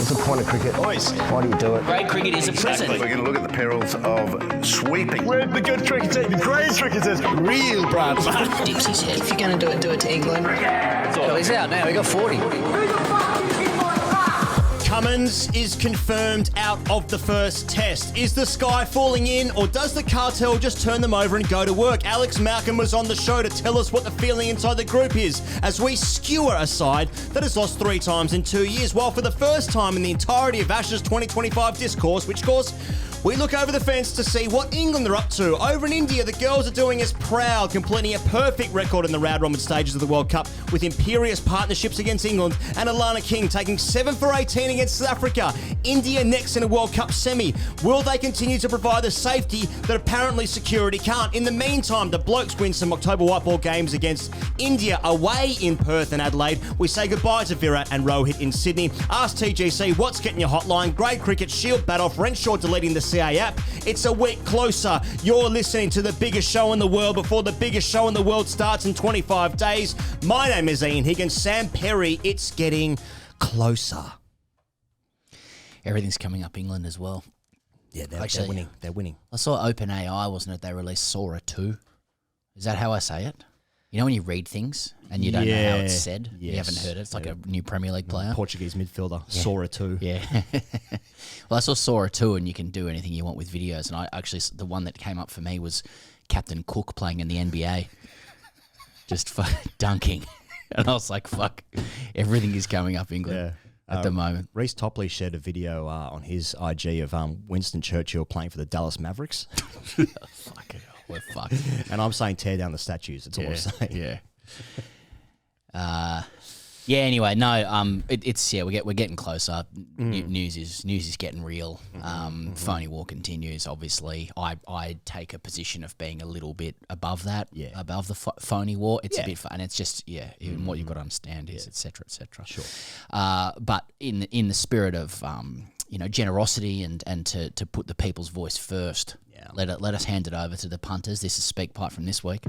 What's the point of cricket? Boys. Why do you do it? Great cricket is a prison. We're going to look at the perils of sweeping. Where's the good cricketers? The great cricketers. Real Brad. Dips his head. If you're going to do it to England. Well, he's out now. He got 40. Cummins is confirmed out of the first test. Is the sky falling in, or does the cartel just turn them over and go to work? Alex Malcolm was on the show to tell us what the feeling inside the group is as we skewer a side that has lost 3 times in 2 years, while for the first time in the entirety of Ashes 2025 discourse, which course we look over the fence to see what England are up to. Over in India, the girls are doing us proud, completing a perfect record in the round-robin stages of the World Cup with imperious partnerships against England, and Alana King taking 7 for 18 against South Africa. India next in a World Cup semi. Will they continue to provide the safety that apparently security can't? In the meantime, the Blokes win some October white ball games against India away in Perth and Adelaide. We say goodbye to Virat and Rohit in Sydney. Ask TGC, what's getting your hotline? Grade Cricket, Shield Bat-Off, Renshaw deleting the CA app. It's a week closer. You're listening to the biggest show in the world before the biggest show in the world starts in 25 days. My name is Ian Higgins. Sam Perry, it's getting closer. Everything's coming up England as well. Yeah, they're winning. They're winning. I saw OpenAI, wasn't it? They released Sora 2. Is that how I say it? You know when you read things and you don't know how it's said? Yes. You haven't heard it. It's like a new Premier League player. Portuguese midfielder, Sora 2. Yeah. Well, I saw Sora 2 and you can do anything you want with videos. And I actually, the one that came up for me was Captain Cook playing in the NBA. Just dunking. And I was like, fuck, everything is coming up England at the moment. Reece Topley shared a video on his IG of Winston Churchill playing for the Dallas Mavericks. Fuck it. We're fucked. And I'm saying tear down the statues. That's all I'm saying. Yeah. Anyway, no. We're getting closer. News is getting real. Phony war continues. Obviously, I take a position of being a little bit above that. Yeah. Above the phony war. It's a bit fun, and it's just even what you've got to understand is etc. Sure. But in the spirit of generosity and to put the people's voice first. Let us hand it over to the punters. This is Speak Pipe from this week.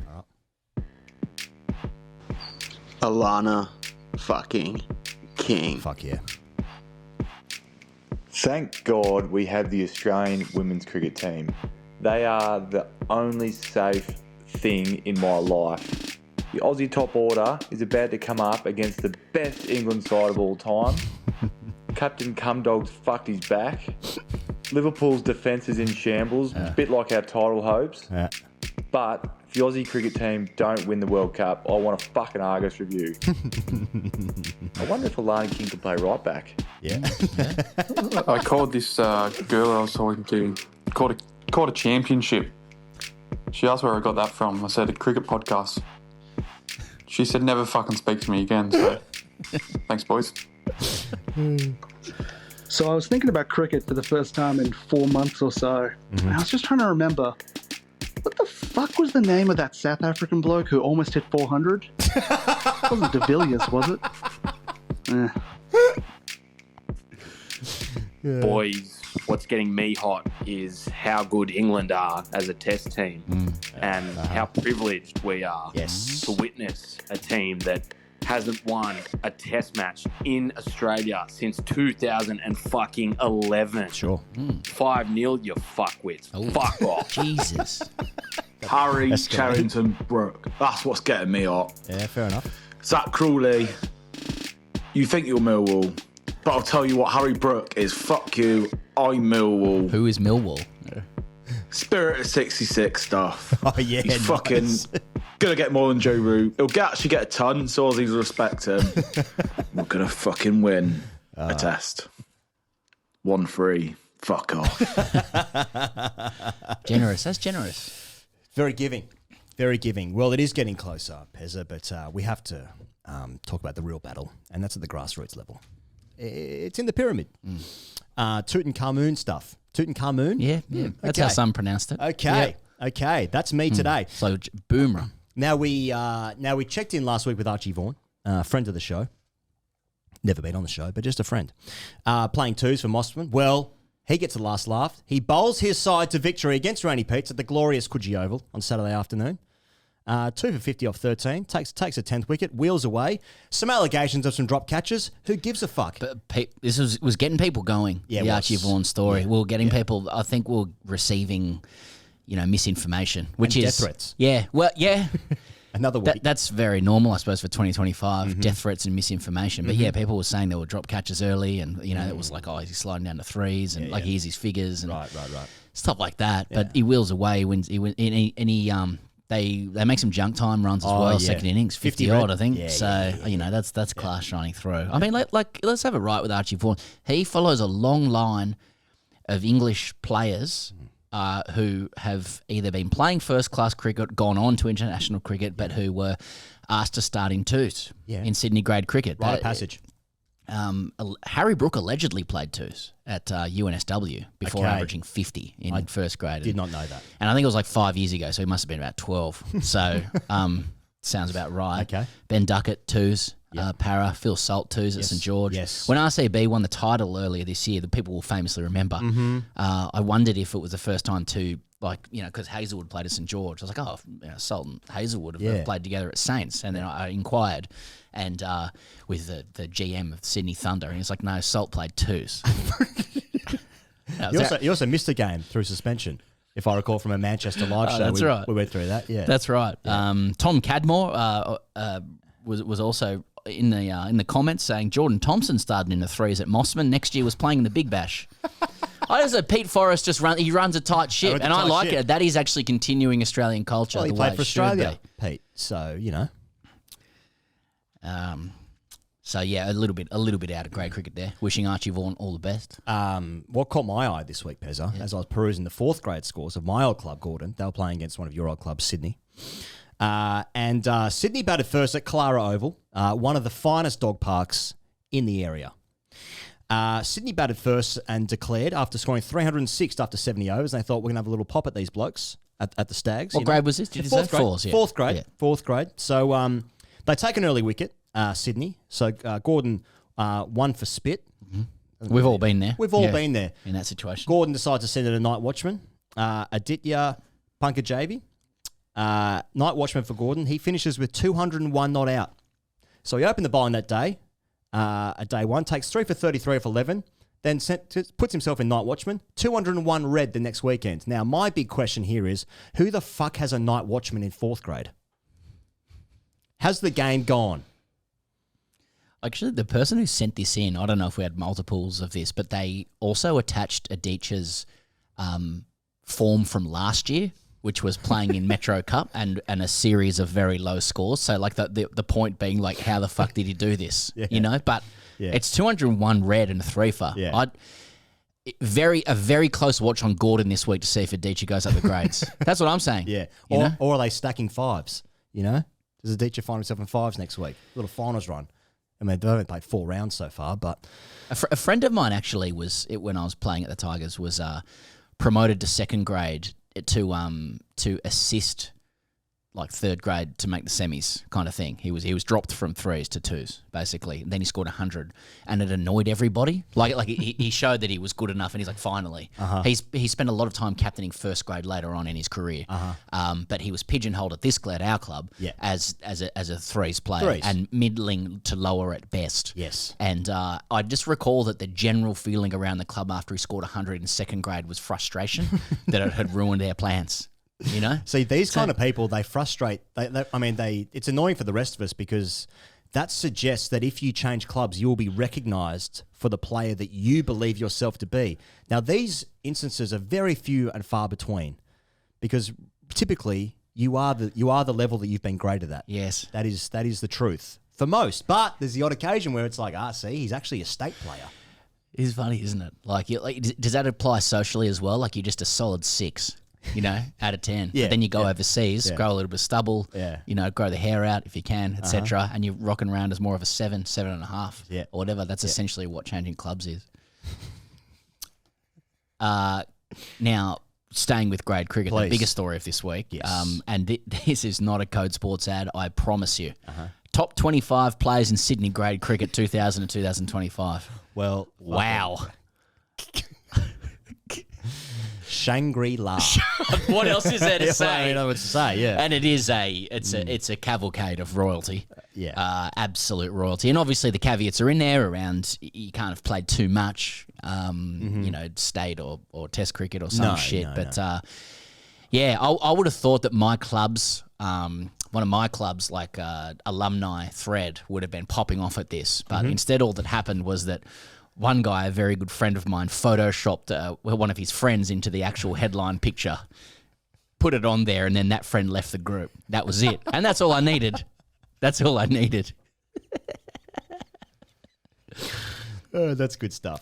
Alana fucking King. Fuck yeah. Thank God we have the Australian women's cricket team. They are the only safe thing in my life. The Aussie top order is about to come up against the best England side of all time. Captain Cumdog's fucked his back. Liverpool's defence is in shambles, a bit like our title hopes. Yeah. But if the Aussie cricket team don't win the World Cup, I want a fucking Argos review. I wonder if Alana King could play right back. Yeah. I called this girl I was talking to, called a championship. She asked where I got that from. I said a cricket podcast. She said never fucking speak to me again. So thanks, boys. So I was thinking about cricket for the first time in 4 months or so. And I was just trying to remember, what the fuck was the name of that South African bloke who almost hit 400? It wasn't De Villiers, was it? Boys, what's getting me hot is how good England are as a test team and how privileged we are to witness a team that hasn't won a test match in Australia since 2011. Sure. 5-0, you fuckwits. Oh. Fuck off. Jesus. Harry Charrington Brooke. That's what's getting me hot. Yeah, fair enough. Zach Crawley, you think you're Millwall, but I'll tell you what, Harry Brooke is fuck you, I'm Millwall. Who is Millwall? Spirit of 66 stuff. Oh, yeah. He's fucking gonna get more than Joe Root. He'll actually get a ton, so Aussies respect him. We're gonna fucking win a test. 1-3. Fuck off. Generous. That's generous. Very giving. Very giving. Well, it is getting closer, Pezza, but we have to talk about the real battle, and that's at the grassroots level. It's in the pyramid. Tutankhamun stuff. Tutankhamun? Yeah. That's how some pronounced it. Okay. That's me today. So, boomer. Now we checked in last week with Archie Vaughan, friend of the show. Never been on the show, but just a friend. Playing twos for Mosterman. Well, he gets the last laugh. He bowls his side to victory against Rainy Pete's at the glorious Coogee Oval on Saturday afternoon. 2 for 50 off 13. Takes a 10th wicket. Wheels away. Some allegations of some drop catches. Who gives a fuck? But this was getting people going. Yeah, the it Archie was. Vaughan story. Yeah. We were getting people. I think we we're receiving, misinformation, which And is death threats. Yeah. Well, yeah. Another week. That's very normal, I suppose, for 2025, death threats and misinformation. But yeah, people were saying there were drop catches early, and it was like, oh, he's sliding down to threes, and here's his figures, and Right. stuff like that. But he wheels away when they make some junk time runs as well. Second innings, 50 odd, I think. That's class shining through. I mean, let's have it right with Archie Vaughan. He follows a long line of English players who have either been playing first-class cricket, gone on to international cricket, but who were asked to start in twos in Sydney grade cricket. Rite of passage. Harry Brook allegedly played twos at UNSW before averaging 50 in first grade. Did not know that. And I think it was like 5 years ago, so he must have been about 12. So sounds about right. Okay. Ben Duckett, twos. Para, Phil Salt, twos at St George. Yes. When RCB won the title earlier this year, the people will famously remember. I wondered if it was the first time because Hazelwood played at St George. I was like, Salt and Hazelwood have played together at Saints. And then I inquired and with the GM of Sydney Thunder, and he's like, no, Salt played twos. He also missed a game through suspension, if I recall, from a Manchester live show. That's right. We went through that. Yeah, that's right. Yeah. Tom Cadmore was also in the comments saying Jordan Thompson started in the threes at Mossman. Next year was playing in the Big Bash. I just said Pete Forrest he runs a tight ship, and I like it. That is actually continuing Australian culture. Well, he the played way for it should Australia, be. Pete. So So yeah, a little bit out of grade cricket there. Wishing Archie Vaughan all the best. What caught my eye this week, Pezza, as I was perusing the 4th grade scores of my old club, Gordon. They were playing against one of your old clubs, Sydney. And Sydney batted first at Clara Oval, one of the finest dog parks in the area. Sydney batted first and declared after scoring 306 after 70 overs. And they thought, we're going to have a little pop at these blokes at the Stags. What grade was this? Did you say? Fourth, yeah. 4th grade. Yeah. 4th grade. So they take an early wicket, Sydney. So Gordon won for spit. Mm-hmm. We've all been there. We've all been there. In that situation. Gordon decides to send it a night watchman. Aditya Punkajabi. Night watchman for Gordon. He finishes with 201 not out. So he opened the bowling that day, at day one, takes 3 for 33 off 11, then puts himself in night watchman, 201 red the next weekend. Now, my big question here is, who the fuck has a night watchman in 4th grade? Has the game gone? Actually, the person who sent this in, I don't know if we had multiples of this, but they also attached Aditya's form from last year, which was playing in Metro Cup and a series of very low scores. So like the point being like, how the fuck did he do this? Yeah. But it's 201 red and a 3 for. Yeah. A very close watch on Gordon this week to see if Aditya goes up the grades. That's what I'm saying. Yeah. You know? Or are they stacking 5s? Does Aditya find himself in 5s next week? Little finals run. I mean, they've only played 4 rounds so far, but... A friend of mine actually when I was playing at the Tigers, was promoted to 2nd grade to assist like 3rd grade to make the semis kind of thing. He was dropped from 3s to 2s basically. And then he scored 100, and it annoyed everybody. Like he showed that he was good enough, and he's like, finally. He spent a lot of time captaining 1st grade later on in his career. But he was pigeonholed at this at our club as a 3s player and middling to lower at best. Yes. And I just recall that the general feeling around the club after he scored 100 in 2nd grade was frustration that it had ruined their plans. See, these kind of people, they frustrate. It's annoying for the rest of us because that suggests that if you change clubs, you will be recognised for the player that you believe yourself to be. Now, these instances are very few and far between because typically you are the level that you've been graded at. Yes, that is the truth for most. But there's the odd occasion where it's like, see, he's actually a state player. It's funny, isn't it? Like does that apply socially as well? Like you're just a solid 6. Out of 10. Yeah, but then you go overseas, grow a little bit of stubble, grow the hair out if you can, etc. And you're rocking around as more of a 7, 7.5, or whatever. That's essentially what changing clubs is. Now, staying with grade cricket, the biggest story of this week, and this is not a Code Sports ad, I promise you. Top 25 players in Sydney grade cricket 2000 and 2025. Well, wow. Shangri-La. What else is there to say? I don't know what to say, yeah. And it is it's a cavalcade of royalty. Yeah. Absolute royalty. And obviously the caveats are in there around you can't have played too much, state or test cricket or some shit. I would have thought that my clubs, one of my clubs, like alumni thread, would have been popping off at this. But instead all that happened was that one guy, a very good friend of mine, photoshopped one of his friends into the actual headline picture, put it on there, and then that friend left the group. That was it. And that's all I needed. That's all I needed. That's good stuff.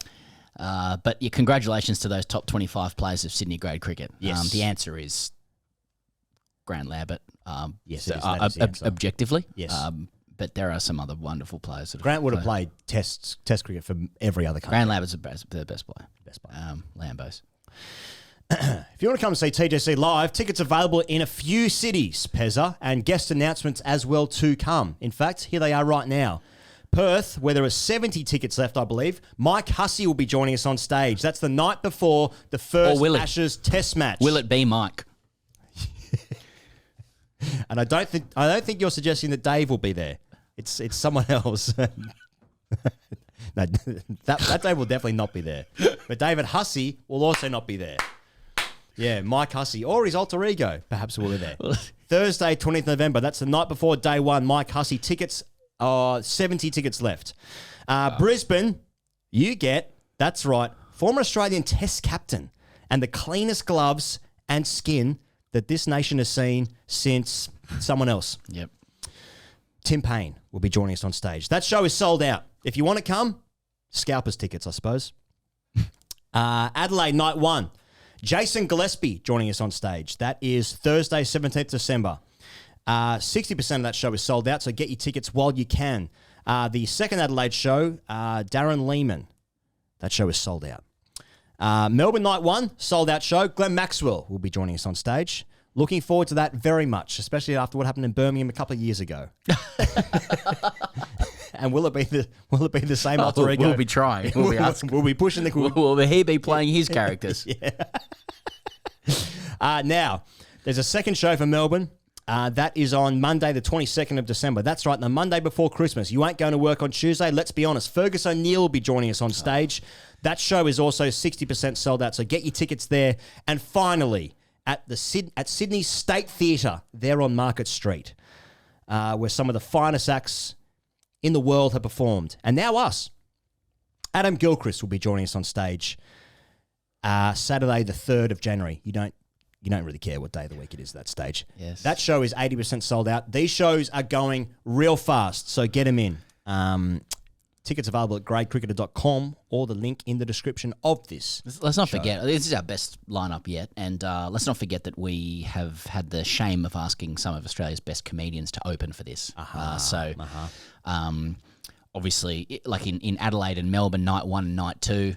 But congratulations to those top 25 players of Sydney grade cricket. Yes. The answer is Grant Lambert. Yes, it is. That is the answer. Objectively. Yes. But there are some other wonderful players. Grant would have played test cricket for every other country. Grant Lambert's the best player. Best player. Lambos. If you want to come and see TGC live, tickets available in a few cities, Pezza, and guest announcements as well to come. In fact, here they are right now. Perth, where there are 70 tickets left, I believe. Mike Hussey will be joining us on stage. That's the night before the first Ashes Test match. Will it be Mike? And I don't think you're suggesting that Dave will be there. It's someone else. No, that Dave will definitely not be there. But David Hussey will also not be there. Yeah, Mike Hussey or his alter ego perhaps will be there. Thursday, 20th November. That's the night before day one. Mike Hussey. Tickets. 70 tickets left. Brisbane, you get, that's right, former Australian Test captain and the cleanest gloves and skin that this nation has seen since someone else. Yep. Tim Payne will be joining us on stage. That show is sold out. If you want to come, scalpers tickets, I suppose. Adelaide, night one. Jason Gillespie joining us on stage. That is Thursday, 17th December. 60% of that show is sold out, so get your tickets while you can. The second Adelaide show, Darren Lehman, that show is sold out. Melbourne night one, sold out show. Glenn Maxwell will be joining us on stage. Looking forward to that very much, especially after what happened in Birmingham a couple of years ago. And will it be the same alter ego? We'll be trying. We'll be asking. We'll be pushing the. Will he be playing his characters? Now, there's a second show for Melbourne. That is on Monday, the 22nd of December. That's right, the Monday before Christmas. You ain't going to work on Tuesday. Let's be honest. Fergus O'Neill will be joining us on stage. That show is also 60% sold out, so get your tickets there. And finally, at Sydney State Theatre, there on Market Street, where some of the finest acts in the world have performed. And now us. Adam Gilchrist will be joining us on stage Saturday, the 3rd of January. You don't really care what day of the week it is at that stage. Yes. That show is 80% sold out. These shows are going real fast, so get them in. Tickets available at gradecricketer.com or the link in the description of this. Let's not forget, this is our best lineup yet, and let's not forget that we have had the shame of asking some of Australia's best comedians to open for this. Obviously, like in Adelaide and Melbourne, night one and night two,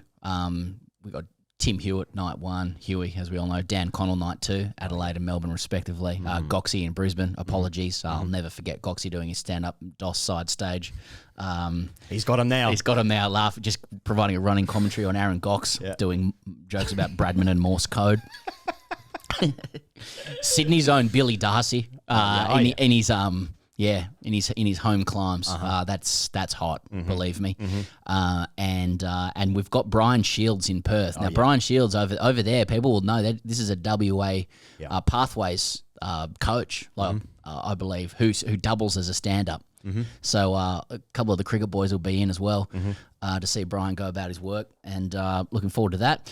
we got Tim Hewitt, night one. Huey, as we all know. Dan Connell, night two. Adelaide and Melbourne, respectively. Goxie in Brisbane. Apologies. I'll never forget Goxie doing his stand-up DOS side stage. He's got him now. He's got him now. Just providing a running commentary on Aaron Gox, doing jokes about Bradman and Morse code. Sydney's own Billy Darcy in his home climbs. That's hot, believe me. And we've got Brian Shields in Perth. Now, Brian Shields over there, people will know that this is a WA Pathways coach, I believe, who doubles as a stand-up. So a couple of the cricket boys will be in as well to see Brian go about his work, and looking forward to that.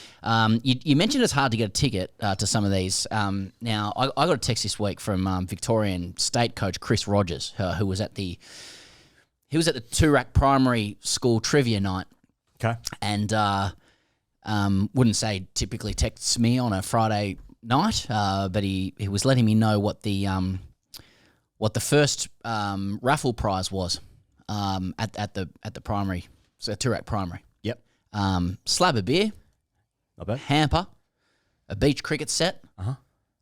You mentioned it's hard to get a ticket to some of these. Now, I got a text this week from Victorian State coach Chris Rogers, who was at the Toorak Primary School trivia night. Okay, and wouldn't say typically texts me on a Friday night, but he was letting me know what the first raffle prize was at the primary, so Toorak Primary. Yep. Slab of beer, not bad. Hamper, a beach cricket set,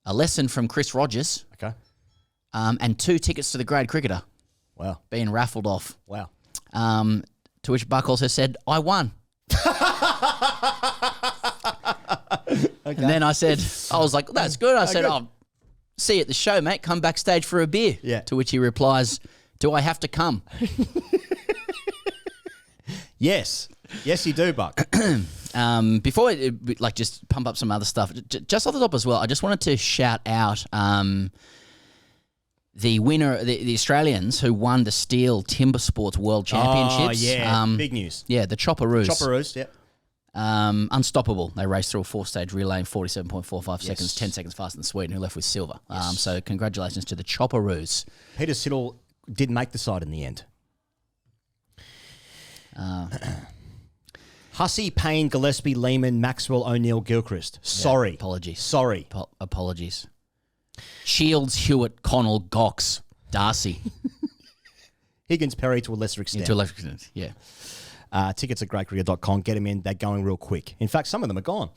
a lesson from Chris Rogers, okay, and 2 tickets to the grade cricketer. Wow. Being raffled off. Wow. To which Buck also said, I won. Okay. And then I was like, that's good. I said, I'll see you at the show, mate. Come backstage for a beer. Yeah. To which he replies, do I have to come? Yes. Yes, you do, Buck. Before just pump up some other stuff, just off the top as well, I just wanted to shout out the winner, the Australians who won the Steel Timber Sports World Championships. Oh, yeah. Big news. Yeah, the Chopperoos. Chopperoos, yeah. Unstoppable. They raced through a four-stage relay in 47.45 seconds, 10 seconds faster than Sweden, who left with silver. So congratulations to the Chopperoos. Peter Siddle did make the side in the end. Hussey, Payne, Gillespie, Lehman, Maxwell, O'Neill, Gilchrist. Sorry. Apologies. Sorry. Apologies. Shields, Hewitt, Connell, Gox, Darcy. Higgins, Perry to a lesser extent. To a lesser extent, yeah. Tickets at greatcricket.com. Get them in. They're going real quick. In fact, some of them are gone.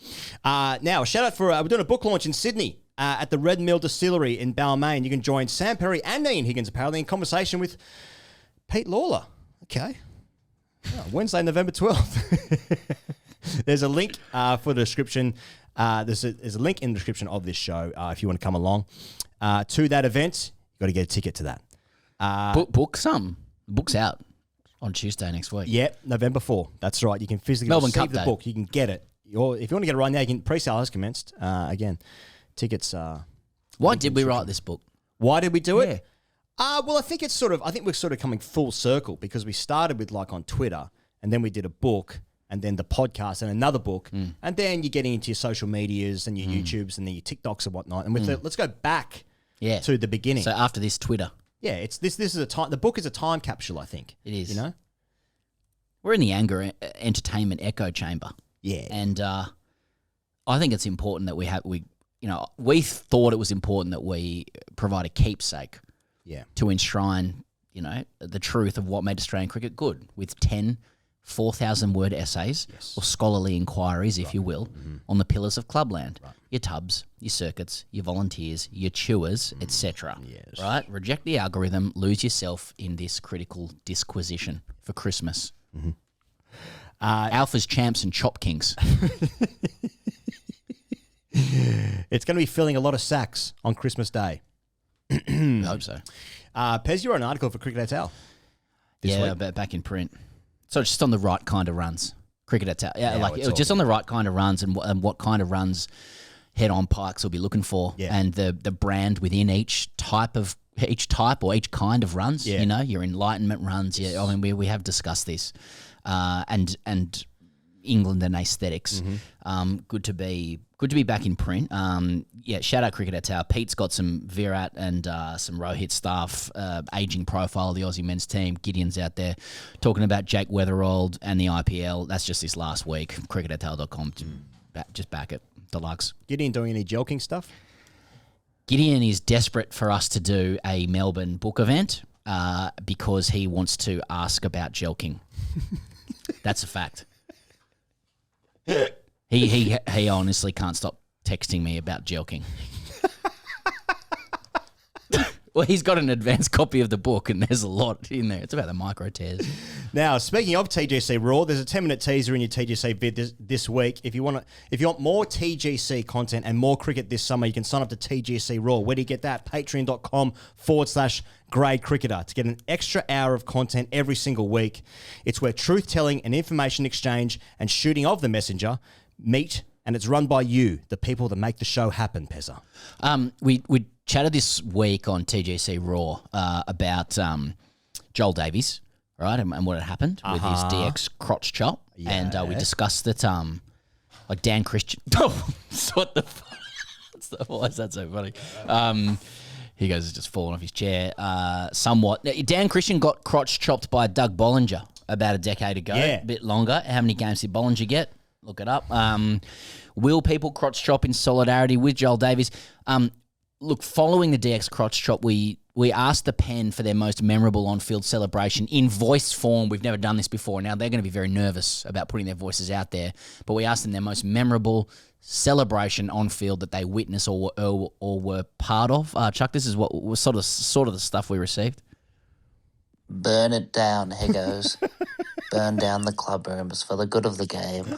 Now, a shout out for, we're doing a book launch in Sydney at the Red Mill Distillery in Balmain. You can join Sam Perry and Ian Higgins, apparently, in conversation with Pete Lawler. Okay. Wednesday, November 12th. There's a link for the description. There's a link in the description of this show if you want to come along to that event. You've got to get a ticket to that. Book some. Book's out on Tuesday next week. Yeah, November 4. That's right. You can physically Melbourne receive Cup the Day. book. You can get it. Or if you want to get it right now, you can. Pre-sale has commenced. Again, tickets. Why did we write this book? Why did we do it? Yeah. Well, I think we're sort of coming full circle because we started with on Twitter, and then we did a book, and then the podcast, and another book, and then you're getting into your social medias and your YouTubes and then your TikToks and whatnot. And let's go back to the beginning. So after this, Twitter. Yeah, this is a time. The book is a time capsule. I think it is. You know, we're in the anger entertainment echo chamber. Yeah, and I think it's important that we thought it was important that we provide a keepsake. Yeah. To enshrine, the truth of what made Australian cricket good with 10 4,000-word essays or scholarly inquiries, if you will, on the pillars of clubland. Right. Your tubs, your circuits, your volunteers, your chewers, etc. Yes. Right? Reject the algorithm, lose yourself in this critical disquisition for Christmas. Mm-hmm. Alphas, champs, and chop kings. It's going to be filling a lot of sacks on Christmas Day. I hope so. Pez, you wrote an article for Cricket et al. this week. Back in print. So just on the right kind of runs. Cricket et al. Yeah, it was just on the right kind of runs and what kind of runs head-on pikes will be looking for, and the brand within each type or each kind of runs. Yeah. Your enlightenment runs. Yeah, I mean we have discussed this, and England and aesthetics. Mm-hmm. Good to be back in print. Shout out Cricket et al. Pete's got some Virat and some Rohit stuff, aging profile of the Aussie men's team. Gideon's out there talking about Jake Weatherald and the IPL. That's just this last week. cricketetal.com. Just back it. Deluxe. Gideon doing any joking stuff? Gideon is desperate for us to do a Melbourne book event because he wants to ask about jelking. That's a fact. He honestly can't stop texting me about jelking. Well, he's got an advanced copy of the book, and there's a lot in there. It's about the micro tears. Now, speaking of TGC Raw, there's a 10-minute teaser in your TGC vid this week. If you want more TGC content and more cricket this summer, you can sign up to TGC Raw. Where do you get that? Patreon.com/Grade Cricketer to get an extra hour of content every single week. It's where truth-telling and information exchange and shooting of the messenger meet, and it's run by you, the people that make the show happen, Pezza. We chatted this week on TGC Raw about Joel Davies, right, and what had happened with his DX crotch chop, and we discussed that like Dan Christian. What the fuck? Why is that so funny? He goes, it's just fallen off his chair somewhat. Dan Christian got crotch chopped by Doug Bollinger about a decade ago, a bit longer. How many games did Bollinger get? Look it up. Will people crotch chop in solidarity with Joel Davies? Look, following the DX crotch chop, we asked the Pen for their most memorable on-field celebration in voice form. We've never done this before. Now, they're going to be very nervous about putting their voices out there, but we asked them their most memorable celebration on-field that they witnessed or were part of. Chuck, this is what was sort of the stuff we received. Burn it down, Higgos. Burn down the club rooms for the good of the game.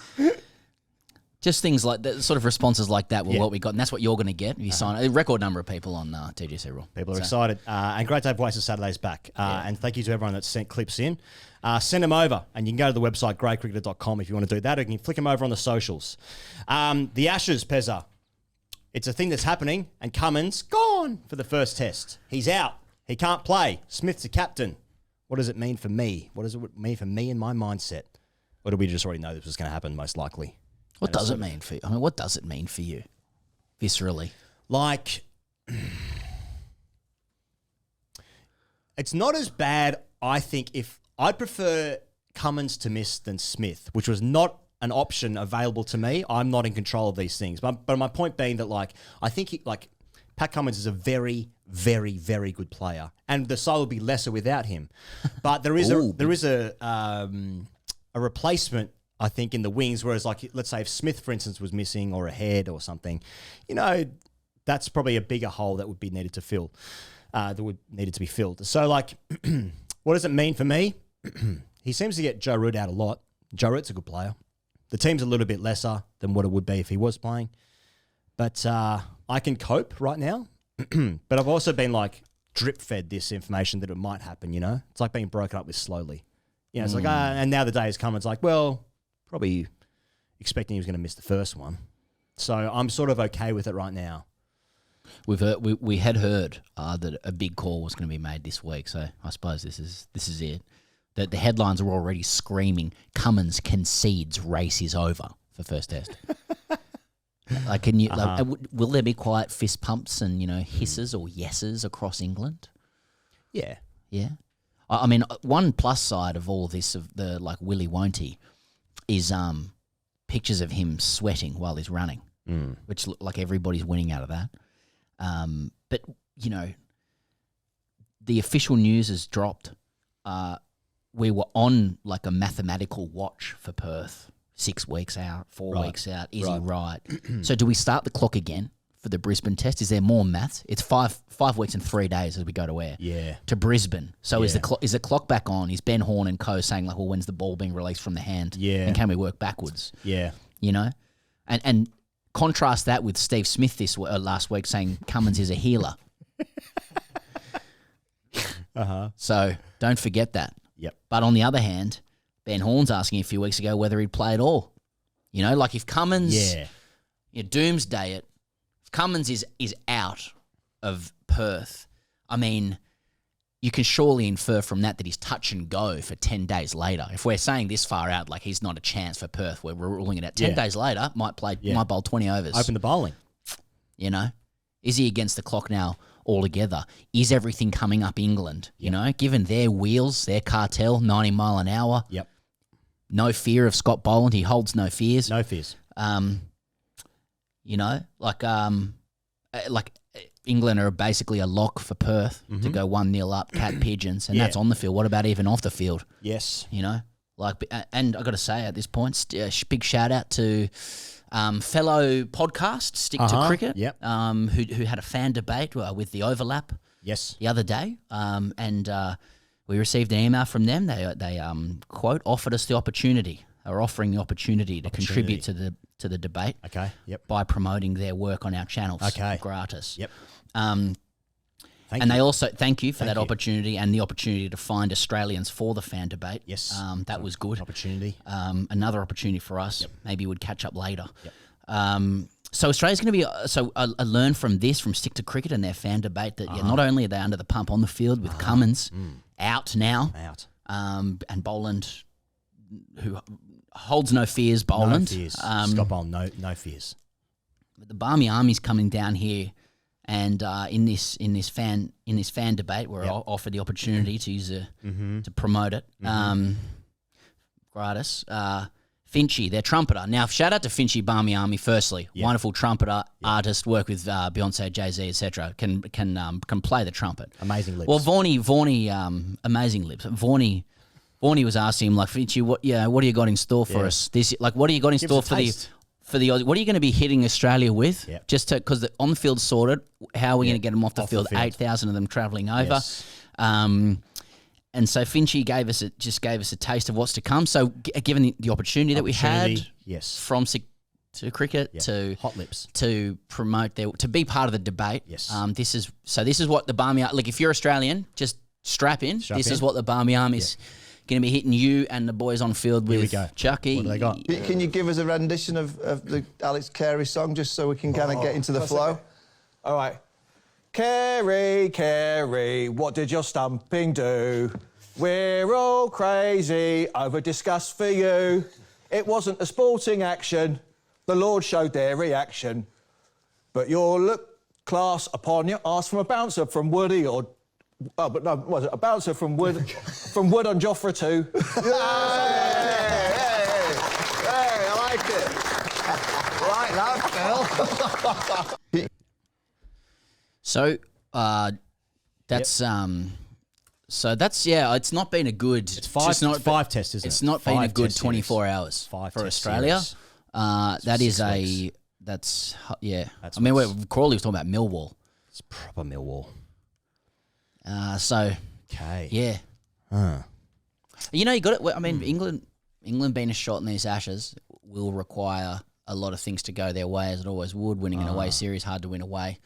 Just things like that, sort of responses like that were what we got, and that's what you're going to get if you sign a record number of people on TGC Rule. People are excited. And great to have Wasted Saturdays back. And thank you to everyone that sent clips in. Send them over, and you can go to the website, greycricketer.com, if you want to do that, or you can flick them over on the socials. The Ashes, Pezza. It's a thing that's happening, and Cummins, gone for the first test. He's out. He can't play. Smith's the captain. What does it mean for me? What does it mean for me and my mindset? Or do we just already know this was going to happen, most likely? What does it mean for you? I mean, what does it mean for you, viscerally? Like, it's not as bad, I think, if I'd prefer Cummins to miss than Smith, which was not an option available to me. I'm not in control of these things. But my point being that, like, I think, Pat Cummins is a very, very, very good player, and the side will be lesser without him. But there is a replacement, I think, in the wings, whereas, like, let's say if Smith, for instance, was missing or a head or something, that's probably a bigger hole that would be needed to fill, needed to be filled. So, like, what does it mean for me? He seems to get Joe Root out a lot. Joe Root's a good player. The team's a little bit lesser than what it would be if he was playing. But I can cope right now. But I've also been, like, drip-fed this information that it might happen, It's like being broken up with slowly. It's like, and now the day has come, it's like, well, probably expecting he was going to miss the first one. So I'm sort of okay with it right now. We had heard that a big call was going to be made this week, so I suppose this is it. That the headlines are already screaming, Cummins concedes race is over for first test. Like, can you? Will there be quiet fist pumps and hisses or yeses across England? Yeah. I mean, one plus side of all this, of the Willy won't he, is pictures of him sweating while he's running, which look like everybody's winning out of that. But the official news has dropped. We were on like a mathematical watch for Perth, 6 weeks out, 4 weeks out. Is he right? So do we start the clock again for the Brisbane test? Is there more maths? It's five weeks and 3 days as we go to where? Yeah. To Brisbane. So is the clock back on? Is Ben Horn and co saying like, well, when's the ball being released from the hand? Yeah. And can we work backwards? Yeah. And contrast that with Steve Smith last week saying Cummins is a healer. So don't forget that. Yep. But on the other hand, Ben Horn's asking a few weeks ago whether he'd play at all. Like if Cummins, doomsday it. If Cummins is out of Perth, I mean, you can surely infer from that he's touch and go for 10 days later. If we're saying this far out, like he's not a chance for Perth, we're ruling it out. 10 days later, might bowl 20 overs. Open the bowling. Is he against the clock now altogether? Is everything coming up England? Given their wheels, their cartel, 90 mile an hour. Yep. No fear of Scott Boland. He holds no fears. No fears. Like England are basically a lock for Perth to go 1-0 up, cat pigeons, and that's on the field. What about even off the field? Yes. And I got to say at this point, big shout out to fellow podcast Stick to Cricket, who had a fan debate with the overlap. Yes. The other day, and we received an email from them. They quote offered us the opportunity. They were offering the opportunity to contribute to the debate. Okay. Yep. By promoting their work on our channels. Okay. Gratis. Yep. They also thank you for that opportunity and the opportunity to find Australians for the fan debate. Yes. That was good. Opportunity. Another opportunity for us. Yep. Maybe we'd catch up later. Yep. So Australia's going to be I learn from Stick to Cricket and their fan debate that not only are they under the pump on the field with Cummins out now, and Boland, who holds no fears, Boland. No fears. Scott Boland, no fears. But the Barmy Army's coming down here, and in this fan debate, where I offered the opportunity to use to promote it, gratis. Finchy, their trumpeter. Now, shout out to Finchy Barmy Army. Firstly, wonderful trumpeter, artist, work with Beyonce, Jay-Z, etc. Can play the trumpet. Amazing lips. Well, Vaughnie, amazing lips. Vaughnie was asking him like, Finchy, what do you got in store for us? This, like, what do you got in store for the what are you going to be hitting Australia with? Yep. Just because the on the field sorted. How are we going to get them off the field? 8,000 of them travelling over. Yes. And so Finchy gave us a taste of what's to come. So given the opportunity that we had from to cricket, to hot lips, to promote to be part of the debate. Yes. This is what the Barmy Army. Like, if you're Australian, just strap in. This is what the Barmy Army's going to be hitting you and the boys on field with. Here we go. Chucky. What do they got? Can you give us a rendition of the Alex Carey song just so we can kind of get into the flow? All right. Carey, Carey, what did your stumping do? We're all crazy over disgust for you. It wasn't a sporting action. The Lord showed their reaction. But your look class upon your arse from a bouncer from Woody or... Oh, but no, was it a bouncer from Wood from Wood on Joffre too? Hey, I like it. Like that, Phil. So that's it's not been a good. It's five tests, isn't it? It's not been a good test 24 hours for Australia. That's I mean, Crawley was talking about Millwall. It's proper Millwall. Okay. Yeah. You know, you got it. I mean, England being a shot in these Ashes will require a lot of things to go their way, as it always would. Winning an away series, hard to win away.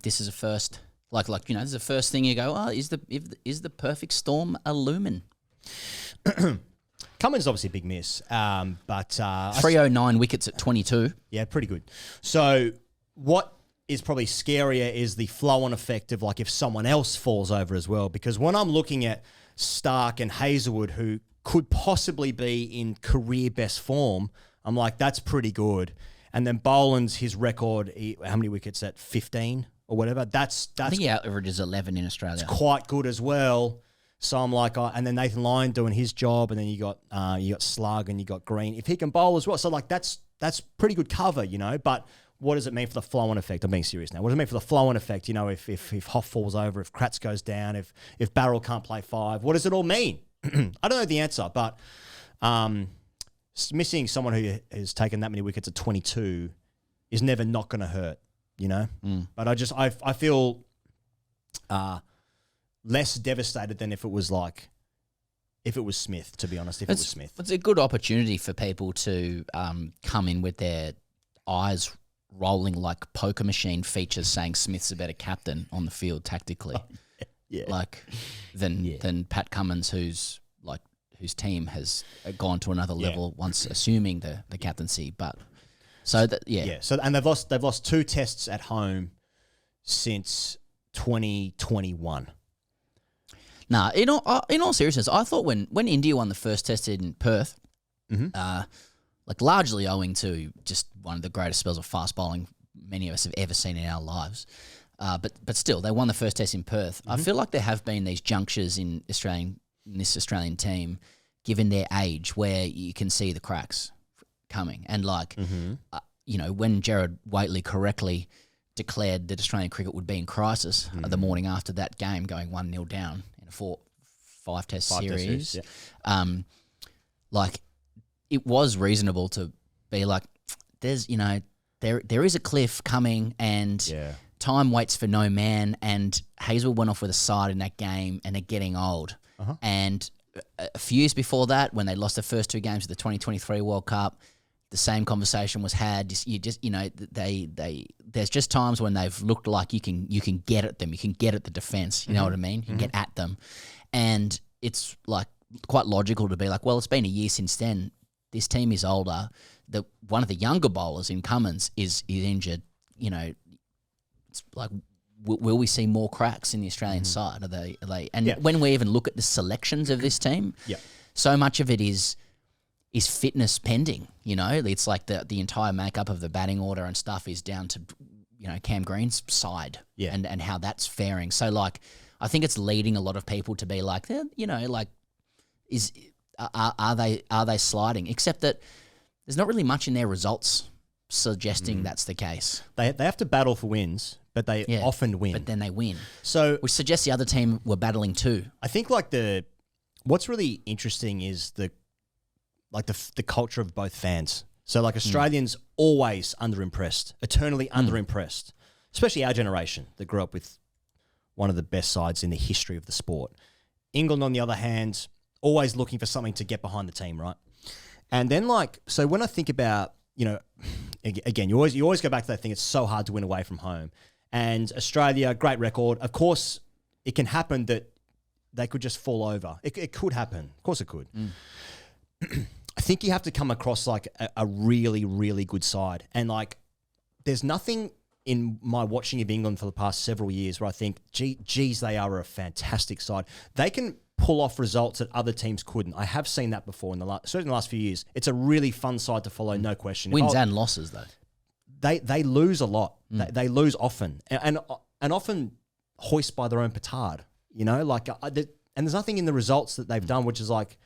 This is a first. Like this is the first thing you go. Oh, is the perfect storm a lumen? Cummins obviously a big miss, but 309 wickets at 22. Yeah, pretty good. So what is probably scarier is the flow-on effect of, like, if someone else falls over as well. Because when I'm looking at Stark and Hazelwood, who could possibly be in career best form, I'm like, that's pretty good. And then Boland's, his record, how many wickets at 15 or whatever? That's I think he averages 11 in Australia. It's quite good as well. So I'm like, and then Nathan Lyon doing his job, and then you got Slug and you got Green. If he can bowl as well, so like that's pretty good cover, you know. But what does it mean for the flow-on effect? I'm being serious now. What does it mean for the flow-on effect? You know, if Hoff falls over, if Kratz goes down, if Barrel can't play 5, what does it all mean? I don't know the answer, but missing someone who has taken that many wickets at 22 is never not going to hurt, you know. But I feel less devastated than if it was Smith, to be honest. If it was Smith, it's a good opportunity for people to come in with their eyes rolling like poker machine features, saying Smith's a better captain on the field tactically, than Pat Cummins, whose team has gone to another level once assuming the captaincy. But so and they've lost 2 tests at home since 2021. Nah, in all seriousness, I thought when India won the first test in Perth, like largely owing to just one of the greatest spells of fast bowling many of us have ever seen in our lives, but still they won the first test in Perth. I feel like there have been these junctures in this Australian team, given their age, where you can see the cracks coming, and you know, when Gerard Whateley correctly declared that Australian cricket would be in crisis the morning after that game, going 1-0 down in a 5 test series. Like, it was reasonable to be like, there's, you know, there is a cliff coming, and time waits for no man, and Hazelwood went off with a side in that game, and they're getting old. And a few years before that, when they lost the first 2 games of the 2023 World Cup, the same conversation was had. There's just times when they've looked like you can get at them, you can get at the defense. You know what I mean? You can get at them, and it's like quite logical to be like, well, it's been a year since then. This team is older. One of the younger bowlers in Cummins is injured. You know, it's like, will we see more cracks in the Australian side? Are they? And when we even look at the selections of this team, so much of it is fitness pending. You know, it's like the entire makeup of the batting order and stuff is down to, you know, Cam Green's side and how that's faring. So, like, I think it's leading a lot of people to be like, you know, like, are they sliding? Except that there's not really much in their results suggesting that's the case. They have to battle for wins, but they often win. But then they win. So, which suggests the other team were battling too. I think like what's really interesting is the culture of both fans. So like Australians always underimpressed, eternally underimpressed, especially our generation that grew up with one of the best sides in the history of the sport. England, on the other hand, always looking for something to get behind the team, right? And then so when I think about again, you always go back to that thing. It's so hard to win away from home. And Australia, great record. Of course, it can happen that they could just fall over. It could happen. Of course it could. I think you have to come across like a really, really good side. And like, there's nothing in my watching of England for the past several years where I think, geez, they are a fantastic side. They can pull off results that other teams couldn't. I have seen that before certainly in the last few years. It's a really fun side to follow, no question. Wins and losses, though. They lose a lot. They lose often, and often hoist by their own petard. And there's nothing in the results that they've done which is like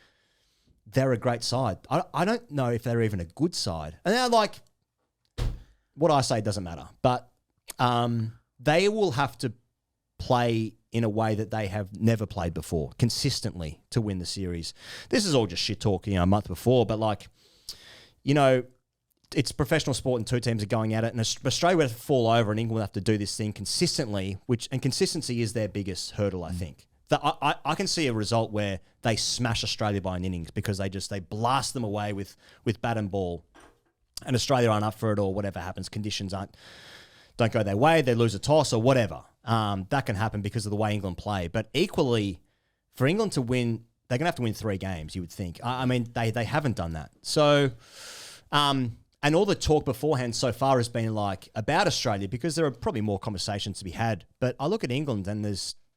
they're a great side. I don't know if they're even a good side. And they're like, what I say doesn't matter, but they will have to play in a way that they have never played before, consistently, to win the series. This is all just shit talk, a month before, but it's professional sport and two teams are going at it, and Australia would have to fall over and England would have to do this thing consistently, and consistency is their biggest hurdle, I think. I can see a result where they smash Australia by an innings because they blast them away with bat and ball, and Australia aren't up for it, or whatever happens, conditions don't go their way, they lose a toss or whatever. That can happen because of the way England play. But equally, for England to win, they're going to have to win 3 games, you would think. I mean, they haven't done that. So, and all the talk beforehand so far has been like about Australia, because there are probably more conversations to be had. But I look at England and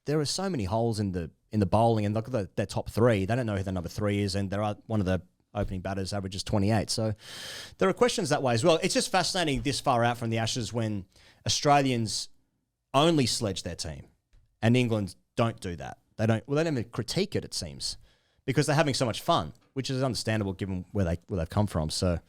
there are so many holes in the bowling, and look at their top 3. They don't know who their number 3 is, and one of the opening batters averages 28. So there are questions that way as well. It's just fascinating this far out from the Ashes when Australians only sledge their team and England don't do that. They don't even critique it seems, because they're having so much fun, which is understandable given where they've come from. So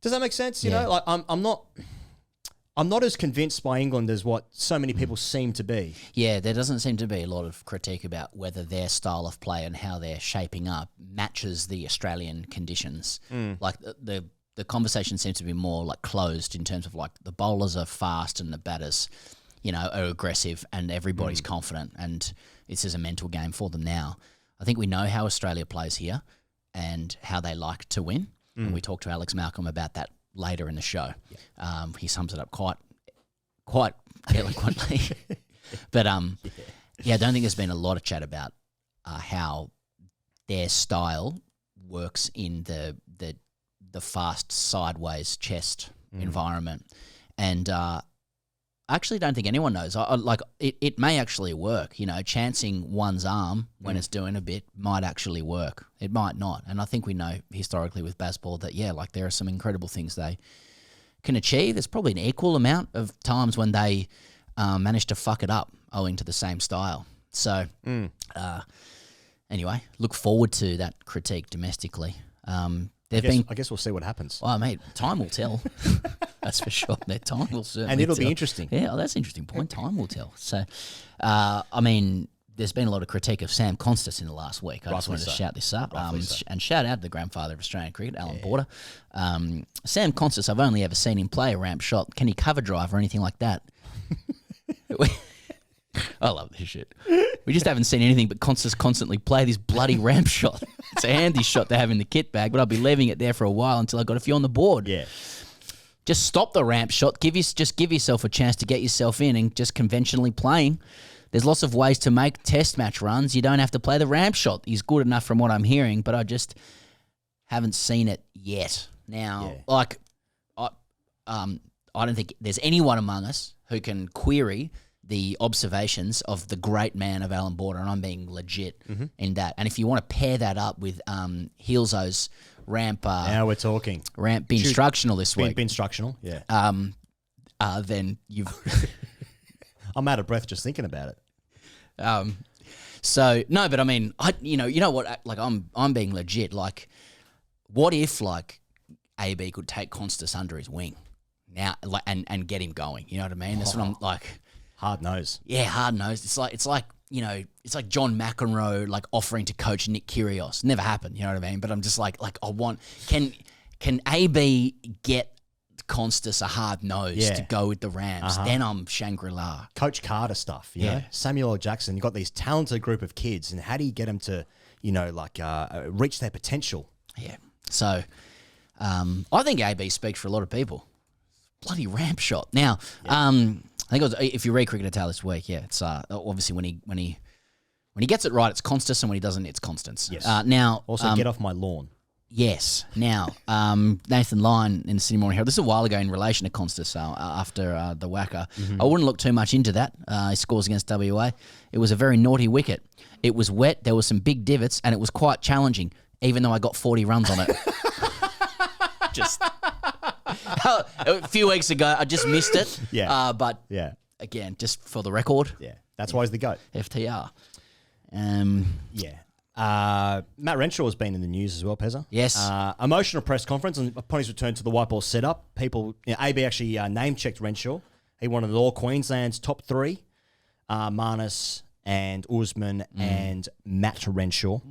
does that make sense? Like I'm not as convinced by England as what so many people seem to be. Yeah, there doesn't seem to be a lot of critique about whether their style of play and how they're shaping up matches the Australian conditions. Like the conversation seems to be more like closed in terms of like the bowlers are fast and the batters, are aggressive, and everybody's confident, and it's just a mental game for them now. I think we know how Australia plays here and how they like to win. And we talked to Alex Malcolm about that later in the show. He sums it up quite eloquently. But I don't think there's been a lot of chat about how their style works in the fast sideways chest environment. And I actually don't think anyone knows. It may actually work. Chancing one's arm when it's doing a bit might actually work. It might not. And I think we know historically with baseball that, there are some incredible things they can achieve. There's probably an equal amount of times when they manage to fuck it up owing to the same style. So, anyway, look forward to that critique domestically. I guess we'll see what happens. Oh, mate, time will tell. That's for sure. Time will certainly And it'll tell. be interesting. Yeah, that's an interesting point. Time will tell. So, there's been a lot of critique of Sam Konstas in the last week. I just wanted to shout this up. And shout out to the grandfather of Australian cricket, Alan Porter. Sam Konstas, I've only ever seen him play a ramp shot. Can he cover drive or anything like that? I love this shit. We just haven't seen anything but Konstas constantly play this bloody ramp shot. It's a handy shot to have in the kit bag, but I'll be leaving it there for a while until I got a few on the board. Yeah. Just stop the ramp shot. Just give yourself a chance to get yourself in, and just conventionally playing. There's lots of ways to make test match runs. You don't have to play the ramp shot. He's good enough from what I'm hearing, but I just haven't seen it yet. Now, I don't think there's anyone among us who can query the observations of the great man of Alan Border, and I'm being legit in that. And if you want to pair that up with Hilzo's ramp... now we're talking. Ramp instructional this week. Instructional, yeah. Then you've... I'm out of breath just thinking about it. So, no, but I mean, you know what, like I'm being legit. Like, what if, like, AB could take Konstas under his wing now, like, and get him going? You know what I mean? That's what I'm like... Hard nose. Yeah, hard nose. It's like it's like John McEnroe like offering to coach Nick Kyrgios. Never happened, you know what I mean? But I'm just like I want can AB get Konstas a hard nose to go with the Rams? Then I'm Shangri-La. Coach Carter stuff, you know? Samuel L. Jackson, you got these talented group of kids, and how do you get them to, reach their potential? Yeah. So I think AB speaks for a lot of people. Bloody ramp shot. Now, I think it was, if you read Cricketer Tale this week, it's obviously when he gets it right, it's Konstas, and when he doesn't, it's Constance. Yes. Now, Also, get off my lawn. Yes. Now, Nathan Lyon in the Sydney Morning Herald. This is a while ago in relation to Konstas after the whacker. I wouldn't look too much into that. He scores against WA. It was a very naughty wicket. It was wet. There were some big divots, and it was quite challenging, even though I got 40 runs on it. Just a few weeks ago, I just missed it. Yeah. But again, just for the record. Yeah. That's why he's the GOAT. FTR. Matt Renshaw has been in the news as well, Pezza. Yes. Emotional press conference and upon his return to the white ball setup. People, AB actually name-checked Renshaw. He wanted all Queensland's top three, Marnus and Usman and Matt Renshaw.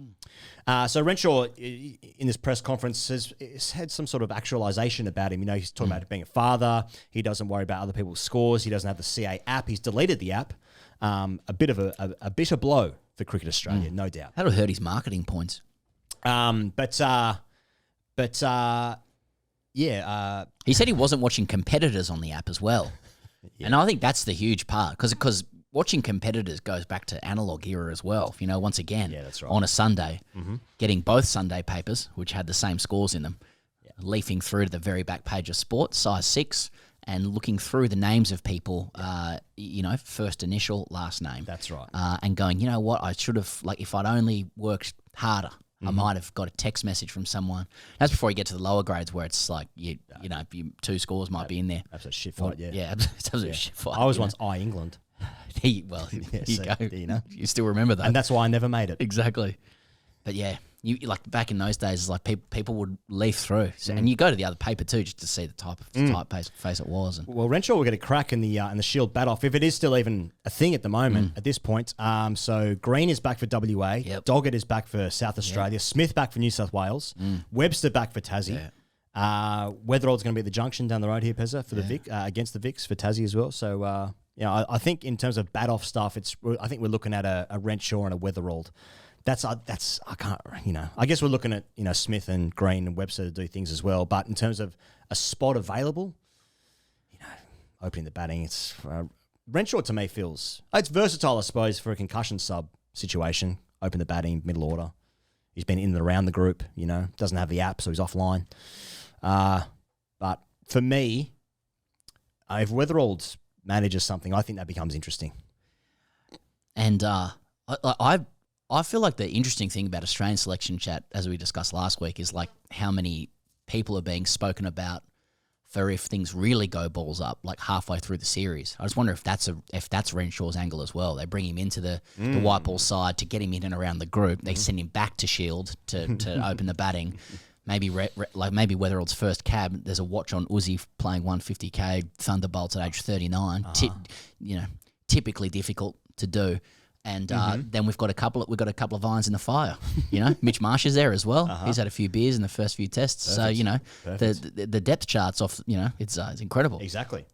So Renshaw, in this press conference, has had some sort of actualization about him. He's talking about being a father. He doesn't worry about other people's scores. He doesn't have the CA app. He's deleted the app. A bit of a bitter blow for Cricket Australia, no doubt. That'll hurt his marketing points. He said he wasn't watching competitors on the app as well. And I think that's the huge part because watching competitors goes back to analog era as well. Once again, that's right. on a Sunday, getting both Sunday papers, which had the same scores in them, leafing through to the very back page of Sport, size 6, and looking through the names of people, first initial, last name. That's right. And going, you know what, I should have, if I'd only worked harder, I might have got a text message from someone. That's before you get to the lower grades where it's like, you 2 scores might be in there. Absolute shit fight, Yeah, it's absolute shit fight. I was once England. You go. You still remember that. And that's why I never made it. Exactly. But you back in those days, people would leaf through, and you go to the other paper too, just to see the type of face it was. Well, Renshaw will get a crack in the Shield bat off if it is still even a thing at the moment at this point. So Green is back for WA, Doggett is back for South Australia, Smith back for New South Wales, Webster back for Tassie. Weatherall's going to be at the junction down the road here, Pezza, for the Vic against the Vics for Tassie as well. So I think in terms of bat off stuff, I think we're looking at a Renshaw and a Weatherall. That's I can't, I guess we're looking at, Smith and Green and Webster to do things as well. But in terms of a spot available, opening the batting, it's Renshaw to me feels, it's versatile, I suppose, for a concussion sub situation. Open the batting, middle order. He's been in and around the group, doesn't have the app, so he's offline. But for me, if Weatherall manages something, I think that becomes interesting. And I feel like the interesting thing about Australian selection chat, as we discussed last week, is how many people are being spoken about for if things really go balls up, halfway through the series. I just wonder if that's Renshaw's angle as well. They bring him into the white ball side to get him in and around the group. They send him back to Shield to open the batting. Maybe maybe Weatherall's first cab. There's a watch on Uzi playing 150k Thunderbolts at age 39. Typically difficult to do. And then we've got a couple of irons in the fire. Mitch Marsh is there as well. He's had a few beers in the first few tests. Perfect. So the depth charts off. It's incredible. Exactly.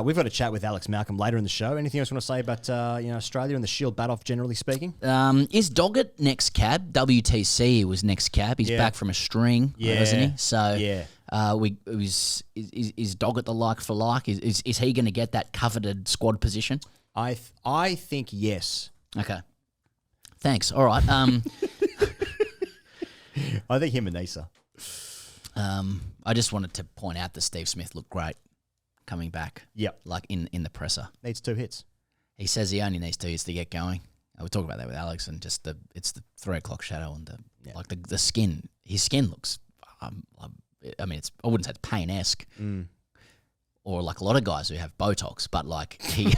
We've got a chat with Alex Malcolm later in the show. Anything else you want to say about Australia and the Shield bat off, generally speaking? Is Doggett next cab? WTC was next cab. He's back from a string, isn't he? So is Doggett the like for like? Is he going to get that coveted squad position? I think yes. Okay. Thanks. All right. I think him and Issa. I just wanted to point out that Steve Smith looked great coming back. Yep. In the presser. Needs 2 hits. He says he only needs 2 hits to get going. We talked about that with Alex, and just it's the 3 o'clock shadow and the skin. His skin looks. I wouldn't say it's Payne-esque. Or a lot of guys who have Botox, but he.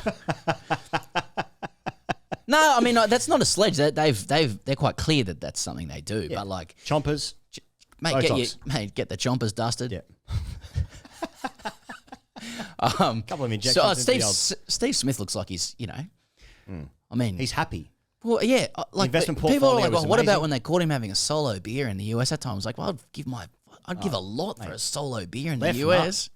No, that's not a sledge. They're quite clear that that's something they do. Yeah. But chompers, mate, get the chompers dusted. Yeah. Couple of injections. Steve Smith looks like he's, he's happy. Well, yeah, investment people are portfolio what about when they caught him having a solo beer in the US? That time I was like, well, I'd give a lot for a solo beer in the US.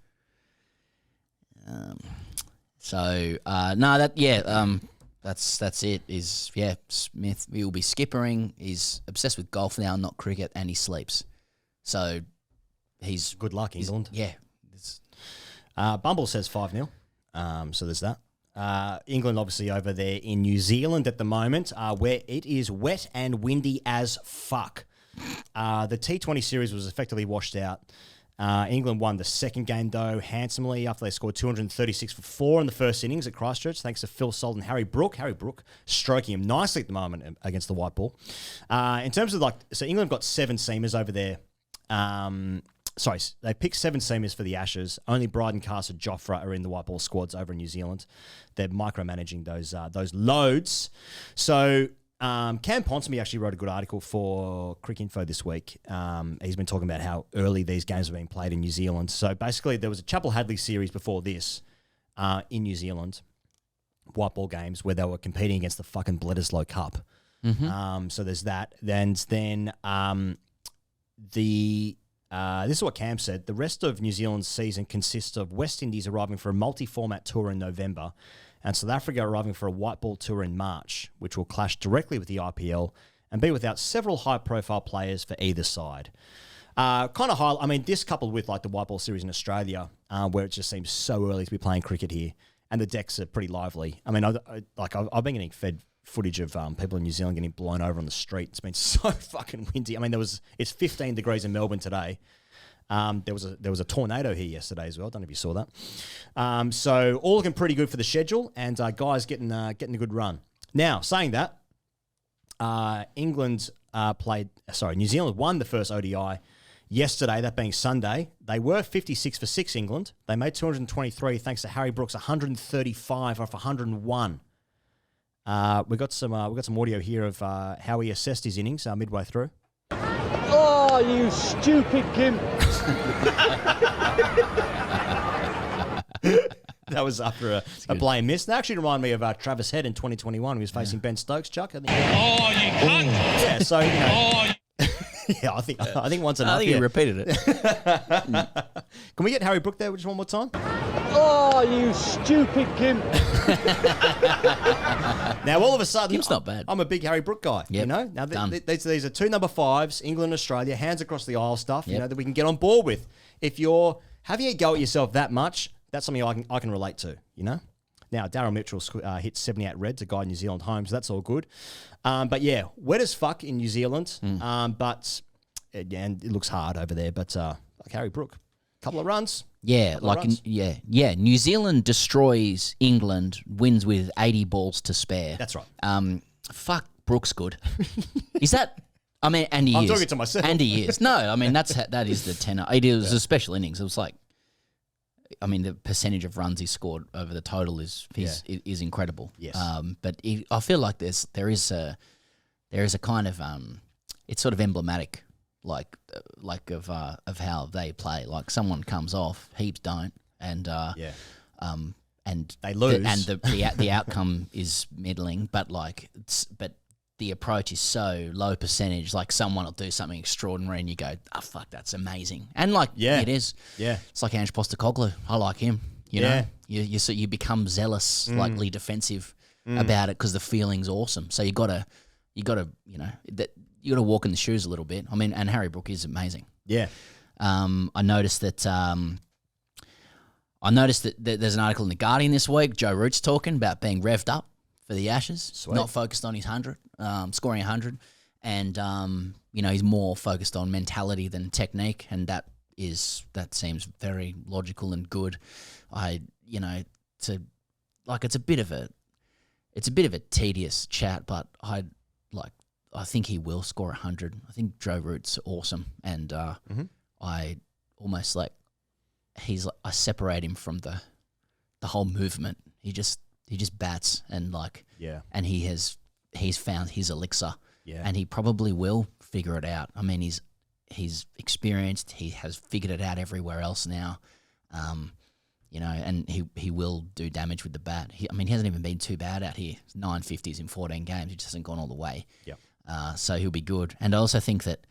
That's it. Smith, he will be skippering. He's obsessed with golf now, not cricket, and he sleeps. So he's good luck, England. Yeah. Bumble says 5-0. So there's that. England obviously over there in New Zealand at the moment, where it is wet and windy as fuck. The T20 series was effectively washed out. England won the second game, though, handsomely after they scored 236 for 4 in the first innings at Christchurch, thanks to Phil Salt and Harry Brook. Harry Brook stroking him nicely at the moment against the white ball. In terms of so England got 7 seamers over there. They picked 7 seamers for the Ashes. Only Bryden, Carter, Jofra are in the white ball squads over in New Zealand. They're micromanaging those loads. So Cam Ponsonby actually wrote a good article for Cricinfo this week. He's been talking about how early these games are being played in New Zealand. So basically, there was a Chapel Hadley series before this in New Zealand, white ball games, where they were competing against the fucking Bledisloe Cup. Mm-hmm. So there's that. Then this is what Cam said. The rest of New Zealand's season consists of West Indies arriving for a multi-format tour in November and South Africa arriving for a white ball tour in March, which will clash directly with the IPL and be without several high-profile players for either side. This coupled with the white ball series in Australia, where it just seems so early to be playing cricket here, and the decks are pretty lively. I mean, I've been getting fed footage of people in New Zealand getting blown over on the street. It's been so fucking windy. I mean, it's 15 degrees in Melbourne today. There was a tornado here yesterday as well. I don't know if you saw that. So all looking pretty good for the schedule, and guys getting a good run. Now, saying that, New Zealand won the first ODI yesterday, that being Sunday. They were 56 for 6, England. They made 223 thanks to Harry Brooks' 135 off 101. We got some audio here of how he assessed his innings midway through. Oh, you stupid gimp! That was after a blame miss. That actually reminded me of Travis Head in 2021. He was facing Ben Stokes, Chuck. I think. Oh, you cunt! Yeah, so yeah, I think once enough. I think he repeated it. Can we get Harry Brook there just one more time? Oh, you stupid gimp! Now, all of a sudden, Gimp's not bad. I'm a big Harry Brook guy. Yep. You know, now Done. these are 2 number 5s, England and Australia, hands across the aisle stuff. You know that we can get on board with. If you're having a go at yourself that much, that's something I can relate to. You know. Now, Daryl Mitchell hit 78 reds to guide New Zealand home, so that's all good. But yeah, wet as fuck in New Zealand. But and it looks hard over there. But like Harry Brook, couple of runs. Yeah, New Zealand destroys England, wins with 80 balls to spare. That's right. Fuck, Brooks good. Is that? I mean, and he is. I'm talking to myself. And he is. No, I mean that is the tenor. It was a special innings. It was like, I mean, the percentage of runs he scored over the total is incredible. Yes. But I feel like there is a kind of it's sort of emblematic. Like of how they play. Like someone comes off, heaps don't, and and they lose, and the outcome is middling. But the approach is so low percentage. Like someone will do something extraordinary, and you go, "Oh fuck, that's amazing!" And it is. Yeah, it's like Ange Postecoglou. I like him. You know, you become zealous, likely defensive about it because the feeling's awesome. So you gotta you got to walk in the shoes a little bit. I mean, and Harry Brook is amazing. Yeah. I noticed that there's an article in The Guardian this week. Joe Root's talking about being revved up for the Ashes. Sweet. Not focused on his 100, scoring 100. And, he's more focused on mentality than technique. And that seems very logical and good. It's a bit of a tedious chat, but I think he will score 100. I think Joe Root's awesome, and I almost I separate him from the whole movement. He just bats and and he's found his elixir, and he probably will figure it out. I mean, he's experienced. He has figured it out everywhere else now, and he will do damage with the bat. He hasn't even been too bad out here. 9 50s in 14 games. He just hasn't gone all the way. Yep. So he'll be good. And I also think that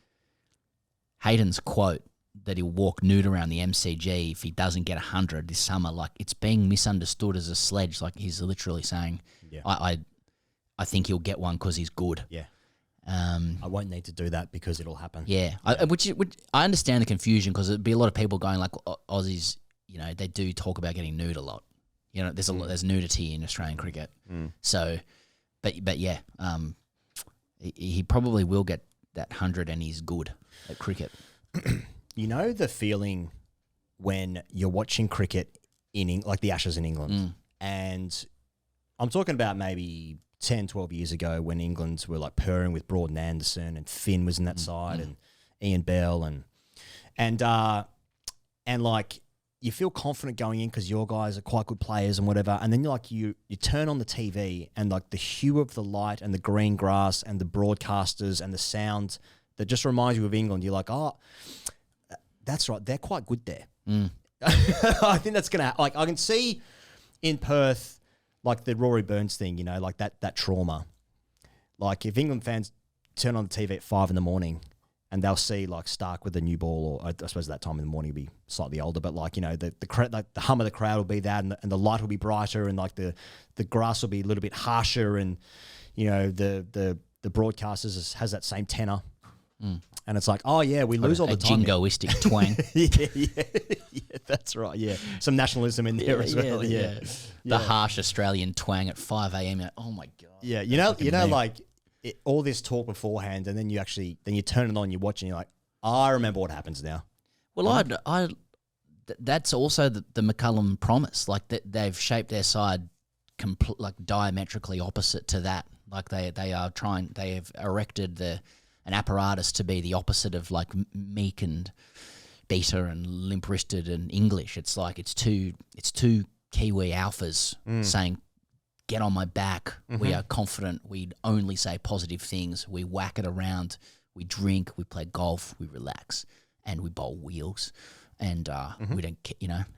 Hayden's quote that he'll walk nude around the MCG if he doesn't get 100 this summer, it's being misunderstood as a sledge. Like he's literally saying, I think he'll get one because he's good. Yeah. I won't need to do that because it'll happen. Yeah, I understand the confusion because there'd be a lot of people going like Aussies, they do talk about getting nude a lot. There's nudity in Australian cricket. So, but yeah, he probably will get that 100 and he's good at cricket. You know the feeling when you're watching cricket like the Ashes in England, and I'm talking about maybe 10, 12 years ago when England were like purring with Broad and Anderson and Finn was in that side and Ian Bell and like you feel confident going in because your guys are quite good players and whatever, and then you turn on the TV and like the hue of the light and the green grass and the broadcasters and the sound that just reminds you of England. You're like, oh, that's right, they're quite good there. I think that's gonna I can see in Perth like the Rory Burns thing, like that trauma. Like if England fans turn on the TV at 5 a.m. and they'll see like Stark with a new ball, or I suppose at that time in the morning he'll be slightly older, but like the hum of the crowd will be that, and the light will be brighter, and like the grass will be a little bit harsher, and the broadcasters has that same tenor. And it's like, oh yeah, we lose all the time. Jingoistic twang. yeah, that's right. Yeah, some nationalism in there as well. Yeah. The harsh Australian twang at 5 a.m. Oh my god. Yeah, like all this talk beforehand, and then you turn it on, you watch, and you're like, I remember what happens now. Well, that's also the McCullum promise. Like that, they've shaped their side like diametrically opposite to that. Like they have erected an apparatus to be the opposite of like meek and beta and limp-wristed and English. It's like it's two Kiwi alphas saying, "Get on my back. We are confident. We only say positive things. We whack it around. We drink. We play golf. We relax, and we bowl wheels, and we don't,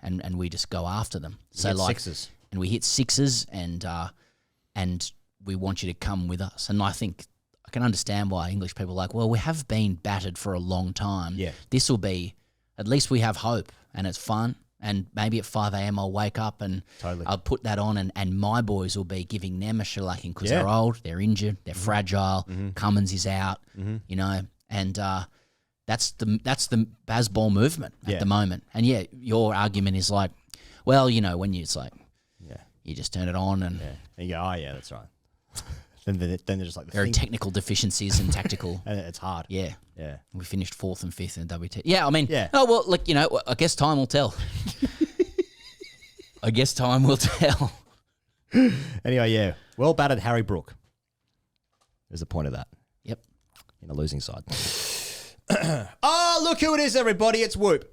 and we just go after them. So like sixes, and we hit sixes, and we want you to come with us. And I think I can understand why English people are like, well, we have been battered for a long time. Yeah, this will be, at least we have hope, and it's fun. And maybe at 5 a.m. I'll wake up and I'll put that on, and my boys will be giving them a shellacking because they're old, they're injured, they're fragile. Cummins is out, and that's the Bazball movement at the moment. And your argument is like, well, when it's like, you just turn it on and you go, oh yeah, that's right. Then they're just like there are technical deficiencies and tactical. And it's hard. Yeah. Yeah. We finished 4th and 5th in WT. Yeah, I mean, oh, well, like, I guess time will tell. I guess time will tell. Anyway, yeah. Well battered Harry Brook. There's the point of that. Yep. In the losing side. Oh, look who it is, everybody. It's Whoop.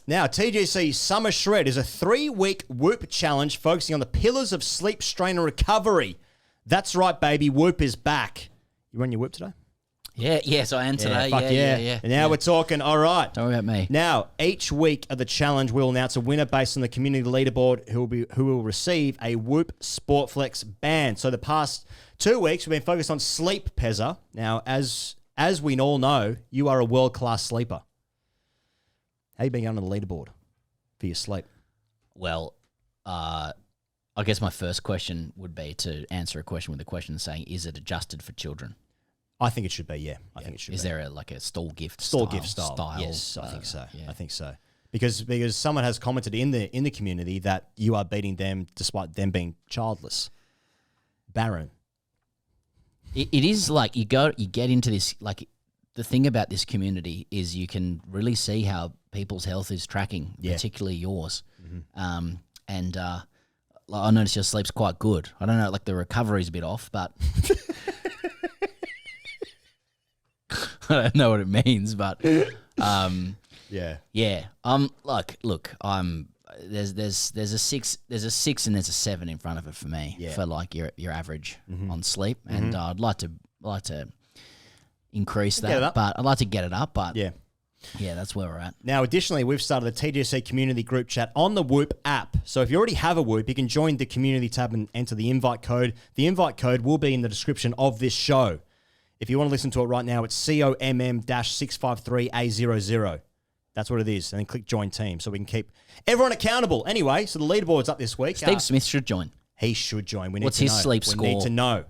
Now, TGC Summer Shred is a 3-week Whoop challenge focusing on the pillars of sleep, strain, and recovery. That's right, baby. Whoop is back. You run your Whoop today? Yeah, yes, I am today. Yeah. And now we're talking, all right. Don't worry about me. Now, each week of the challenge, we'll announce a winner based on the community leaderboard who will receive a Whoop Sportflex band. So the past 2 weeks, we've been focused on sleep, Pezza. Now, as we all know, you are a world-class sleeper. How you been going on the leaderboard for your sleep? Well, I guess my first question would be to answer a question with a question saying, is it adjusted for children? I think it should be, yeah. I think it should be. Is there a stall gift style? Yes, I think so. Yeah. I think so. Because someone has commented in the community that you are beating them despite them being childless. Barren. It is like you get into this, like the thing about this community is you can really see how people's health is tracking, particularly yours. And I notice your sleep's quite good. I don't know, like the recovery's a bit off, but I don't know what it means, but yeah. Like, look, there's a 6 and there's a 7 in front of it for me for like your average on sleep, and I'd like to increase that, but I'd like to get it up, but yeah, that's where we're at. Now, additionally, we've started a TGC community group chat on the Whoop app. So if you already have a Whoop, you can join the community tab and enter the invite code. The invite code will be in the description of this show. If you want to listen to it right now, it's COMM-653A00. That's what it is. And then click join team so we can keep everyone accountable. Anyway, so the leaderboard's up this week. Steve Smith should join. He should join. We need What's to his know. sleep score? We need to know.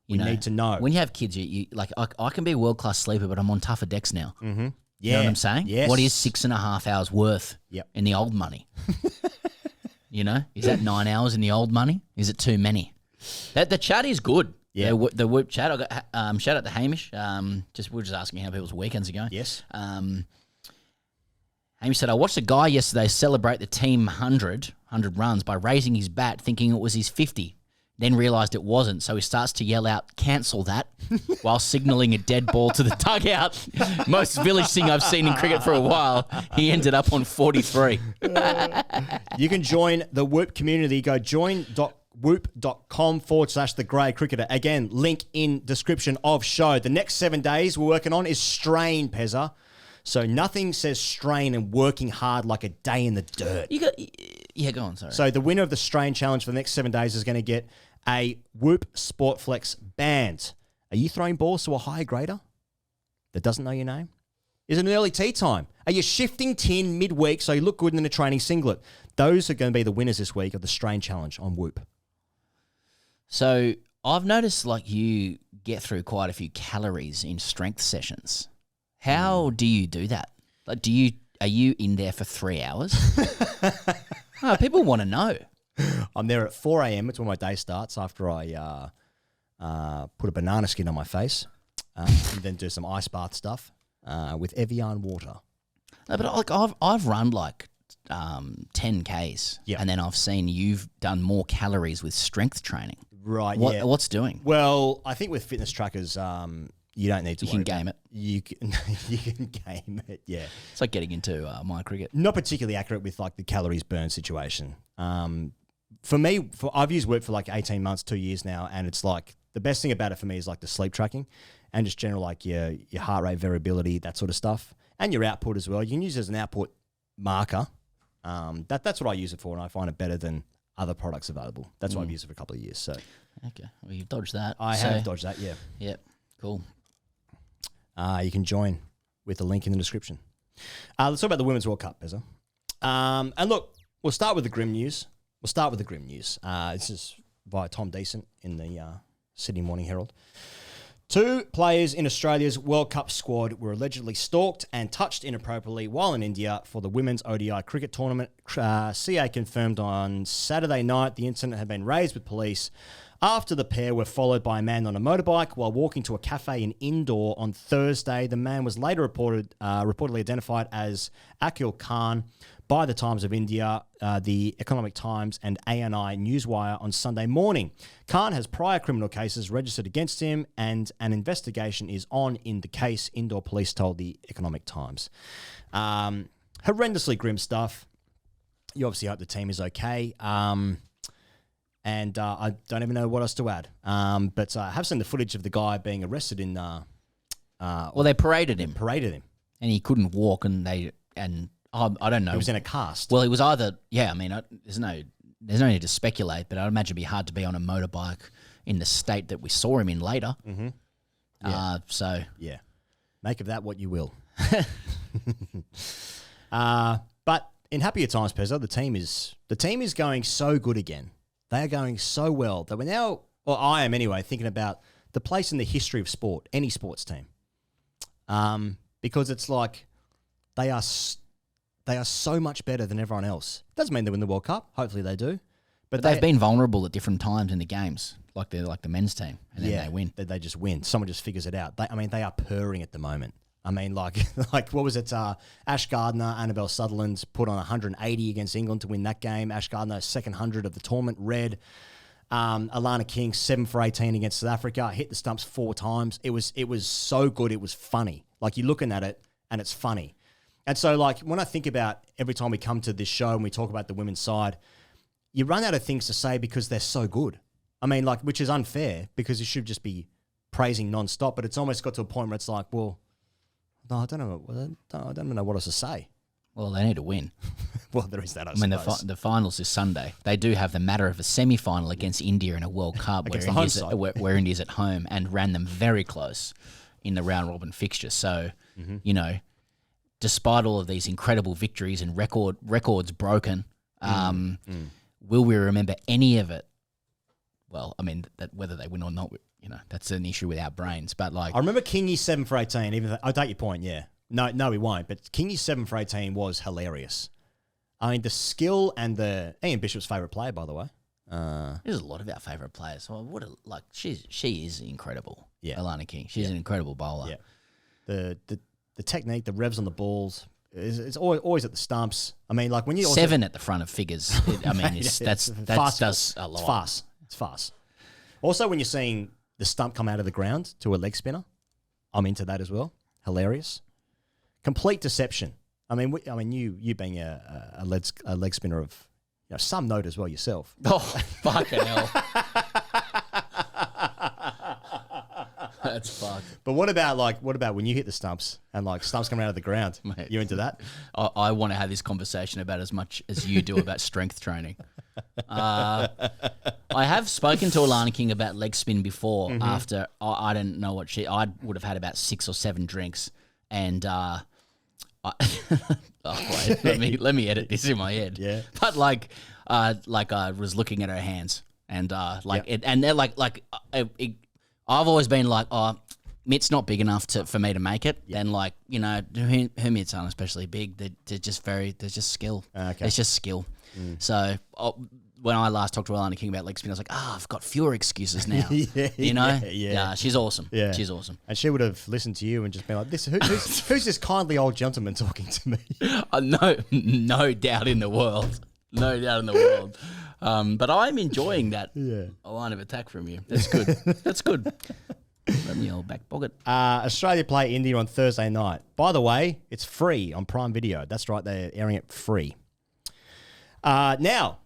We need to know. When you have kids, you like I can be a world class sleeper, but I'm on tougher decks now. Mm-hmm. You know what I'm saying? Yes. What is 6.5 hours worth in the old money? Is that 9 hours in the old money? Is it too many? The chat is good. Yeah. The Whoop chat. I got shout out to Hamish. We're just asking how people's weekends are going. Yes. Hamish said, I watched a guy yesterday celebrate the team 100 runs by raising his bat thinking it was his 50. Then realised it wasn't, so he starts to yell out, cancel that, while signalling a dead ball to the dugout. Most village thing I've seen in cricket for a while. He ended up on 43. You can join the Whoop community. Go join.whoop.com/the Grey Cricketer. Again, link in description of show. The next 7 days we're working on is strain, Pezza. So nothing says strain and working hard like a day in the dirt. Go on, sorry. So the winner of the strain challenge for the next 7 days is going to get a Whoop Sportflex band. Are you throwing balls to a high grader that doesn't know your name? Is it an early tea time? Are you shifting tin midweek so you look good in a training singlet? Those are going to be the winners this week of the strain challenge on Whoop. So I've noticed like you get through quite a few calories in strength sessions. How do you do that? Like, are you in there for 3 hours? People want to know. I'm there at 4 a.m. It's when my day starts after I put a banana skin on my face and then do some ice bath stuff with Evian water. No, but like I've run like 10 Ks and then I've seen you've done more calories with strength training. Right, What's doing? Well, I think with fitness trackers, you don't need to You can game it. You can game it, yeah. It's like getting into my cricket. Not particularly accurate with like the calories burned situation. For me, I've used Whoop for like 18 months, 2 years now, and it's like the best thing about it for me is like the sleep tracking and just general like your heart rate variability, that sort of stuff, and your output as well. You can use it as an output marker. That's what I use it for, and I find it better than other products available. That's why I've used it for a couple of years. So, okay, well you've dodged that. I have dodged that. Yeah. Yep. Cool. You can join with the link in the description. Let's talk about the Women's World Cup, Pezza. And look, we'll start with the grim news. This is by Tom Decent in the Sydney Morning Herald. 2 players in Australia's World Cup squad were allegedly stalked and touched inappropriately while in India for the Women's ODI cricket tournament. CA confirmed on Saturday night the incident had been raised with police after the pair were followed by a man on a motorbike while walking to a cafe in Indore on Thursday. The man was later reportedly identified as Akhil Khan by the Times of India, the Economic Times, and ANI Newswire on Sunday morning. Khan has prior criminal cases registered against him, and an investigation is on in the case, Indore police told the Economic Times. Horrendously grim stuff. You obviously hope the team is okay. And I don't even know what else to add. But I have seen the footage of the guy being arrested in. Well, they paraded him. And he couldn't walk, and I don't know. He was in a cast. Well, he was either there's no need to speculate, but I'd imagine it'd be hard to be on a motorbike in the state that we saw him in later. Mm-hmm. Yeah. Make of that what you will. But in happier times, Pezza, the team is going so good again. They are going so well that we're now, or I am anyway, thinking about the place in the history of sport, any sports team, because it's like they are so much better than everyone else. Doesn't mean they win the World Cup. Hopefully they do, but they've been vulnerable at different times in the games, like the men's team, and then they win. They just win. Someone just figures it out. They are purring at the moment. Like what was it? Ash Gardner, Annabelle Sutherland put on 180 against England to win that game. Ash Gardner, second 100 of the tournament, red. Alana King, 7 for 18 against South Africa, hit the stumps 4 times. It was so good. It was funny. Like you're looking at it and it's funny. And so like when I think about every time we come to this show and we talk about the women's side, you run out of things to say because they're so good. Which is unfair because you should just be praising nonstop. But it's almost got to a point where it's like, well, no, I don't know what else to say. Well, they need to win. Well, there is that, I suppose. The finals is Sunday. They do have the matter of a semi-final against India in a World Cup where India's at home and ran them very close in the round-robin fixture. So, despite all of these incredible victories and records broken, will we remember any of it? Well, that whether they win or not that's an issue with our brains. But like, I remember Kingy 7 for 18. Even though, I take your point. Yeah, no, he won't. But Kingy 7 for 18 was hilarious. I mean, the skill and the Ian Bishop's favourite player, by the way. There's a lot of our favourite players. Well, she is incredible. Yeah, Alana King. She's an incredible bowler. Yeah, the technique, the revs on the balls. It's always at the stumps. I mean, like when you 7 at the front of figures. That does a lot. It's fast. Also, when you're seeing the stump come out of the ground to a leg spinner, I'm into that as well. Hilarious, complete deception. I mean, you being a leg spinner of some note as well yourself. Oh, fucking hell. That's fucked. But what about when you hit the stumps and like stumps coming out of the ground? Mate, you into that? I want to have this conversation about as much as you do about strength training. I have spoken to Alana King about leg spin before. After I didn't know what I would have had about 6 or 7 drinks, and wait, let me edit this in my head. Yeah, but like I was looking at her hands, and and they're I've always been like, oh, mitt's not big enough for me to make it. Yep. And like, her mitts aren't especially big. They're just skill. Okay. It's just skill. So when I last talked to Alana King about leg spin, I was like, I've got fewer excuses now. Yeah, she's awesome. Yeah. She's awesome. And she would have listened to you and just been like, who's this kindly old gentleman talking to me? No doubt in the world. No doubt in the world. But I'm enjoying that line of attack from you. That's good. That's good. From the old back pocket. Australia play India on Thursday night. By the way, it's free on Prime Video. That's right, they're airing it free. Now,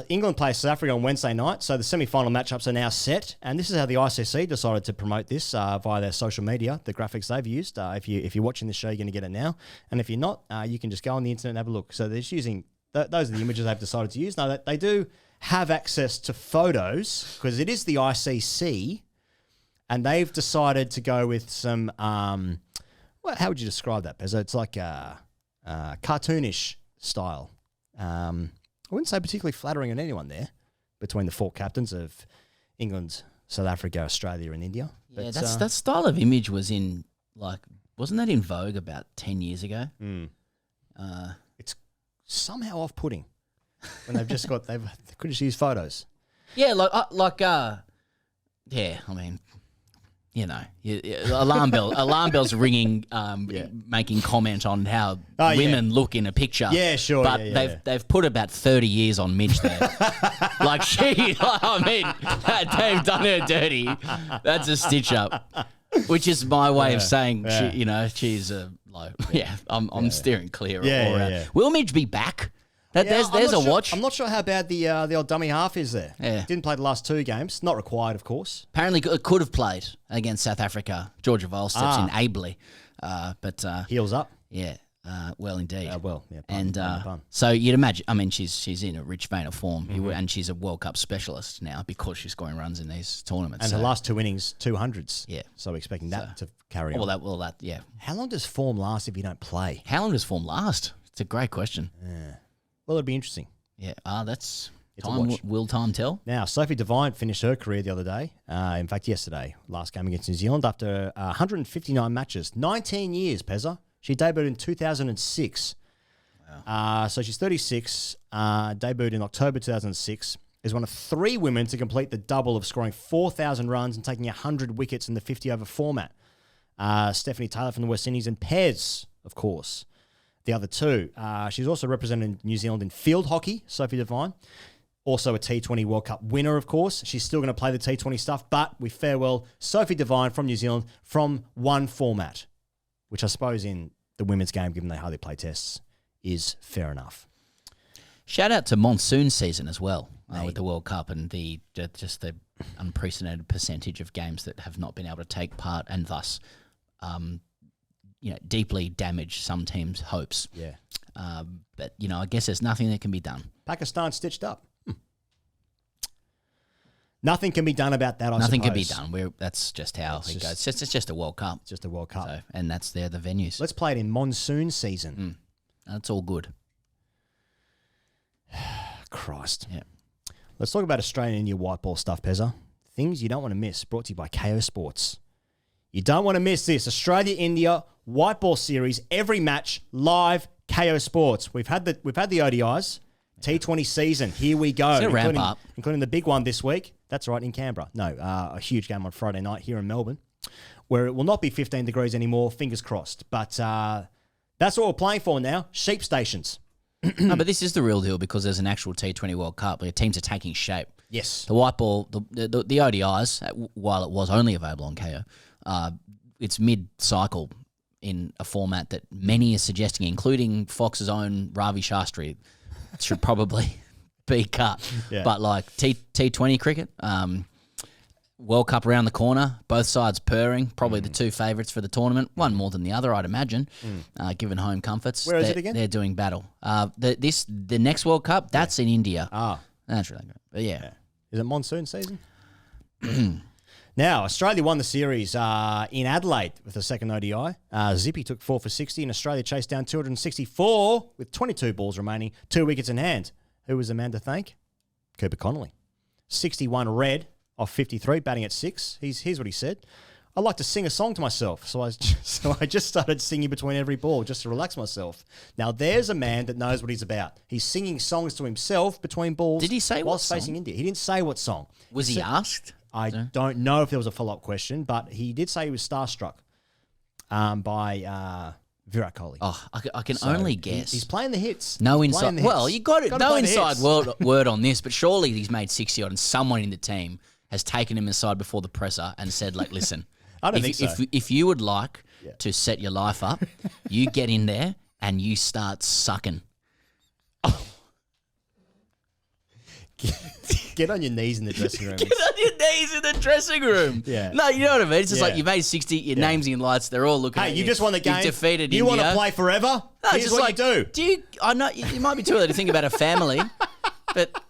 England play South Africa on Wednesday night, so the semi-final matchups are now set, and this is how the ICC decided to promote this via their social media, the graphics they've used. If you're watching this show, you're going to get it now, and if you're not, you can just go on the internet and have a look. So they're just using... those are the images they've decided to use. Now, they do have access to photos because it is the ICC, and they've decided to go with some, how would you describe that, Pezzo? It's like a cartoonish style. I wouldn't say particularly flattering on anyone there between the 4 captains of England, South Africa, Australia, and India. But, that style of image was wasn't that in vogue about 10 years ago? It's somehow off-putting when they could just use photos. Yeah, I mean, alarm bells ringing, making comment on how women look in a picture. Yeah, sure. But they've put about 30 years on Midge there. They've done her dirty. That's a stitch up, which is my way of saying she's a. I'm steering clear all around. Yeah. Will Midge be back? There's a watch. I'm not sure how bad the old dummy half is there. Yeah. Didn't play the last 2 games. Not required, of course. Apparently it could have played against South Africa. Georgia Vole steps in ably. But heels up. Yeah. Well, indeed. Pun. So you'd imagine, I mean, she's in a rich vein of form, and she's a World Cup specialist now because she's scoring runs in these tournaments. And the last 2 innings, 200s. Yeah. So we're expecting that to carry on. That, yeah. How long does form last if you don't play? How long does form last? It's a great question. Yeah. Well, it'd be interesting. Yeah. Will time tell? Now, Sophie Devine finished her career the other day. In fact, yesterday, last game against New Zealand after 159 matches. 19 years, Pezza. She debuted in 2006. Wow. So she's 36, debuted in October 2006, is one of 3 women to complete the double of scoring 4,000 runs and taking 100 wickets in the 50-over format. Stephanie Taylor from the West Indies and Pez, of course, the other 2. She's also represented New Zealand in field hockey, Sophie Devine. Also a T20 World Cup winner, of course. She's still going to play the T20 stuff, but we farewell Sophie Devine from New Zealand from one format, which I suppose in the women's game, given they hardly play tests, is fair enough. Shout out to monsoon season as well with the World Cup and the unprecedented percentage of games that have not been able to take part and thus, deeply damage some teams' hopes. Yeah. But I guess there's nothing that can be done. Pakistan stitched up. Nothing can be done about that, Nothing can be suppose. done. That's just how it goes. It's just a World Cup. It's just a World Cup. So, and that's the venues. Let's play it in monsoon season. That's all good. Christ. Yeah. Let's talk about Australian India white ball stuff, Pezza. things you don't want to miss, brought to you by Kayo Sports. You don't want to miss this. Australia-India white ball series, every match, live, Kayo Sports. We've had the ODIs, T20 season. Here we go. It's a ramp up. Including the big one this week. That's right, in Canberra. No, a huge game on Friday night here in Melbourne, where it will not be 15 degrees anymore, fingers crossed. But that's what we're playing for now, sheep stations. No, but this is the real deal because there's an actual T20 World Cup where teams are taking shape. Yes. The white ball, the ODIs, while it was only available on KO, it's mid-cycle in a format that many are suggesting, including Fox's own Ravi Shastri, should probably be cut. Yeah. But like T20 cricket, World Cup around the corner, both sides purring, probably the two favourites for the tournament, one more than the other, I'd imagine, given home comforts. Where is it again? They're doing battle. The next World Cup, that's in India. Ah. That's really good. But yeah. Is it monsoon season? Now, Australia won the series in Adelaide with the second ODI. Zippy took 4 for 60 and Australia chased down 264 with 22 balls remaining, 2 wickets in hand. Who was the man to thank? Cooper Connolly. 61 red off 53, batting at 6. Here's what he said. I like to sing a song to myself, so I just started singing between every ball just to relax myself. Now, there's a man that knows what he's about. He's singing songs to himself between balls. Did he say what song? Facing India. He didn't say what song. Was he asked? I don't know if there was a follow-up question, but he did say he was starstruck by Virat Kohli. Oh, I can only guess. He's playing the hits. No inside. Well, you got it. No inside word. word on this, but surely he's made 60 odd, and someone in the team has taken him aside before the presser and said, like, listen, I don't think so. If you would like to set your life up, you get in there and you start sucking. Get on your knees in the dressing room. Get on your knees in the dressing room. Yeah. No, you know what I mean? It's just like you made 60, your name's in lights, they're all looking at you. Hey, you just won the game. You've defeated you India. want to play forever? No, Here's just what like, you do. I know it might be too early to think about a family, but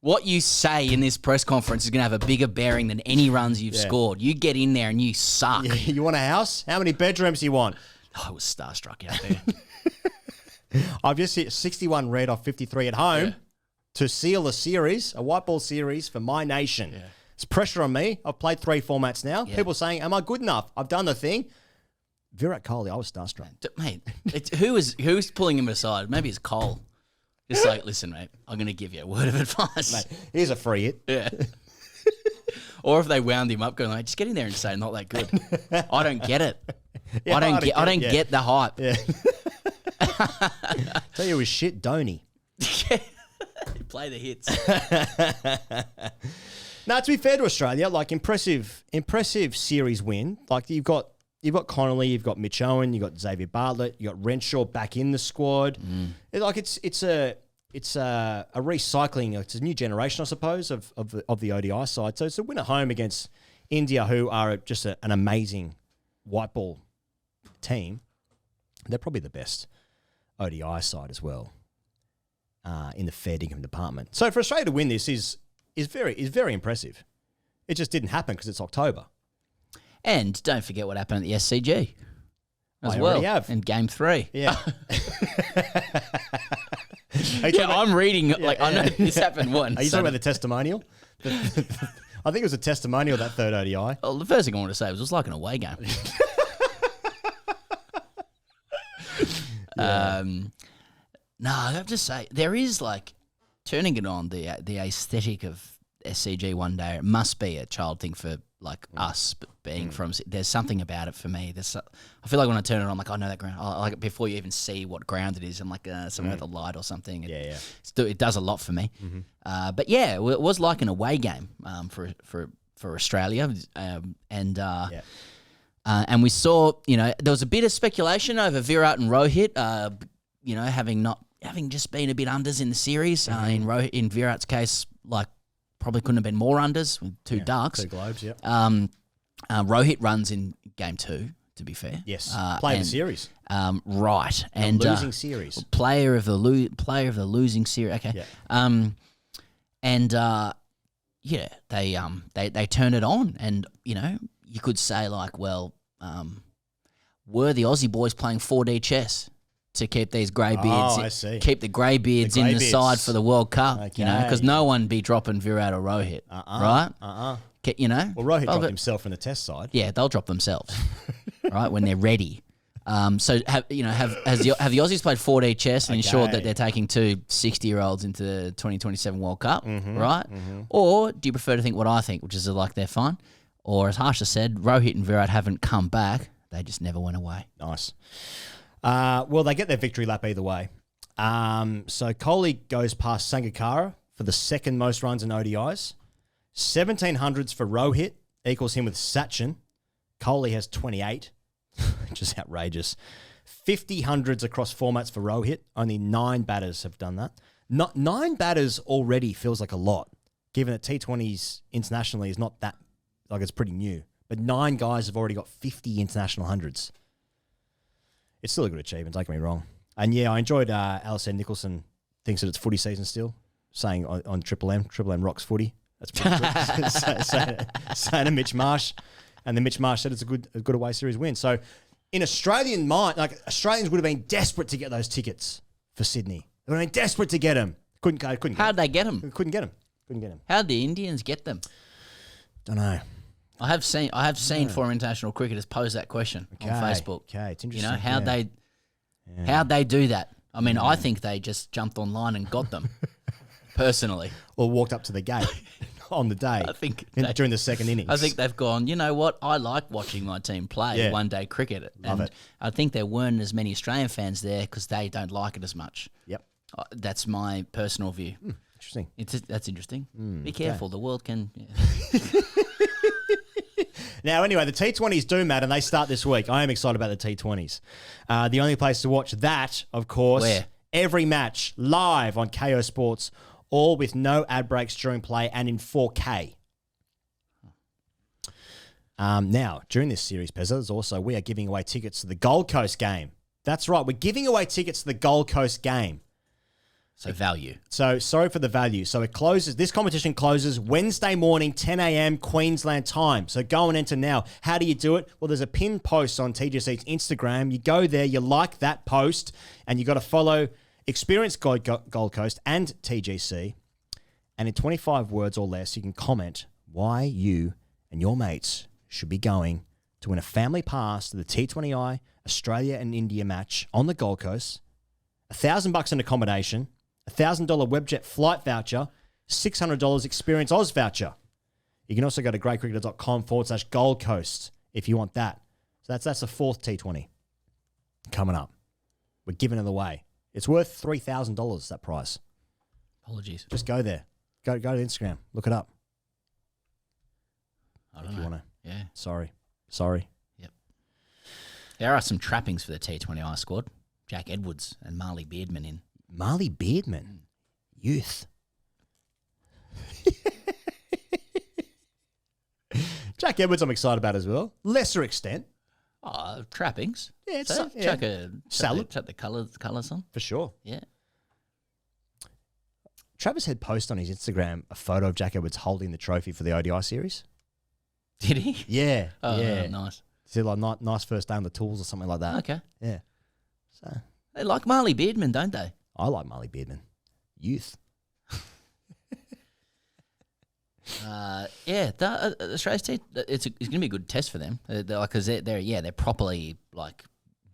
what you say in this press conference is going to have a bigger bearing than any runs you've scored. You get in there and you suck. Yeah, you want a house? How many bedrooms do you want? I was starstruck out there. I've just hit 61 red off 53 at home to seal a series, a white ball series for my nation. Yeah. It's pressure on me. I've played 3 formats now. Yeah. People saying, am I good enough? I've done the thing. Virat Kohli, I was starstruck. Mate, who's pulling him aside? Maybe it's Cole. Just like, listen, mate, I'm going to give you a word of advice. Mate, here's a free hit. Yeah. Or if they wound him up, going like, just get in there and say, not that good. I don't get it. Yeah, I don't get the hype. Yeah. Tell you it was shit, don't he? Play the hits. Now, to be fair to Australia, like impressive series win. Like you've got Connolly, you've got Mitch Owen, you've got Xavier Bartlett, you got Renshaw back in the squad. Like it's a recycling. It's a new generation, I suppose, of the ODI side. So it's a win at home against India, who are just an amazing white ball team. They're probably the best ODI side as well in the fair dinkum department. So for Australia to win this is very impressive. It just didn't happen because it's October. And don't forget what happened at the SCG as I well. already have. In Game 3. Yeah. I'm reading, I know this happened once. Are you talking about the testimonial? I think it was a testimonial, that third ODI. Well, the first thing I wanted to say was like an away game. No, I have to say, there is like, turning it on, the aesthetic of SCG one day, it must be a child thing for like us being from, there's something about it for me. I feel like when I turn it on, I'm like, I know that ground. I like it before you even see what ground it is. I'm like, something with a light or something. It does a lot for me. But yeah, it was like an away game for Australia. And we saw, there was a bit of speculation over Virat and Rohit, having just been a bit unders in the series. In Virat's case, like, probably couldn't have been more unders with 2 ducks. 2 globes, yeah. Rohit runs in Game 2, to be fair. Yes, player of the series. Right. And losing series. Player of the losing series. Okay. Yeah. They turn it on, and you could say like, well, were the Aussie boys playing 4D chess? to keep these greybeards. I see. Keep the greybeards in the side for the World Cup. You know, because no one be dropping Virat or Rohit, right? You know, well, Rohit dropped himself in the Test side. Yeah, they'll drop themselves, right, when they're ready. So have the Aussies played 4D chess and ensured that they're taking two 60-year-olds into the 2027 World Cup, right? Or do you prefer to think what I think, which is like they're fine? Or as Harsha said, Rohit and Virat haven't come back; they just never went away. Nice. Well, they get their victory lap either way. So Kohli goes past Sangakkara for the second most runs in ODIs. 1700s for Rohit equals him with Sachin. Kohli has 28, which is outrageous. 50 hundreds across formats for Rohit. Only 9 batters have done that. 9 batters already feels like a lot, given that T20s internationally is not that, like it's pretty new. But 9 guys have already got 50 international hundreds. It's still a good achievement, don't get me wrong. And yeah, I enjoyed Alistair Nicholson thinks that it's footy season still, saying on Triple M rocks footy. That's pretty good. saying to Mitch Marsh. And then Mitch Marsh said it's a good away series win. So in Australian mind, like Australians would have been desperate to get those tickets for Sydney. They would have been desperate to get them. Couldn't How'd they get them? Couldn't get them. How'd the Indians get them? Don't know. I have seen former international cricketers pose that question on Facebook. Okay, it's interesting. You know, how'd they do that? I mean, I think they just jumped online and got them, personally. Or walked up to the gate on the day. I think during the second innings. I think they've gone, you know what? I like watching my team play one-day cricket. Love it. I think there weren't as many Australian fans there because they don't like it as much. Yep. That's my personal view. Interesting. That's interesting. Be careful. The world can... Now, anyway, the T20s do matter, and they start this week. I am excited about the T20s. The only place to watch that, of course, Where? Every match live on Kayo Sports, all with no ad breaks during play and in 4K. Now, during this series, Pezza, we are giving away tickets to the Gold Coast game. That's right, we're giving away tickets to the Gold Coast game. So value. So sorry for the value. So it closes. This competition closes Wednesday morning, 10 a.m. Queensland time. So go and enter now. How do you do it? Well, there's a pinned post on TGC's Instagram. You go there, you like that post, and you got to follow Experience Gold Coast and TGC. And in 25 words or less, you can comment why you and your mates should be going to win a family pass to the T20I Australia and India match on the Gold Coast, $1,000 in accommodation, $1,000 Webjet flight voucher, $600 Experience Oz voucher. You can also go to greatcricketer.com/Gold Coast if you want that. So that's the 4th T20 coming up. We're giving it away. It's worth $3,000, that price. Apologies. Just go there. Go to Instagram. Look it up. I don't if know. you want to. Yeah. Sorry. Yep. There are some trappings for the T20I squad. Jack Edwards and Marley Beardman in. Marley Beardman? Youth. Jack Edwards I'm excited about as well. Lesser extent. Trappings. Yeah, it's so, chuck a salad. Chuck the colours on. For sure. Yeah. Travis had posted on his Instagram a photo of Jack Edwards holding the trophy for the ODI series. Did he? Yeah. Oh, yeah. Nice. He said like nice first day on the tools or something like that. Okay. Yeah. So they like Marley Beardman, don't they? I like Marley Beardman. Youth. Australia's team. It's going to be a good test for them. Because they're properly like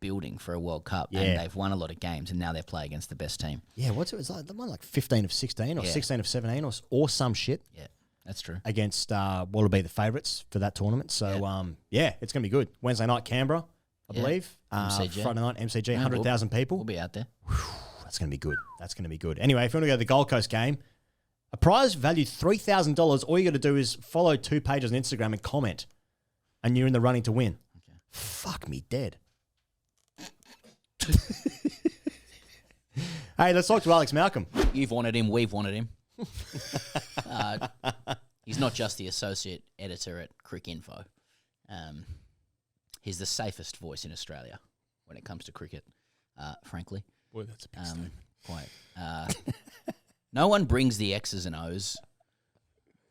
building for a World Cup, and they've won a lot of games, and now they play against the best team. Yeah, what's it? It's like they won like 15 of 16 or 16 of 17 or some shit. Yeah, that's true. Against what will be the favourites for that tournament. So it's going to be good. Wednesday night Canberra, I believe. MCG. Friday night MCG, 100,000 people. We'll be out there. That's going to be good. That's going to be good. Anyway, if you want to go to the Gold Coast game, a prize valued $3,000. All you got to do is follow 2 pages on Instagram and comment, and you're in the running to win. Okay. Fuck me dead. Hey, let's talk to Alex Malcolm. You've wanted him. We've wanted him. He's not just the associate editor at Cricinfo. He's the safest voice in Australia when it comes to cricket, frankly. Boy, that's a big statement. Quite. No one brings the X's and O's,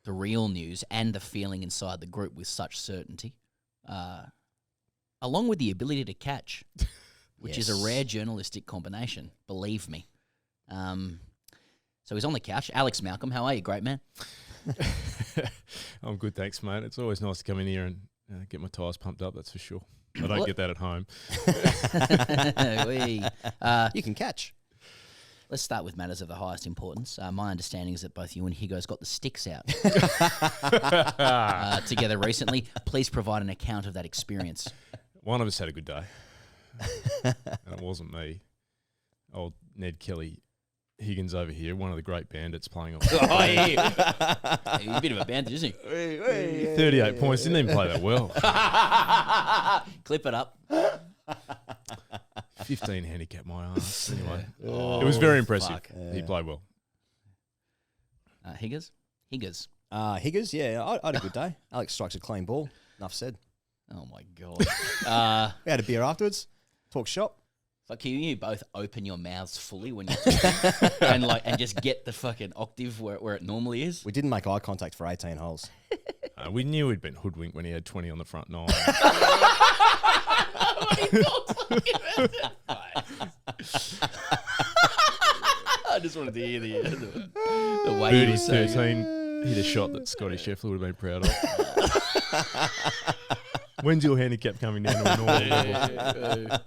the real news, and the feeling inside the group with such certainty, along with the ability to catch. which is a rare journalistic combination, believe me. So he's on the couch. Alex Malcolm, how are you? Great man. I'm good, thanks, mate. It's always nice to come in here and get my tyres pumped up, that's for sure. I don't get that at home. You can catch. Let's start with matters of the highest importance. My understanding is that both you and Higo's got the sticks out together recently. Please provide an account of that experience. One of us had a good day, and it wasn't me. Old Ned Kelly Higgins over here, one of the great bandits playing on. He's a bit of a bandit, isn't he? 38 points, didn't even play that well. Clip it up. 15 handicap my ass. Anyway, it was very impressive. He played well. Higgers? Higgers, yeah, I had a good day. Alex strikes a clean ball. Enough said. Oh, my God. We had a beer afterwards. Talk shop. Like, can you both open your mouths fully when you're talking and just get the fucking octave where it normally is? We didn't make eye contact for 18 holes. We knew we'd been hoodwinked when he had 20 on the front nine. I just wanted to hear the way Birdie you were saying 13 hit a shot that Scotty Scheffler would have been proud of. When's your handicap coming down to a normal level?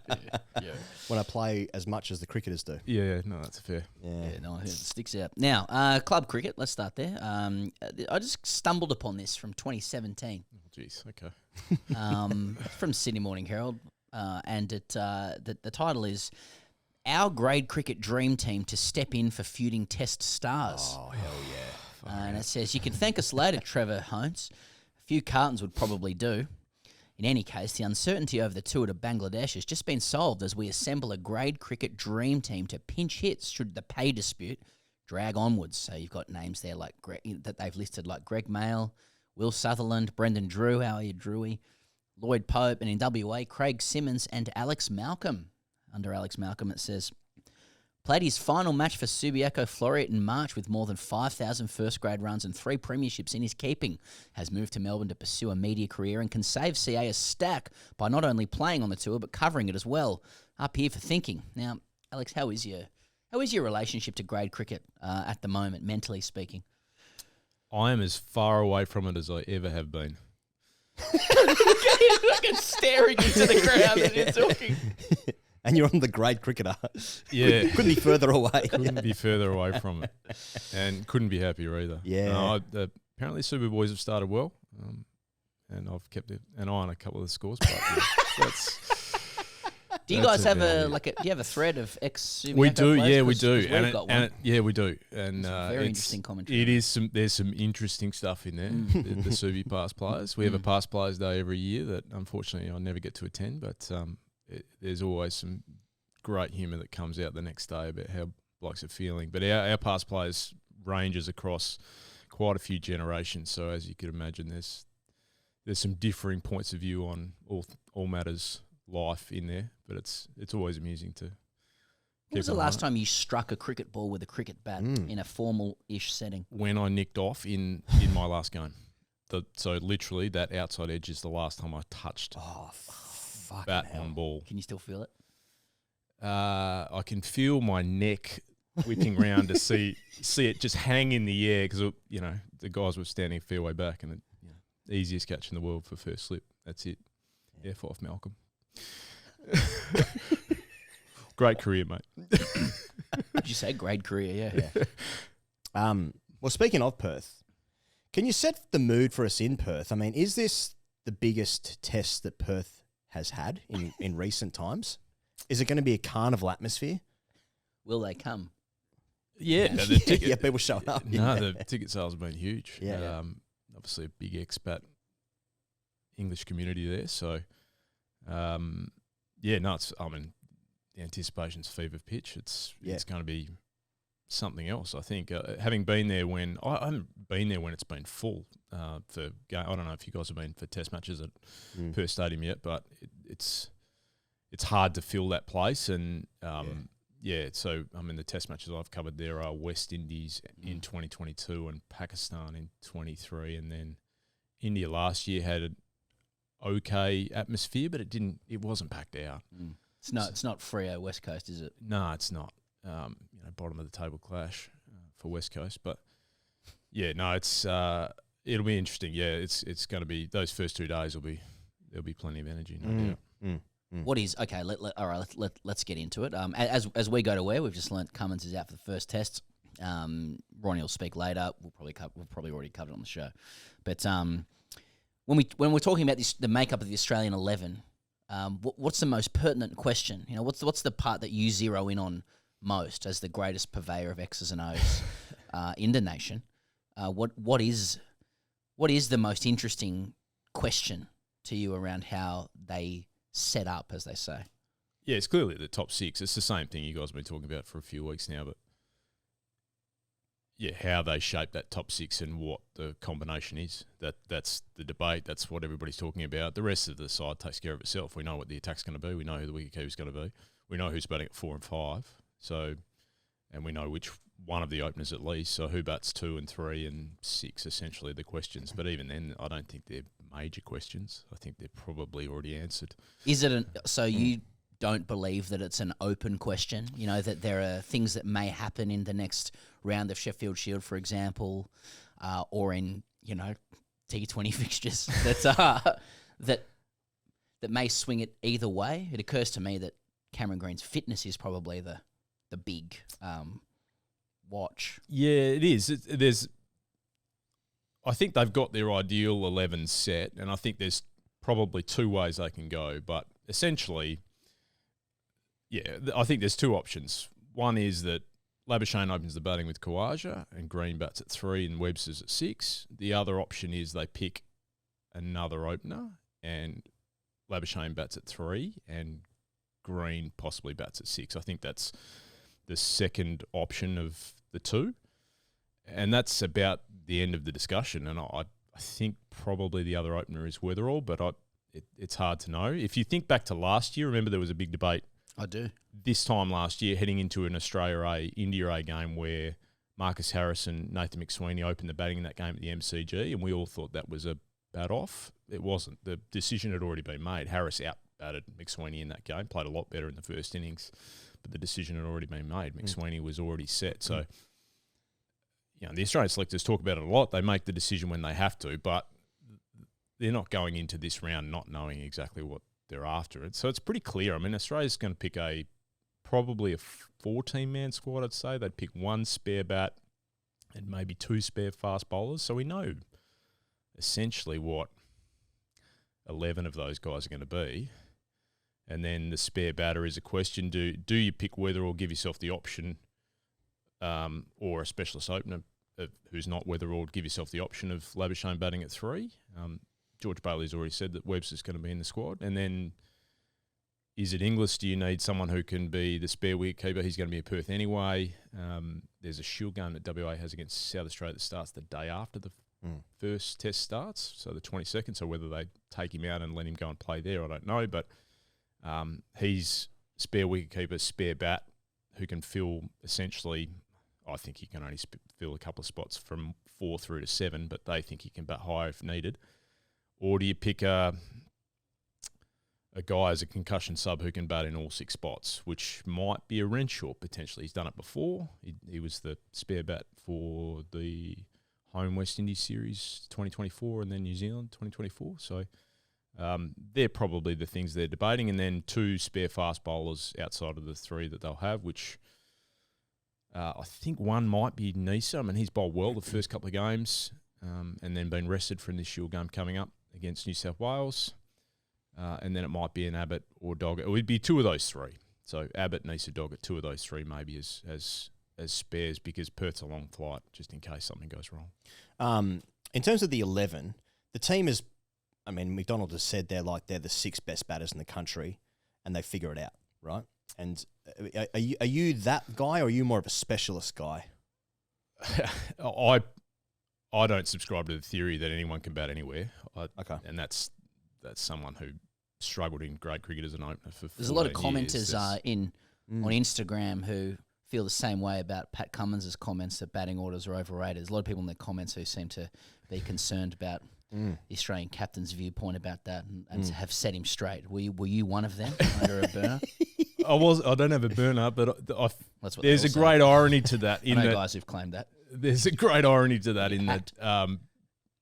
When I play as much as the cricketers do. Yeah, no, that's fair. Yeah, no, it sticks out. Now, club cricket, let's start there. I just stumbled upon this from 2017. Oh, jeez, okay. From Sydney Morning Herald, and the title is Our Grade Cricket Dream Team to Step In for Feuding Test Stars. Oh, hell yeah. And it says, you can thank us later, Trevor Hones. A few cartons would probably do. In any case, the uncertainty over the tour to Bangladesh has just been solved as we assemble a grade cricket dream team to pinch hits should the pay dispute drag onwards. So you've got names there like that they've listed like Greg Mail, Will Sutherland, Brendan Drew, how are you, Drewy? Lloyd Pope, and in WA, Craig Simmons and Alex Malcolm. Under Alex Malcolm, it says, played his final match for Subiaco Floreat in March with more than 5,000 first-grade runs and 3 premierships in his keeping. Has moved to Melbourne to pursue a media career and can save CA a stack by not only playing on the tour but covering it as well. Up here for thinking. Now, Alex, how is your relationship to grade cricket at the moment, mentally speaking? I am as far away from it as I ever have been. Fucking staring into the crowd as you're talking. And you're on the grade cricketer. Yeah. Couldn't be further away. Couldn't be further away from it. And couldn't be happier either. Yeah. Apparently Super Boys have started well. And I've kept an eye on a couple of the scores. But do you guys have do you have a thread of ex-Subiaco We do, players? yeah, we do. We've got one. We do. And very interesting commentary. There's some interesting stuff in there, the Subi past players. We have a past players day every year that unfortunately I never get to attend, but there's always some great humour that comes out the next day about how blokes are feeling. But our past players ranges across quite a few generations. So as you could imagine, there's some differing points of view on all matters life in there. But it's always amusing to. When was the last time you struck a cricket ball with a cricket bat in a formal-ish setting? When I nicked off in my last game. So literally that outside edge is the last time I touched. Bat on ball. Can you still feel it? I can feel my neck whipping round to see it just hang in the air because the guys were standing a fair way back and the easiest catch in the world for first slip. That's it. Yeah, F off Malcolm. Great career, mate. Did you say great career? Yeah. Well, speaking of Perth, can you set the mood for us in Perth? I mean, is this the biggest test that Perth has had in recent times? Is it going to be a carnival atmosphere? Will they come? Yeah, people showing up. No, the ticket sales have been huge. Yeah, obviously a big expat English community there. So, the anticipation's fever pitch. It's going to be something else. I think having been there when I haven't been there when it's been full for. I don't know if you guys have been for test matches at Perth Stadium yet, but it's hard to fill that place. And so the test matches I've covered there are West Indies in 2022 and Pakistan in 23, and then India last year had an okay atmosphere, but it wasn't packed out. It's not Freo West Coast, is it? No, it's not. Bottom of the table clash for West Coast, but yeah, no, it's it'll be interesting. Yeah, it's going to be those first 2 days. There'll be plenty of energy. No doubt. What is okay? Let's get into it. As we go to where we've just learnt Cummins is out for the first test. Ronnie will speak later. We'll probably already covered it on the show. But when we're talking about the makeup of the Australian 11, what's the most pertinent question? What's the part that you zero in on most as the greatest purveyor of X's and O's in the nation? What is the most interesting question to you around how they set up, as they say? Yeah, it's clearly the top 6. It's the same thing you guys have been talking about for a few weeks now, but yeah, how they shape that top 6 and what the combination is. That's the debate. That's what everybody's talking about. The rest of the side takes care of itself. We know what the attack's going to be. We know who the wicketkeeper's going to be. We know who's batting at 4 and 5. So, and we know which one of the openers at least. So who bats 2 and 3 and 6, essentially the questions. But even then, I don't think they're major questions. I think they're probably already answered. Is it so you don't believe that it's an open question? That there are things that may happen in the next round of Sheffield Shield, for example, or in T20 fixtures that may swing it either way. It occurs to me that Cameron Green's fitness is probably the big watch. Yeah, it is. I think they've got their ideal 11 set, and I think there's probably 2 ways they can go. But essentially, yeah, I think there's 2 options. One is that Labuschagne opens the batting with Khawaja and Green bats at 3 and Webster's at 6. The other option is they pick another opener and Labuschagne bats at 3 and Green possibly bats at 6. I think that's the second option of the 2. And that's about the end of the discussion. And I think probably the other opener is Weatherall, but it's hard to know. If you think back to last year, remember there was a big debate. I do. This time last year, heading into an Australia A, India A game where Marcus Harris and Nathan McSweeney opened the batting in that game at the MCG, and we all thought that was a bat off. It wasn't. The decision had already been made. Harris out-batted McSweeney in that game, played a lot better in the first innings, but the decision had already been made. McSweeney was already set. So, the Australian selectors talk about it a lot. They make the decision when they have to, but they're not going into this round not knowing exactly what they're after. So it's pretty clear. I mean, Australia's going to pick probably a 14-man squad, I'd say. They'd pick 1 spare bat and maybe 2 spare fast bowlers. So we know essentially what 11 of those guys are going to be. And then the spare batter is a question. Do you pick Weather or give yourself the option, or a specialist opener who's not Weather, or give yourself the option of Labuschagne batting at 3? George Bailey's already said that Webster's going to be in the squad. And then is it Inglis? Do you need someone who can be the spare wicketkeeper? He's going to be at Perth anyway. There's a Shield game that WA has against South Australia that starts the day after the first test starts, so the 22nd. So whether they take him out and let him go and play there, I don't know. But he's spare wicketkeeper, spare bat, who can fill essentially, I think he can only fill a couple of spots from 4 through to 7, but they think he can bat higher if needed. Or do you pick a guy as a concussion sub who can bat in all 6 spots, which might be a Renshaw potentially. He's done it before. He was the spare bat for the home West Indies series 2024 and then New Zealand 2024. So they're probably the things they're debating. And then 2 spare fast bowlers outside of the 3 that they'll have, which I think one might be Nisa. I mean, he's bowled well the first couple of games and then been rested from this Shield game coming up against New South Wales. And then it might be an Abbott or Doggett. It would be 2 of those 3. So Abbott, Nisa, Doggett, 2 of those 3 maybe as spares, because Perth's a long flight just in case something goes wrong. In terms of the 11, the team is, I mean, McDonald has said they're the 6 best batters in the country and they figure it out, right? And are you that guy, or are you more of a specialist guy? I don't subscribe to the theory that anyone can bat anywhere. Okay. And that's someone who struggled in grade cricket as an opener for 14 There's a lot of years. commenters on Instagram who feel the same way about Pat Cummins' comments that batting orders are overrated. There's a lot of people in the comments who seem to be concerned about the Australian captain's viewpoint about that and have set him straight. Were you one of them under a burner? I don't have a burner, but That's what there's they a all great say. irony to that. I know guys who've claimed that. There's a great irony to that in that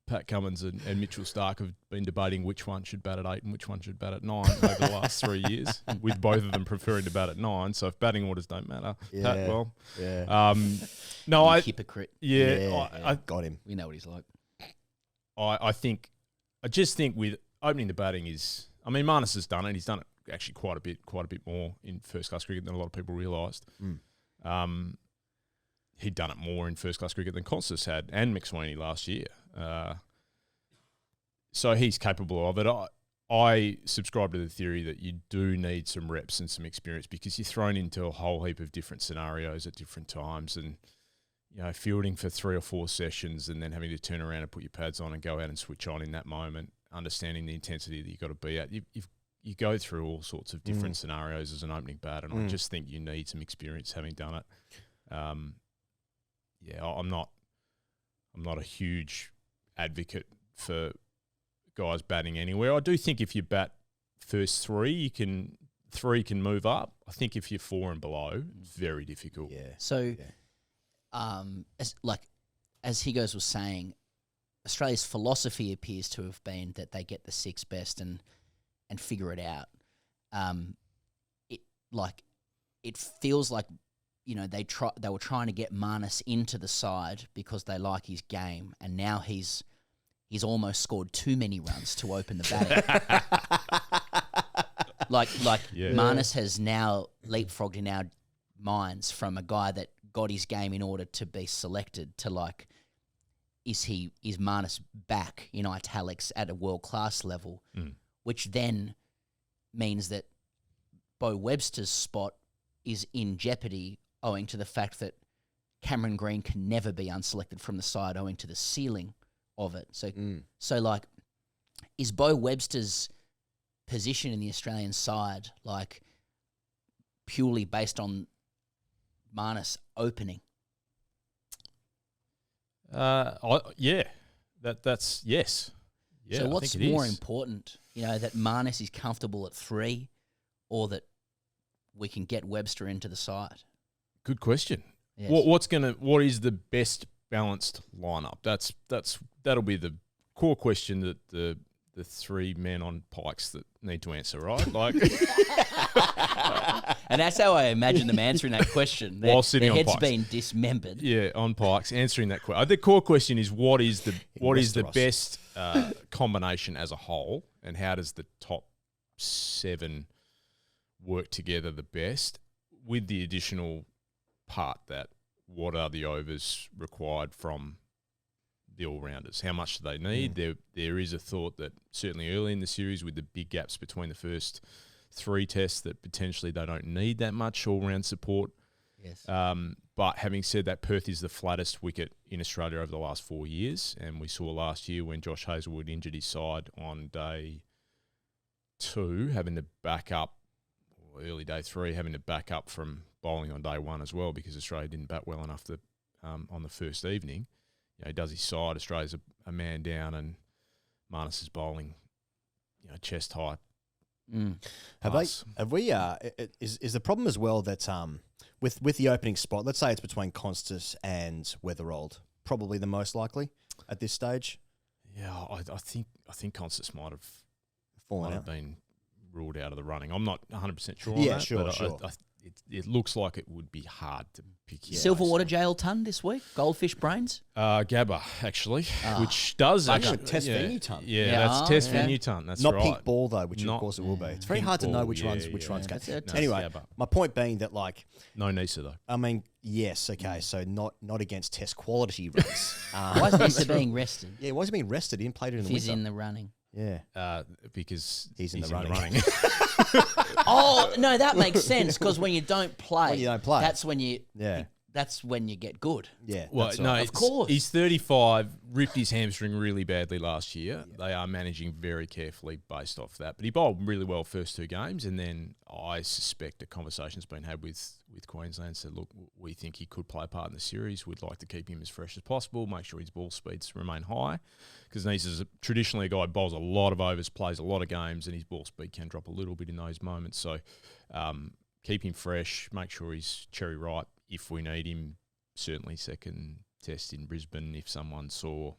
Pat Cummins and Mitchell Stark have been debating which one should bat at 8 and which one should bat at 9 over the last 3 years, with both of them preferring to bat at 9. So if batting orders don't matter, Pat, well, no, You I hypocrite. I got him. We know what he's like. I just think with opening the batting is, I mean, Marnus has done it. He's done it actually quite a bit more in first class cricket than a lot of people realised. He'd done it more in first class cricket than Konstas had and McSweeney last year. So he's capable of it. I subscribe to the theory that you do need some reps and some experience because you're thrown into a whole heap of different scenarios at different times, and fielding for 3 or 4 sessions and then having to turn around and put your pads on and go out and switch on in that moment, understanding the intensity that you've got to be at. You go through all sorts of different scenarios as an opening bat, and I just think you need some experience having done it. I'm not a huge advocate for guys batting anywhere. I do think if you bat first 3 can move up. I think if you're 4 and below, it's very difficult. Yeah. So, as Higgos was saying, Australia's philosophy appears to have been that they get the 6 best and figure it out. It feels like they were trying to get Marnus into the side because they like his game, and now he's almost scored too many runs to open the batting. Marnus has now leapfrogged in our minds from a guy that got his game in order to be selected to is Marnus back in italics at a world class level, which then means that Bo Webster's spot is in jeopardy owing to the fact that Cameron Green can never be unselected from the side owing to the ceiling of it. So is Bo Webster's position in the Australian side purely based on Marnus opening? That's yes. Yeah, so what's more important, that Marnus is comfortable at 3, or that we can get Webster into the side? Good question. Yes. What is the best balanced lineup? That'll be the core question that the 3 men on pikes that need to answer, right? And that's how I imagine them answering that question. While sitting their on head's pikes. been dismembered. Yeah, on pikes, answering that question. The core question is what is the best combination as a whole, and how does the top 7 work together the best, with the additional part that what are the overs required from the all-rounders? How much do they need? There is a thought that certainly early in the series, with the big gaps between the first 3 tests, that potentially they don't need that much all-round support. Yes. But having said that, Perth is the flattest wicket in Australia over the last 4 years, and we saw last year when Josh Hazlewood injured his side on day 2, having to back up, or early day 3, having to back up from bowling on day 1 as well, because Australia didn't bat well enough to on the first evening. He does his side. Australia's a man down, and Marnus is bowling, chest high. Is the problem as well that with the opening spot, let's say it's between Konstas and Weatherald, probably the most likely at this stage? Yeah, I think Konstas might have been ruled out of the running. I'm not 100% sure on Yeah, that, sure, but sure. it looks like it would be hard to pick. Silverwater jail ton this week? Goldfish brains? Gabba, actually, which does Actually, actually... test venue ton. Yeah, that's test venue ton, that's Not right. pink ball, though, which of course it will be. It's very hard to know which ones go. Anyway, my point being that, no Nisa, though. I mean, yes, okay, so not against test quality runs. Why is Nisa being rested? Yeah, why is he being rested? He didn't play it in the winter. He's in the running. Yeah. Because he's in the running. Oh, no, that makes sense, because when you don't play, that's when you get good. Yeah. Well, no, of course. He's 35, ripped his hamstring really badly last year. Yeah. They are managing very carefully based off that. But he bowled really well first 2 games, and then I suspect a conversation's been had with Queensland. Said, look, we think he could play a part in the series. We'd like to keep him as fresh as possible, make sure his ball speeds remain high, because Nisa's traditionally a guy who bowls a lot of overs, plays a lot of games, and his ball speed can drop a little bit in those moments. So keep him fresh, make sure he's cherry ripe if we need him. Certainly second test in Brisbane if someone saw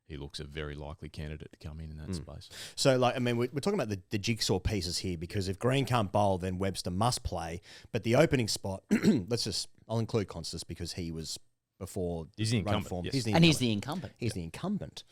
he looks a very likely candidate to come in that space. So, like, I mean, we're talking about the jigsaw pieces here because if Green can't bowl, then Webster must play. But the opening spot, I'll include Konstas because he was before. He's the incumbent. Yes. He's the incumbent. He's the incumbent.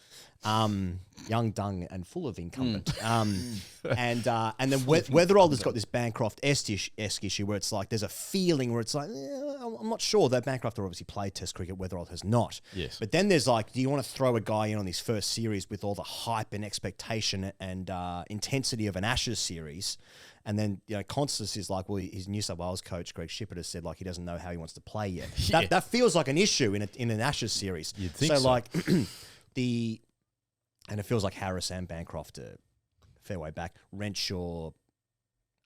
Young, dung, and full of incumbent. And then Weatherald has got this Bancroft-esque issue where it's like there's a feeling where it's like, I'm not sure that Bancroft obviously played Test cricket, Weatherald has not. Yes. But then there's like, do you want to throw a guy in on his first series with all the hype and expectation and intensity of an Ashes series? And then, Konstas is like, well, his New South Wales coach, Greg Shippert, has said, like, he doesn't know how he wants to play yet. Yeah. That feels like an issue in an Ashes series. You'd think so. Like, and it feels like Harris and Bancroft are fair way back. Renshaw,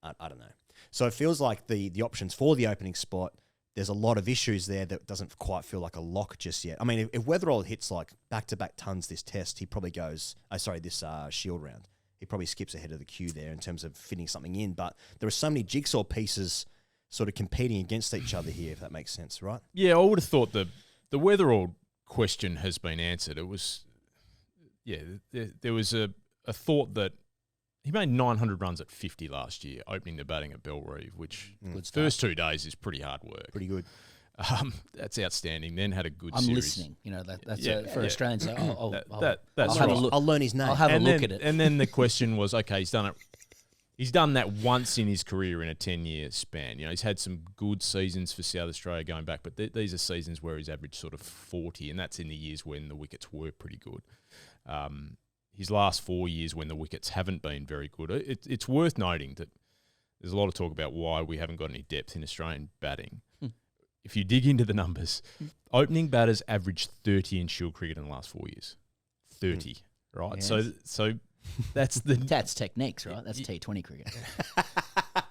I don't know. So it feels like the options for the opening spot, there's a lot of issues there that doesn't quite feel like a lock just yet. I mean, if Weatherald hits like back-to-back tons this test, he probably goes, this Shield round. He probably skips ahead of the queue there in terms of fitting something in. But there are so many jigsaw pieces sort of competing against each other here, if that makes sense, right? Yeah, I would have thought the Weatherald question has been answered. It was, there was a thought that he made 900 runs at 50 last year, opening the batting at Belrive, which first 2 days is pretty hard work. Pretty good. That's outstanding. Then had a good I'm series. listening. That's for Australians. So that's I'll, right. I'll learn his name. I'll have a look at it. And then the question was, okay, he's done it. He's done that once in his career in a 10-year span. He's had some good seasons for South Australia going back, but these are seasons where he's averaged sort of 40, and that's in the years when the wickets were pretty good. His last 4 years when the wickets haven't been very good. It's worth noting that there's a lot of talk about why we haven't got any depth in Australian batting. If you dig into the numbers, opening batters averaged 30 in Shield cricket in the last 4 years. 30, right? Yes. So that's techniques, right? That's T20 cricket.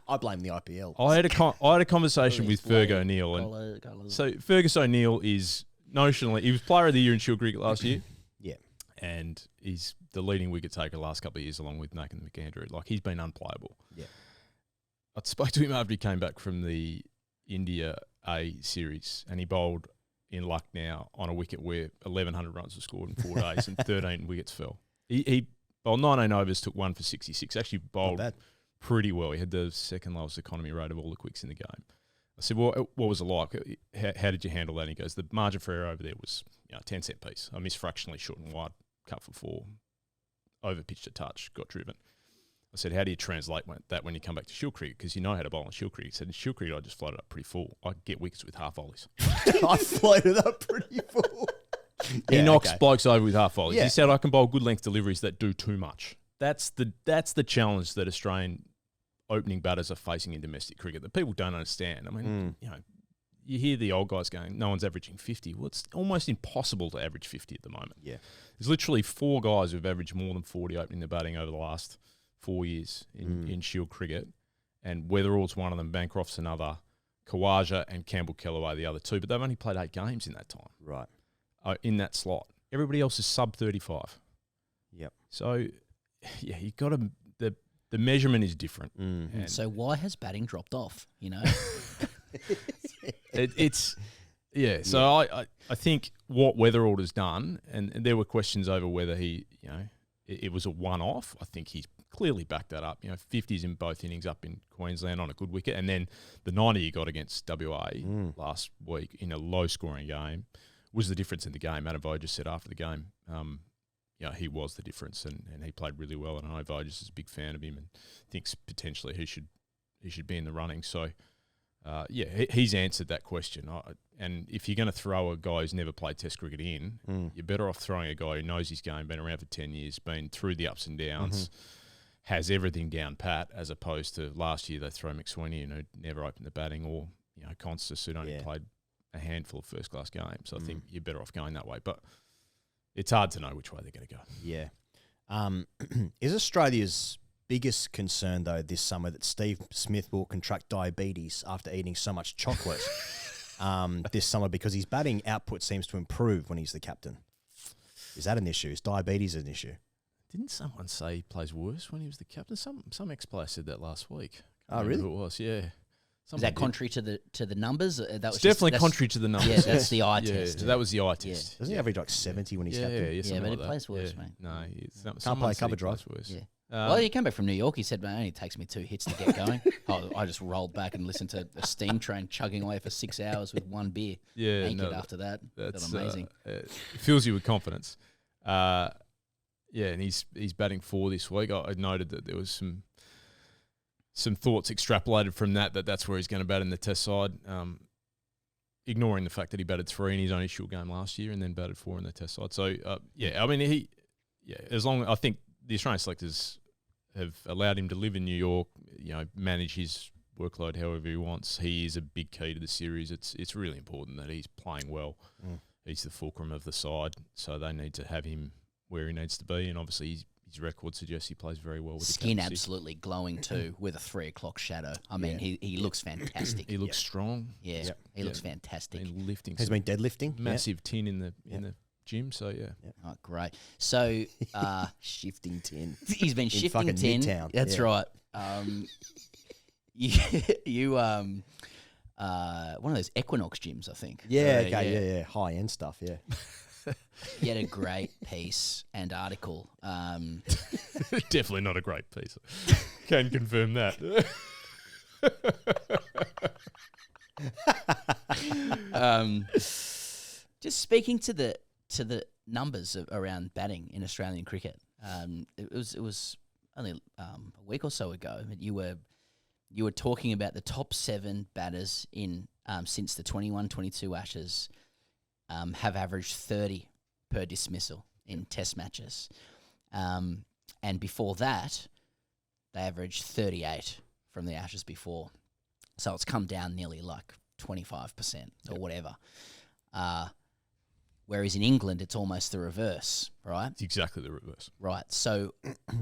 I blame the IPL. I had a conversation with Ferg O'Neill, and so Fergus O'Neill is notionally he was Player of the Year in Shield cricket last year. Yeah, and he's the leading wicket taker the last couple of years, along with Nathan McAndrew. Like he's been unplayable. Yeah, I spoke to him after he came back from the India A series, and he bowled in Lucknow on a wicket where 1,100 runs were scored in 4 days and 13 wickets fell. He bowled 19 overs, took 1 for 66. Actually bowled pretty well. He had the second lowest economy rate of all the quicks in the game. I said, well, what was it like? How did you handle that? And he goes, the margin for error over there was 10-cent piece. I missed fractionally short and wide, cut for 4, over-pitched a touch, got driven. I said, how do you translate that when you come back to Shield cricket? Because you know how to bowl in Shield cricket. He said, in Shield cricket, I just floated up pretty full. I get wickets with half volleys. I floated up pretty full. He knocks blokes over with half volleys. Yeah. He said, I can bowl good length deliveries that do too much. That's the challenge that Australian opening batters are facing in domestic cricket that people don't understand. I mean, you hear the old guys going, no one's averaging 50. Well, it's almost impossible to average 50 at the moment. Yeah. There's literally 4 guys who've averaged more than 40 opening the batting over the last 4 years in Shield cricket, and Weatherall's one of them, Bancroft's another, Khawaja and Campbell-Kellaway the other 2, but they've only played 8 games in that time. Right. In that slot. Everybody else is sub 35. Yep. So, yeah, you got to the measurement is different. So why has batting dropped off? It's So I think what Weatherall has done, and there were questions over whether he, it was a one-off. I think he's clearly backed that up. 50s in both innings up in Queensland on a good wicket, and then the 90 he got against WA last week in a low-scoring game was the difference in the game. Adam Voges said after the game, he was the difference, and he played really well. And I know Voges is a big fan of him and thinks potentially he should be in the running. So, he's answered that question. And if you're going to throw a guy who's never played Test cricket in, you're better off throwing a guy who knows his game, been around for 10 years, been through the ups and downs, has everything down pat, as opposed to last year they throw McSweeney who never opened the batting, or Konstas who'd only played a handful of first-class games. So I think you're better off going that way. But it's hard to know which way they're going to go. Yeah. Is Australia's biggest concern, though, this summer that Steve Smith will contract diabetes after eating so much chocolate this summer, because his batting output seems to improve when he's the captain? Is that an issue? Is diabetes an issue? Didn't someone say he plays worse when he was the captain? Some ex-player said that last week. Oh, really? Who it was, yeah. Is that contrary to the numbers? That was definitely contrary to the numbers. Yeah, that's the eye test. That was the eye test. Doesn't he average like 70 when he's captain? Yeah, but it plays worse, mate. No, can't play cover drive. Worse. Yeah. Well, he came back from New York. He said, "Man, it only takes me 2 hits to get going." I just rolled back and listened to a steam train chugging away for 6 hours with one beer. Yeah, naked after that. That's amazing. It fills you with confidence. And he's batting 4 this week. I noted that there was some thoughts extrapolated from that's where he's going to bat in the Test side. Ignoring the fact that he batted 3 in his own issue game last year and then batted 4 in the Test side. So I mean as long I think the Australian selectors have allowed him to live in New York, manage his workload however he wants. He is a big key to the series. It's really important that he's playing well. He's the fulcrum of the side, so they need to have him where he needs to be. And obviously, his record suggests he plays very well with skin the captaincy. Absolutely glowing too, with a 3 o'clock shadow. I mean, he looks fantastic. He looks strong. Yeah, he looks fantastic. Been lifting. He's been deadlifting. Massive tin in the gym. So Oh, great. So shifting tin. He's been shifting tin. Midtown. That's right. You one of those Equinox gyms, I think. Yeah, high end stuff. Yeah. You had a great piece and article. Definitely not a great piece. Can confirm that. Just speaking to the numbers around batting in Australian cricket. It was only a week or so ago that you were talking about the top 7 batters in since the 21-22 Ashes have averaged 30 per dismissal in Test matches, and before that they averaged 38 from the Ashes before. So it's come down nearly like 25% or whatever. Whereas in England, it's almost the reverse, right? It's exactly the reverse. Right. So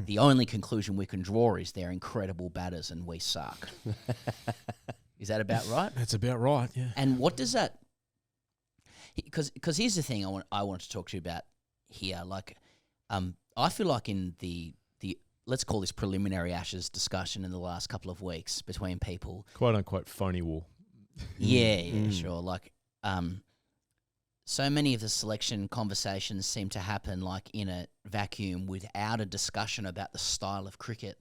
the only conclusion we can draw is they're incredible batters and we suck. Is that about right? That's about right, yeah. And what does that... Because here's the thing I want to talk to you about here. Like, I feel like in the let's call this preliminary Ashes discussion in the last couple of weeks between people... Quote unquote phony war. Yeah, sure. Like... so many of the selection conversations seem to happen like in a vacuum without a discussion about the style of cricket.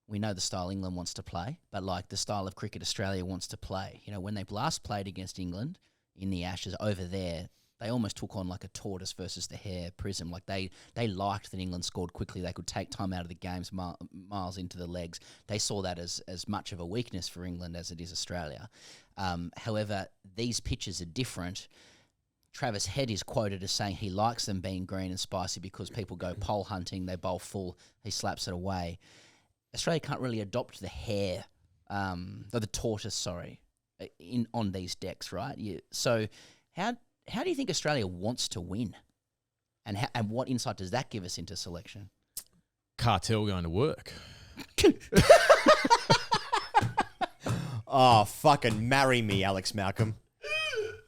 We know the style England wants to play, but like the style of cricket Australia wants to play. When they last played against England in the Ashes over there, they almost took on like a tortoise versus the hare prism. Like they liked that England scored quickly. They could take time out of the games miles into the legs. They saw that as much of a weakness for England as it is Australia. However, these pitches are different. Travis Head is quoted as saying he likes them being green and spicy because people go pole hunting, they bowl full, he slaps it away. Australia can't really adopt the hare, or the tortoise, on these decks, right? So how do you think Australia wants to win? And what insight does that give us into selection? Cartel going to work. Oh, fucking marry me, Alex Malcolm.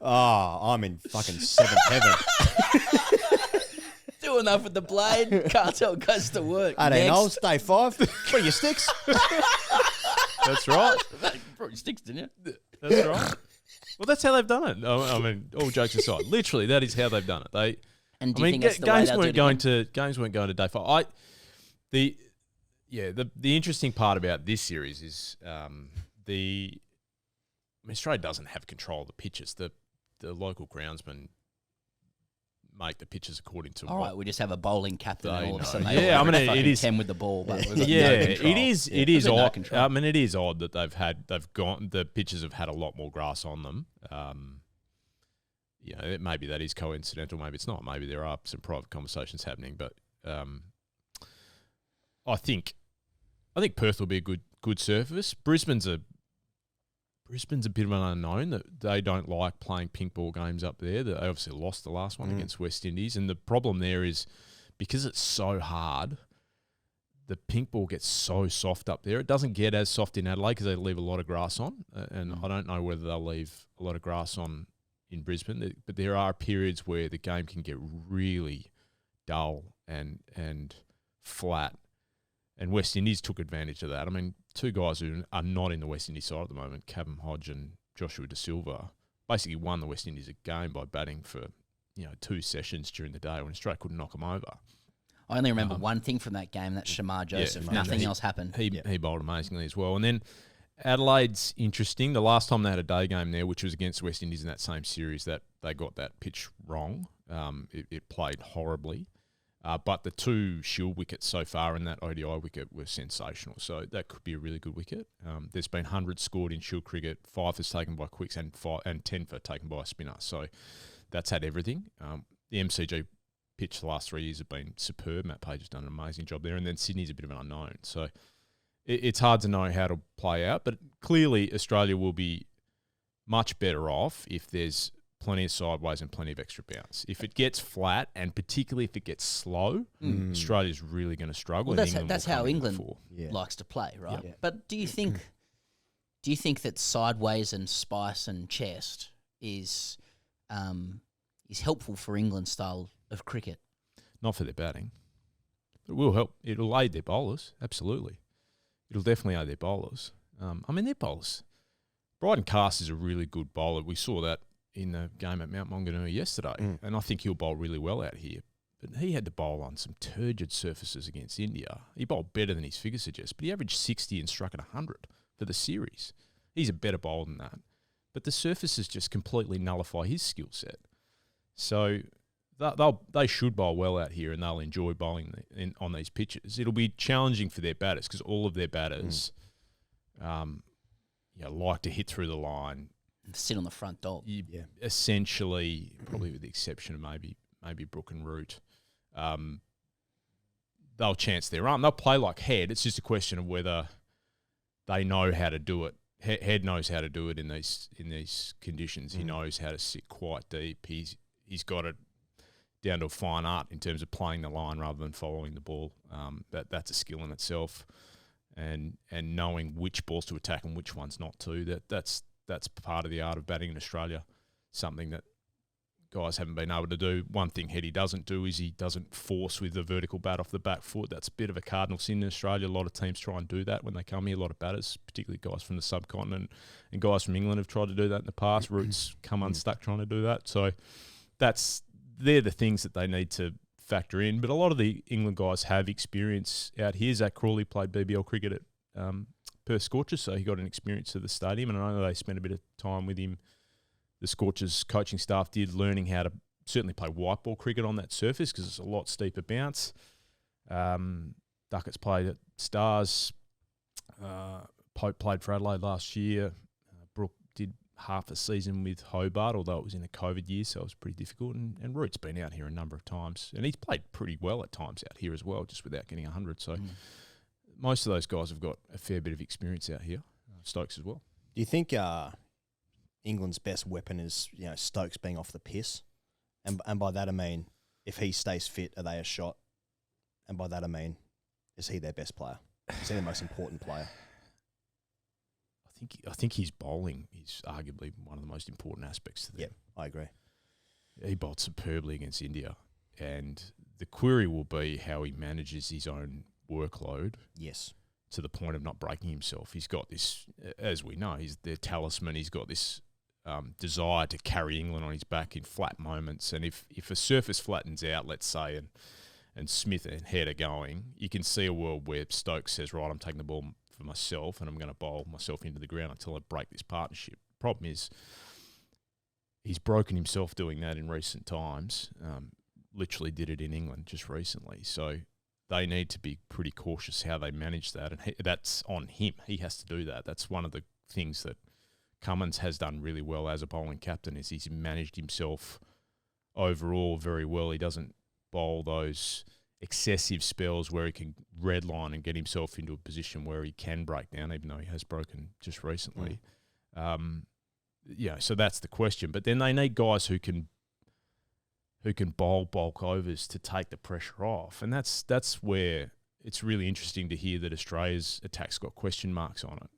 Oh, I'm in fucking 7th heaven. Do enough with the blade. Cartel goes to work. 18 holes, day 5. Bring your sticks. That's right. Brought your sticks, didn't you? That's right. Well, that's how they've done it. I mean, all jokes aside, literally, that is how they've done it. And do you think that's the way they'll do it again? Games weren't going to day 5. The interesting part about this series is Australia doesn't have control of the pitches. The local groundsmen make the pitches according to. All right, we just have a bowling captain, and all of a sudden it is 10 with the ball. But it is. It is odd. I mean, it is odd that the pitches have had a lot more grass on them. Maybe that is coincidental. Maybe it's not. Maybe there are some private conversations happening. But I think Perth will be a good surface. Brisbane's a bit of an unknown. That they don't like playing pink ball games up there. They obviously lost the last one against West Indies, and the problem there is because it's so hard, the pink ball gets so soft up there. It doesn't get as soft in Adelaide because they leave a lot of grass on, and I don't know whether they'll leave a lot of grass on in Brisbane. But there are periods where the game can get really dull and flat, And West Indies took advantage of that. I mean, two guys who are not in the West Indies side at the moment, Cabham Hodge and Joshua De Silva, basically won the West Indies a game by batting for 2 sessions during the day when Australia couldn't knock them over. I only remember one thing from that game, that's Shamar Joseph. Nothing else happened. He bowled amazingly as well. And then Adelaide's interesting. The last time they had a day game there, which was against West Indies in that same series, that they got that pitch wrong. It played horribly. But the 2 shield wickets so far in that ODI wicket were sensational. So that could be a really good wicket. There's been 100 scored in shield cricket, 5 is taken by quicks and 10 for taken by a spinner. So that's had everything. The MCG pitch the last 3 years have been superb. Matt Page has done an amazing job there. And then Sydney's a bit of an unknown. So it's hard to know how to play out. But clearly Australia will be much better off if there's plenty of sideways and plenty of extra bounce. If it gets flat, and particularly if it gets slow, Australia's really going to struggle. Well, that's how England likes to play, right? Yeah. But do you think that sideways and spice and chest is helpful for England's style of cricket? Not for their batting. It will help. It'll aid their bowlers, absolutely. It'll definitely aid their bowlers. Their bowlers. Bryden Cast is a really good bowler. We saw that in the game at Mount Maunganui yesterday, and I think he'll bowl really well out here. But he had to bowl on some turgid surfaces against India. He bowled better than his figure suggests, but he averaged 60 and struck at 100 for the series. He's a better bowler than that. But the surfaces just completely nullify his skill set. So they should bowl well out here, and they'll enjoy bowling on these pitches. It'll be challenging for their batters because all of their batters like to hit through the line, sit on the front dog. Essentially, probably with the exception of maybe Brook and Root, they'll chance their arm. They'll play like Head. It's just a question of whether they know how to do it. Head knows how to do it in these conditions. He knows how to sit quite deep. He's got it down to a fine art in terms of playing the line rather than following the ball. That's a skill in itself, and knowing which balls to attack and which ones not to. That's part of the art of batting in Australia, something that guys haven't been able to do. One thing Heady doesn't do is he doesn't force with the vertical bat off the back foot. That's a bit of a cardinal sin in Australia. A lot of teams try and do that when they come here. A lot of batters, particularly guys from the subcontinent and guys from England, have tried to do that in the past. Roots come unstuck trying to do that. So they're the things that they need to factor in. But a lot of the England guys have experience out here. Zach Crawley played BBL cricket at Perth Scorchers, so he got an experience of the stadium, and I know they spent a bit of time with him. The Scorchers coaching staff did, learning how to certainly play white ball cricket on that surface because it's a lot steeper bounce. Duckett's played at Stars. Pope played for Adelaide last year. Brook did half a season with Hobart, although it was in a COVID year, so it was pretty difficult. And Root's been out here a number of times, and he's played pretty well at times out here as well, just without getting 100. So most of those guys have got a fair bit of experience out here. Stokes as well. Do you think England's best weapon is Stokes being off the piss? And by that I mean, if he stays fit, are they a shot? And by that I mean, is he their best player? Is he the most important player? I think his bowling is arguably one of the most important aspects to them. Yeah, I agree. He bowled superbly against India, and the query will be how he manages his own workload. Yes. To the point of not breaking himself. He's got this, as we know, he's their talisman. He's got this desire to carry England on his back in flat moments. And if a surface flattens out, let's say, and Smith and Head are going, you can see a world where Stokes says, right, I'm taking the ball for myself and I'm going to bowl myself into the ground until I break this partnership. Problem is, he's broken himself doing that in recent times. Literally did it in England just recently. So they need to be pretty cautious how they manage that, and that's on him. He has to do that. That's one of the things that Cummins has done really well as a bowling captain, is he's managed himself overall very well. He doesn't bowl those excessive spells where he can redline and get himself into a position where he can break down, even though he has broken just recently. So that's the question. But then they need guys who can bowl bulk overs to take the pressure off. And that's where it's really interesting to hear that Australia's attack's got question marks on it.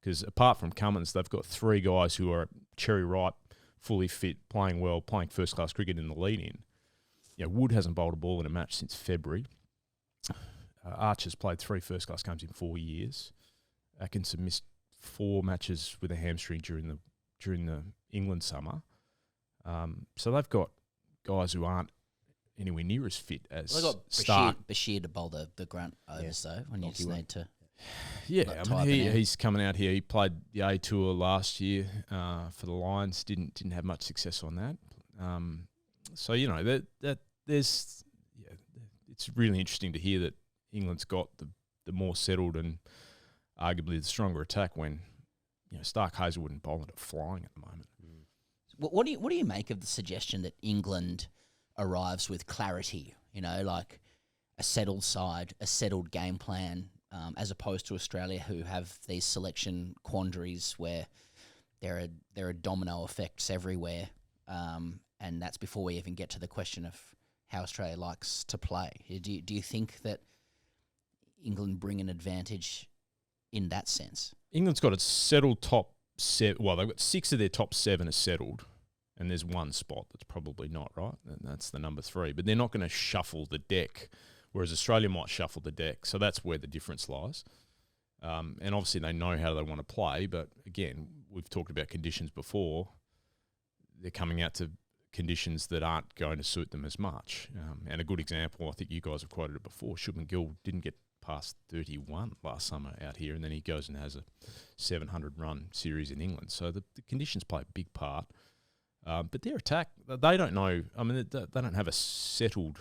Because apart from Cummins, they've got 3 guys who are cherry ripe, fully fit, playing well, playing first-class cricket in the lead-in. Wood hasn't bowled a ball in a match since February. Archer's played 3 first-class games in 4 years. Atkinson missed 4 matches with a hamstring during the England summer. So they've got guys who aren't anywhere near as fit as Well, they've got Stark. Bashir to bowl the grunt overs, though, when you just need to... Yeah, I mean, he's coming out here. He played the A Tour last year for the Lions. Didn't have much success on that. So you know that there's it's really interesting to hear that England's got the more settled and arguably the stronger attack when Stark Hazelwood and Boland are flying at the moment. What do you make of the suggestion that England arrives with clarity? Like a settled side, a settled game plan. As opposed to Australia, who have these selection quandaries where there are domino effects everywhere, and that's before we even get to the question of how Australia likes to play. Do you think that England bring an advantage in that sense? England's got a settled top 7. Well, they've got 6 of their top 7 are settled, and there's one spot that's probably not, right? And that's the number 3. But they're not going to shuffle the deck, whereas Australia might shuffle the deck. So that's where the difference lies. And obviously they know how they want to play, but again, we've talked about conditions before. They're coming out to conditions that aren't going to suit them as much. And a good example, I think you guys have quoted it before, Shubman Gill didn't get past 31 last summer out here, and then he goes and has a 700-run series in England. So the conditions play a big part. But their attack, they don't know. I mean, they don't have a settled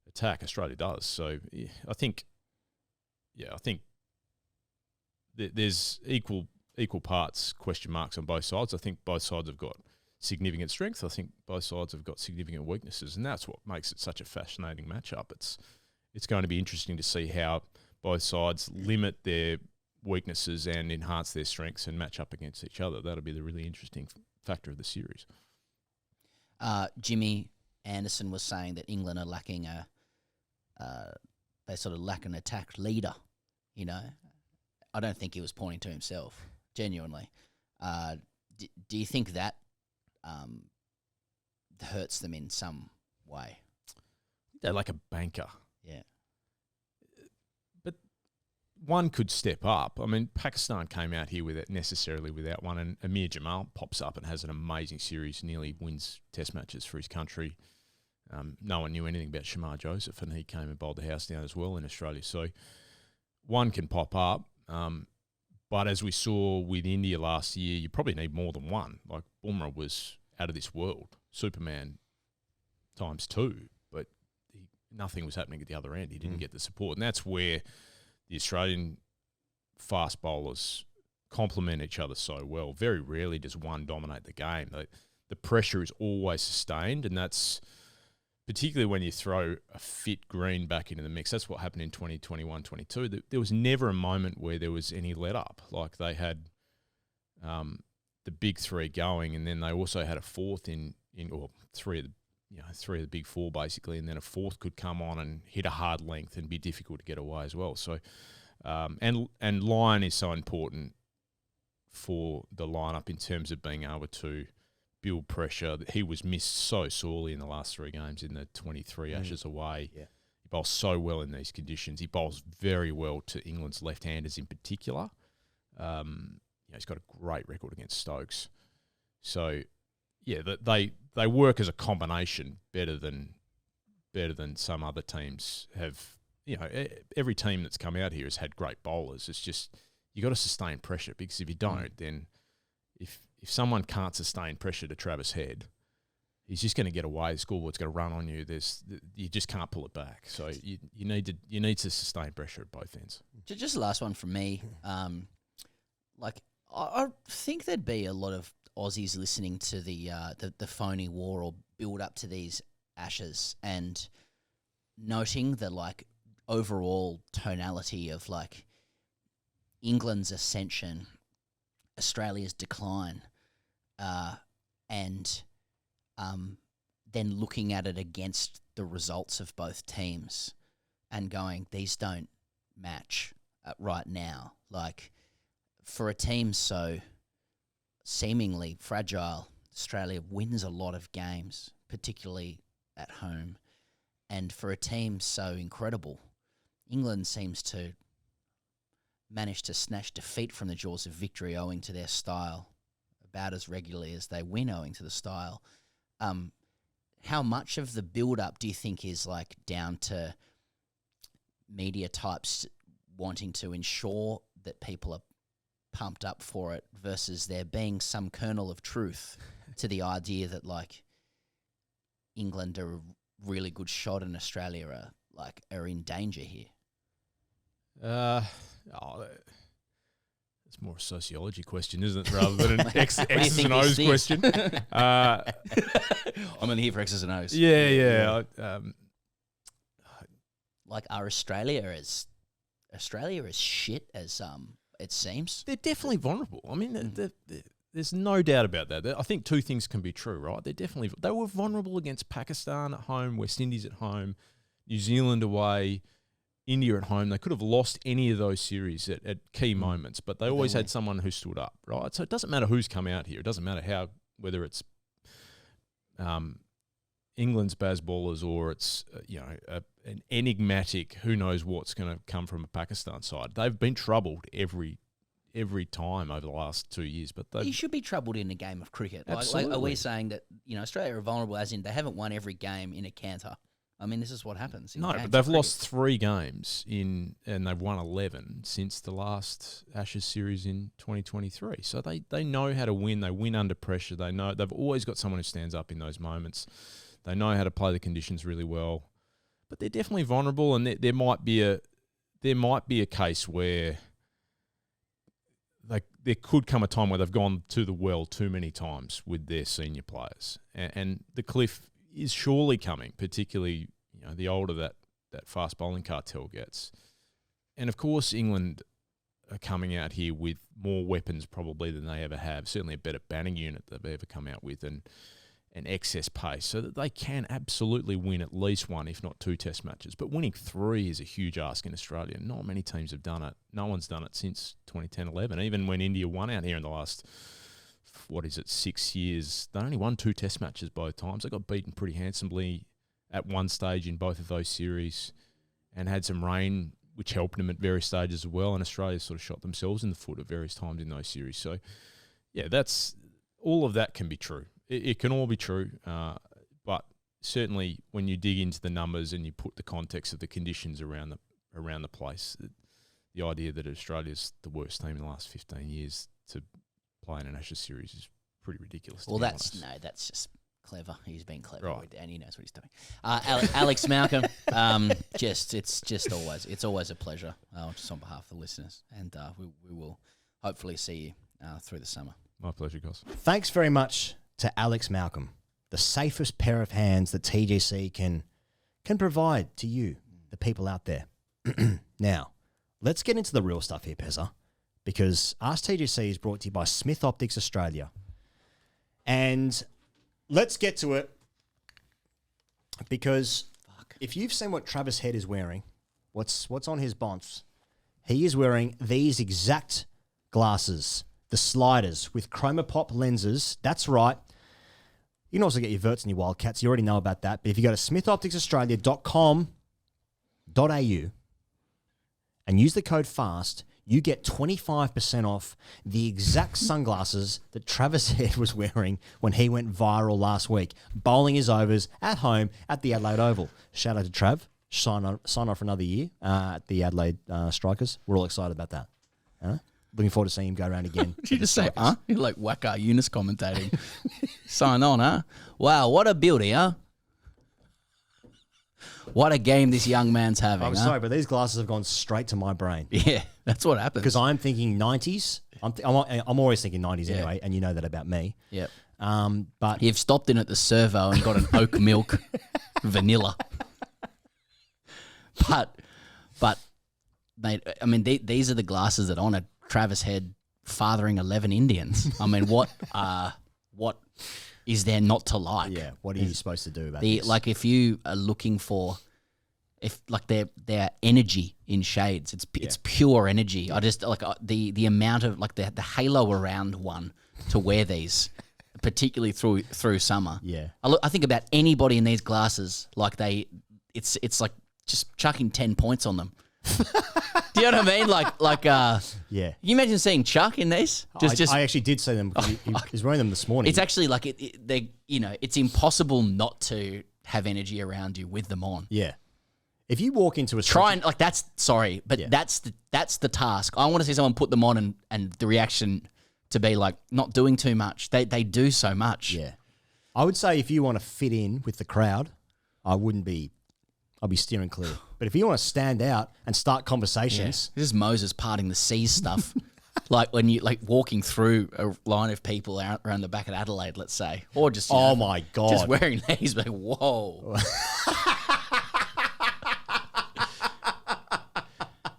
attack. Australia does. So yeah, I think there's equal parts question marks on both sides. I think both sides have got significant strengths. I think both sides have got significant weaknesses, and that's what makes it such a fascinating matchup. It's going to be interesting to see how both sides limit their weaknesses and enhance their strengths and match up against each other. That'll be the really interesting factor of the series. Jimmy Anderson was saying that England are lacking they sort of lack an attack leader, I don't think he was pointing to himself, genuinely. Do you think that hurts them in some way? They're like a banker. Yeah. But one could step up. I mean, Pakistan came out here without one, and Amir Jamal pops up and has an amazing series, nearly wins test matches for his country. No one knew anything about Shamar Joseph, and he came and bowled the house down as well in Australia. So one can pop up. But as we saw with India last year, you probably need more than one. Like Bumrah was out of this world, Superman times 2, but nothing was happening at the other end. He didn't get the support. And that's where the Australian fast bowlers complement each other so well. Very rarely does one dominate the game. The pressure is always sustained, and that's particularly when you throw a fit Green back into the mix. That's what happened in 2021-22. There was never a moment where there was any let up. Like they had the big 3 going, and then they also had a fourth or 3 of the big 4 basically, and then a fourth could come on and hit a hard length and be difficult to get away as well. So, and line is so important for the lineup in terms of being able to build pressure. He was missed so sorely in the last 3 games in the 23 Ashes away. Yeah. He bowls so well in these conditions. He bowls very well to England's left-handers in particular. He's got a great record against Stokes. So, yeah, they work as a combination better than some other teams have. Every team that's come out here has had great bowlers. It's just you got to sustain pressure, because if you don't, then if someone can't sustain pressure to Travis Head, he's just going to get away. The scoreboard's going to run on you. You just can't pull it back. So you need to sustain pressure at both ends. Just the last one from me. I think there'd be a lot of Aussies listening to the phony war or build up to these Ashes and noting the overall tonality of England's ascension, Australia's decline, and then looking at it against the results of both teams and going, these don't match right now. For a team so seemingly fragile, Australia wins a lot of games, particularly at home. And for a team so incredible, England seems to manage to snatch defeat from the jaws of victory owing to their style about as regularly as they win owing to the style. How much of the build-up do you think is like down to media types wanting to ensure that people are pumped up for it versus there being some kernel of truth to the idea that like England are a really good shot and Australia are in danger here? It's more a sociology question, isn't it, rather than an X's and O's question? I'm in here for X's and O's. Yeah. Like, are Australia as shit as it seems? They're definitely vulnerable. I mean, there's no doubt about that. I think two things can be true, right? They were vulnerable against Pakistan at home, West Indies at home, New Zealand away, India at home. They could have lost any of those series at key moments, but they always had someone who stood up, right? So it doesn't matter who's come out here. It doesn't matter whether it's England's Baz ballers or it's an enigmatic who knows what's going to come from a Pakistan side. They've been troubled every time over the last 2 years, but you should be troubled in a game of cricket. Absolutely. Are we saying that Australia are vulnerable as in they haven't won every game in a canter? I mean, this is what happens. No, but they've lost 3 games and they've won 11 since the last Ashes series in 2023. So they know how to win. They win under pressure. They know they've always got someone who stands up in those moments. They know how to play the conditions really well. But they're definitely vulnerable, and there might be a case where there could come a time where they've gone to the well too many times with their senior players, and the cliff is surely coming, particularly the older that fast bowling cartel gets. And of course, England are coming out here with more weapons probably than they ever have, certainly a better batting unit they've ever come out with, and excess pace, so that they can absolutely win at least 1, if not 2 test matches. But winning 3 is a huge ask in Australia. Not many teams have done it. No one's done it since 2010-11. Even when India won out here in the last 6 years, they only won 2 test matches both times. They got beaten pretty handsomely at one stage in both of those series and had some rain, which helped them at various stages as well. And Australia sort of shot themselves in the foot at various times in those series. So, yeah, all of that can be true. It can all be true, but certainly when you dig into the numbers and you put the context of the conditions around the place, the idea that Australia's the worst team in the last 15 years to play in an Ashes series is pretty ridiculous. Well, that's just clever. He's been clever, right, and he knows what he's doing. Alex Malcolm, it's always a pleasure, just on behalf of the listeners, and we will hopefully see you through the summer. My pleasure, guys. Thanks very much to Alex Malcolm, the safest pair of hands that TGC can provide to you, the people out there. Now, let's get into the real stuff here, Pezza, because AskTGC is brought to you by Smith Optics Australia. And let's get to it, because if you've seen what Travis Head is wearing, what's on his bonce, he is wearing these exact glasses, the sliders with ChromaPop lenses. That's right. You can also get your Verts and your Wildcats. You already know about that. But if you go to smithopticsaustralia.com.au and use the code FAST, you get 25% off the exact sunglasses that Travis Head was wearing when he went viral last week, bowling his overs at home at the Adelaide Oval. Shout out to Trav. Sign on for another year at the Adelaide Strikers. We're all excited about that. Looking forward to seeing him go around again. Did you just say, You're like Waka Eunice commentating. Sign on, huh? Wow, what a beauty, huh? What a game this young man's having. I'm sorry, but these glasses have gone straight to my brain. Yeah, that's what happens. Because I'm thinking 90s. I'm always thinking 90s anyway, and you know that about me. Yep. But you've stopped in at the servo and got an oat milk vanilla. But, mate, I mean, these are the glasses that honour Travis Head fathering 11 Indians. I mean, what is there not to like? Yeah, what are you supposed to do about this? Like, if you are looking for, their energy in shades, it's pure energy. I just like the amount of the halo around one to wear these, particularly through summer. Yeah, I think about anybody in these glasses, like it's like just chucking 10 points on them. Do you know what I mean? Like, Yeah. Can you imagine seeing Chuck in these? I actually did see them because he was wearing them this morning. It's actually like it's impossible not to have energy around you with them on. Yeah. If you walk into a Try and that's the task. I want to see someone put them on and the reaction to be like not doing too much. They do so much. Yeah. I would say if you want to fit in with the crowd, I'll be steering clear. But if you want to stand out and start conversations. This is Moses parting the seas stuff. Like when you walking through a line of people around the back of Adelaide, let's say. Or just my God. Just wearing these, like, whoa.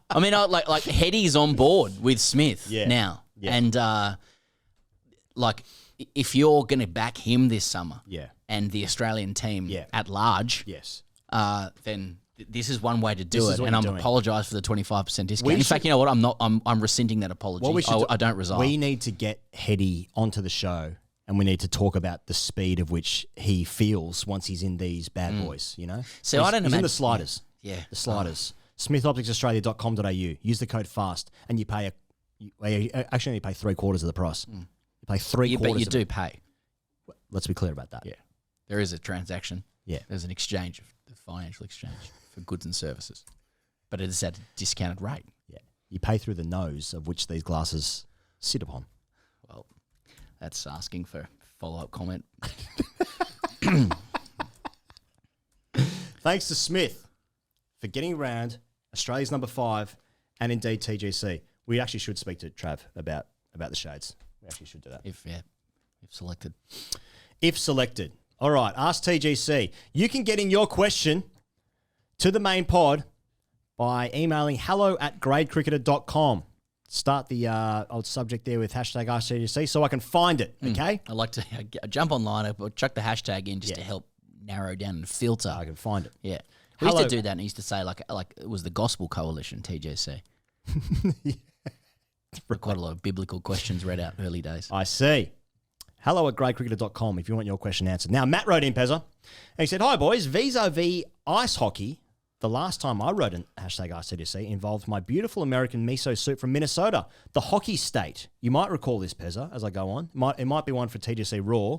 I mean, like Hetty's on board with Smith now. Yeah. And if you're gonna back him this summer and the Australian team at large, then this is one way to do it, and I'm apologise for the 25% discount. In fact, you know what? I'm rescinding that apology. I don't resign. We need to get Hetty onto the show, and we need to talk about the speed of which he feels once he's in these bad boys. You know, so I don't he's imagine in the sliders. Yeah, the sliders. SmithOpticsAustralia.com.au. Use the code FAST, and you pay you only pay 3/4 of the price. You pay 3/4. But you do pay. Let's be clear about that. Yeah, there is a transaction. Yeah, there's an exchange of the financial exchange for goods and services, but it is at a discounted rate. Yeah, you pay through the nose of which these glasses sit upon. Well, that's asking for follow-up comment. Thanks to Smith for getting around Australia's number 5 and indeed TGC. We actually should speak to Trav about the shades. We actually should do that. If selected. If selected. All right, Ask TGC. You can get in your question to the main pod by emailing hello@gradecricketer.com. Start the old subject there with hashtag AskTGC so I can find it, okay? I like to jump online or chuck the hashtag in just to help narrow down and filter. I can find it. Yeah. We used to do that and used to say like it was the Gospel Coalition, TGC. Quite a lot of biblical questions read out early days. I see. hello@gradecricketer.com if you want your question answered. Now, Matt wrote in, Pezza, and he said, "Hi, boys. Vis-a-vis ice hockey, the last time I wrote an hashtag AskTGC involved my beautiful American miso soup from Minnesota, the hockey state. You might recall this, Pezza, as I go on. It might be one for TGC Raw,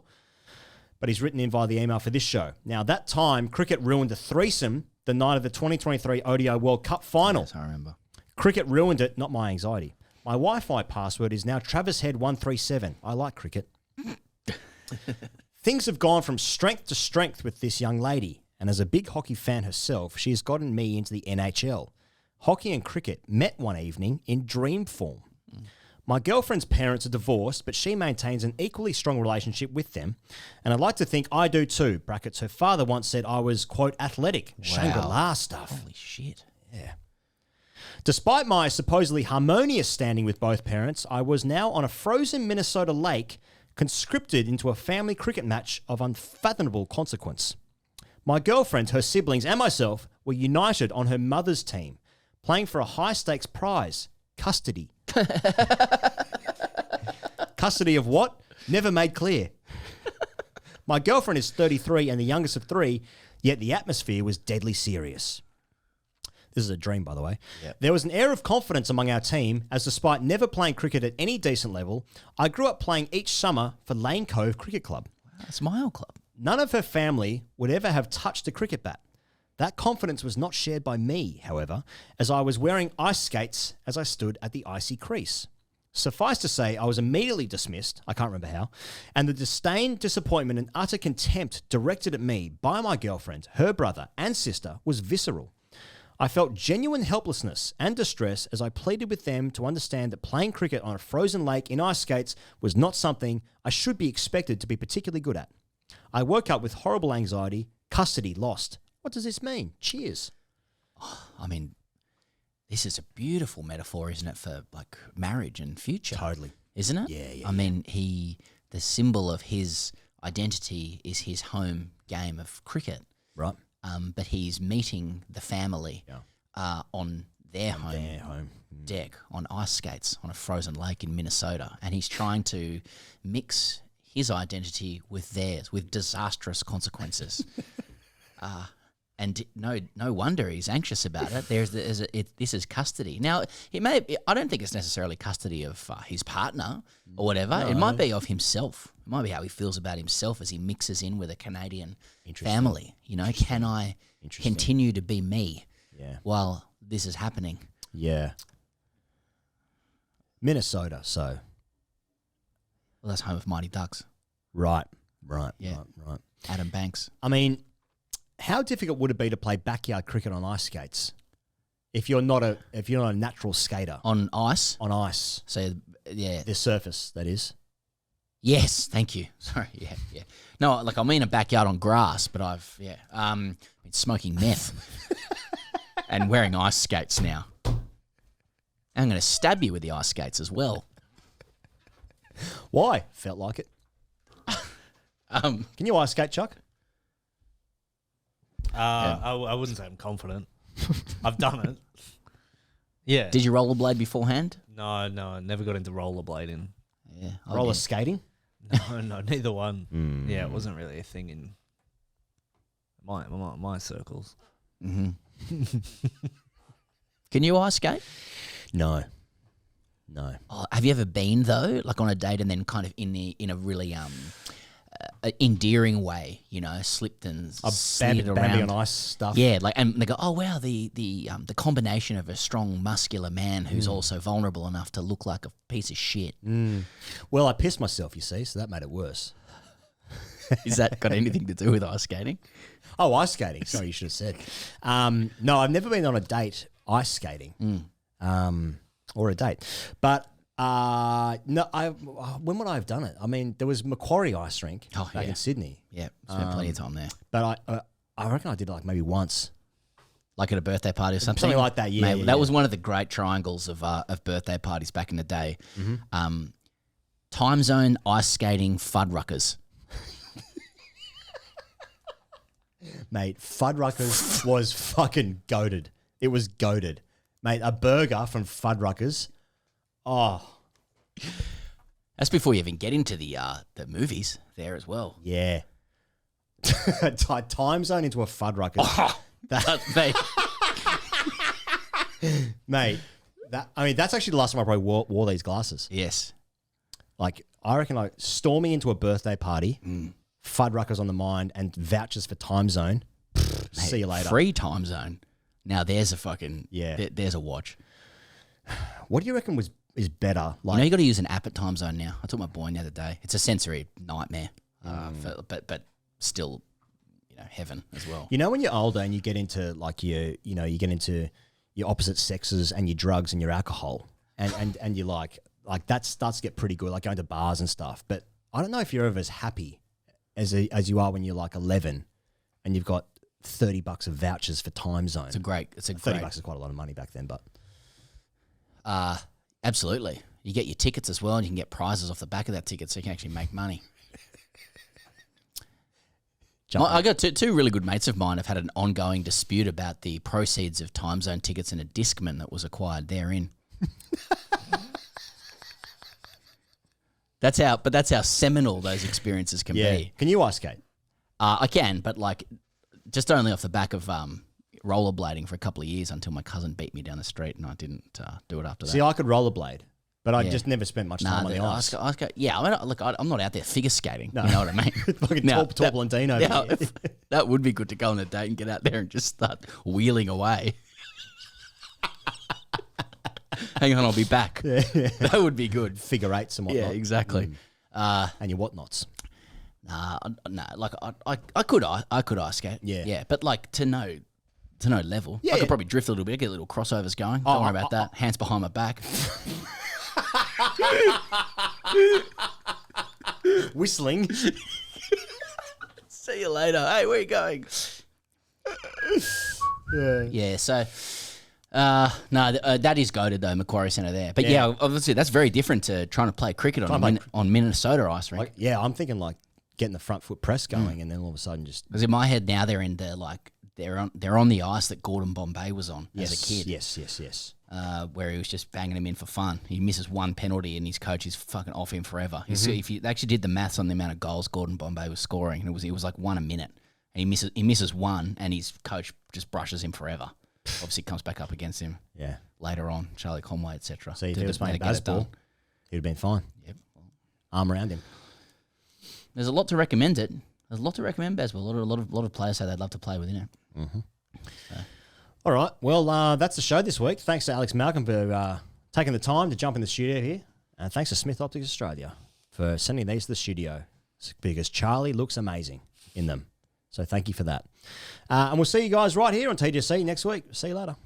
but he's written in via the email for this show. Now, that time, cricket ruined a threesome the night of the 2023 ODI World Cup final. Yes, I remember. Cricket ruined it, not my anxiety. My Wi-Fi password is now TravisHead137. I like cricket. Things have gone from strength to strength with this young lady, and as a big hockey fan herself, she has gotten me into the NHL. Hockey and cricket met one evening in dream form. My girlfriend's parents are divorced, but she maintains an equally strong relationship with them, and I'd like to think I do too. Brackets, her father once said I was, quote, athletic. Wow. Shangri-La stuff. Holy shit. Yeah. Despite my supposedly harmonious standing with both parents, I was now on a frozen Minnesota lake conscripted into a family cricket match of unfathomable consequence. My girlfriend, her siblings, and myself were united on her mother's team, playing for a high-stakes prize, custody. Custody of what? Never made clear. My girlfriend is 33 and the youngest of 3, yet the atmosphere was deadly serious. This is a dream, by the way. Yep. There was an air of confidence among our team, as despite never playing cricket at any decent level, I grew up playing each summer for Lane Cove Cricket Club. That's my old club. None of her family would ever have touched a cricket bat. That confidence was not shared by me, however, as I was wearing ice skates as I stood at the icy crease. Suffice to say, I was immediately dismissed, I can't remember how, and the disdain, disappointment, and utter contempt directed at me by my girlfriend, her brother, and sister was visceral. I felt genuine helplessness and distress as I pleaded with them to understand that playing cricket on a frozen lake in ice skates was not something I should be expected to be particularly good at. I woke up with horrible anxiety, custody lost. What does this mean? Cheers. Oh, I mean, this is a beautiful metaphor, isn't it, for like marriage and future? Totally. Isn't it? Yeah. I mean, the symbol of his identity is his home game of cricket. Right. But he's meeting the family on their home deck on ice skates on a frozen lake in Minnesota, and he's trying to mix his identity with theirs with disastrous consequences. and no wonder he's anxious about it. This is custody. Now, I don't think it's necessarily custody of his partner or whatever. No. It might be of himself. It might be how he feels about himself as he mixes in with a Canadian family. You know, can I continue to be me while this is happening? Yeah. Minnesota, so. Well, that's home of Mighty Ducks. Right. Adam Banks. I mean, how difficult would it be to play backyard cricket on ice skates if you're not a natural skater on ice? On ice. So the surface, that is. Yes, thank you. Sorry, yeah. No, like I mean a backyard on grass, but I've been smoking meth and wearing ice skates now. I'm going to stab you with the ice skates as well. Why? Felt like it. Can you ice skate, Chuck? I wouldn't say I'm confident. I've done it. Yeah. Did you rollerblade beforehand? No, I never got into rollerblading. Yeah. Roller skating? No, neither one. Yeah, it wasn't really a thing in my circles. Mm-hmm. Can you ice skate? No. Oh, have you ever been though, like on a date and then kind of in a really endearing way, you know, slipped and slid around Bambi on ice stuff? Yeah, like and they go, oh wow, the combination of a strong muscular man who's also vulnerable enough to look like a piece of shit. Well, I pissed myself, you see, so that made it worse. Is that got anything to do with ice skating? Oh, ice skating. Sorry, you should have said. No, I've never been on a date ice skating. Or a date. But no, when would I have done it? I mean, there was Macquarie Ice Rink back in Sydney. Yeah, spent plenty of time there. But I reckon I did it like maybe once. Like at a birthday party or something? Something like that, yeah. Mate, that was one of the great triangles of birthday parties back in the day. Mm-hmm. Time zone, ice skating, Fuddruckers. Mate, Fuddruckers was fucking goated. It was goated. Mate, a burger from Fuddruckers. Oh. That's before you even get into the movies there as well. Yeah. Time zone into a Fuddruckers. Oh, mate, that's actually the last time I probably wore these glasses. Yes. Like, I reckon like storming into a birthday party, Fuddruckers on the mind, and vouchers for Time Zone. See you later. Free Time Zone. Now there's a fucking there's a watch. What do you reckon is better? Like, you know, you got to use an app at Time Zone now. I took my boy the other day. It's a sensory nightmare, but still, you know, heaven as well. You know, when you're older and you get into like you get into your opposite sexes and your drugs and your alcohol, and you like that starts to get pretty good, like going to bars and stuff. But I don't know if you're ever as happy as you are when you're like 11 and you've got $30 of vouchers for Time Zone. It's a great. $30 is quite a lot of money back then, but absolutely, you get your tickets as well, and you can get prizes off the back of that ticket, so you can actually make money. I got two really good mates of mine have had an ongoing dispute about the proceeds of Time Zone tickets and a Discman that was acquired therein. That's how seminal those experiences can be. Can you ice skate? I can, but like just only off the back of rollerblading for a couple of years until my cousin beat me down the street and I didn't do it after that. See, I could rollerblade, but I just never spent much time on the ice. I'm not out there figure skating. No. You know what I mean? Fucking Torpolantino. That would be good to go on a date and get out there and just start wheeling away. Hang on, I'll be back. Yeah. That would be good. Figure eights and whatnot. Yeah, exactly. And your whatnots. Nah, like I could ice skate. Yeah, but like to no level. I could probably drift a little bit, get little crossovers going. Don't worry about that. Hands behind my back. Whistling. See you later. Hey, where are you going? Yeah, so that is goated though, Macquarie Centre there. But yeah, obviously that's very different to trying to play cricket on Minnesota ice rink. I'm thinking like getting the front foot press going and then all of a sudden just... Because in my head now they're in the like... They're on the ice that Gordon Bombay was on as a kid. Yes. Where he was just banging him in for fun. He misses one penalty and his coach is fucking off him forever. If you actually did the maths on the amount of goals Gordon Bombay was scoring, and it was like one a minute. and he misses one, and his coach just brushes him forever. Obviously, comes back up against him. Yeah. Later on, Charlie Conway, etc. See, if he was playing baseball, he'd have been fine. Yep. Arm around him. There's a lot to recommend it. There's a lot to recommend baseball. A lot of players say they'd love to play within it. Mm-hmm. All right. Well, that's the show this week. Thanks to Alex Malcolm for taking the time to jump in the studio here. And thanks to Smith Optics Australia for sending these to the studio because Charlie looks amazing in them. So thank you for that. And we'll see you guys right here on TGC next week. See you later.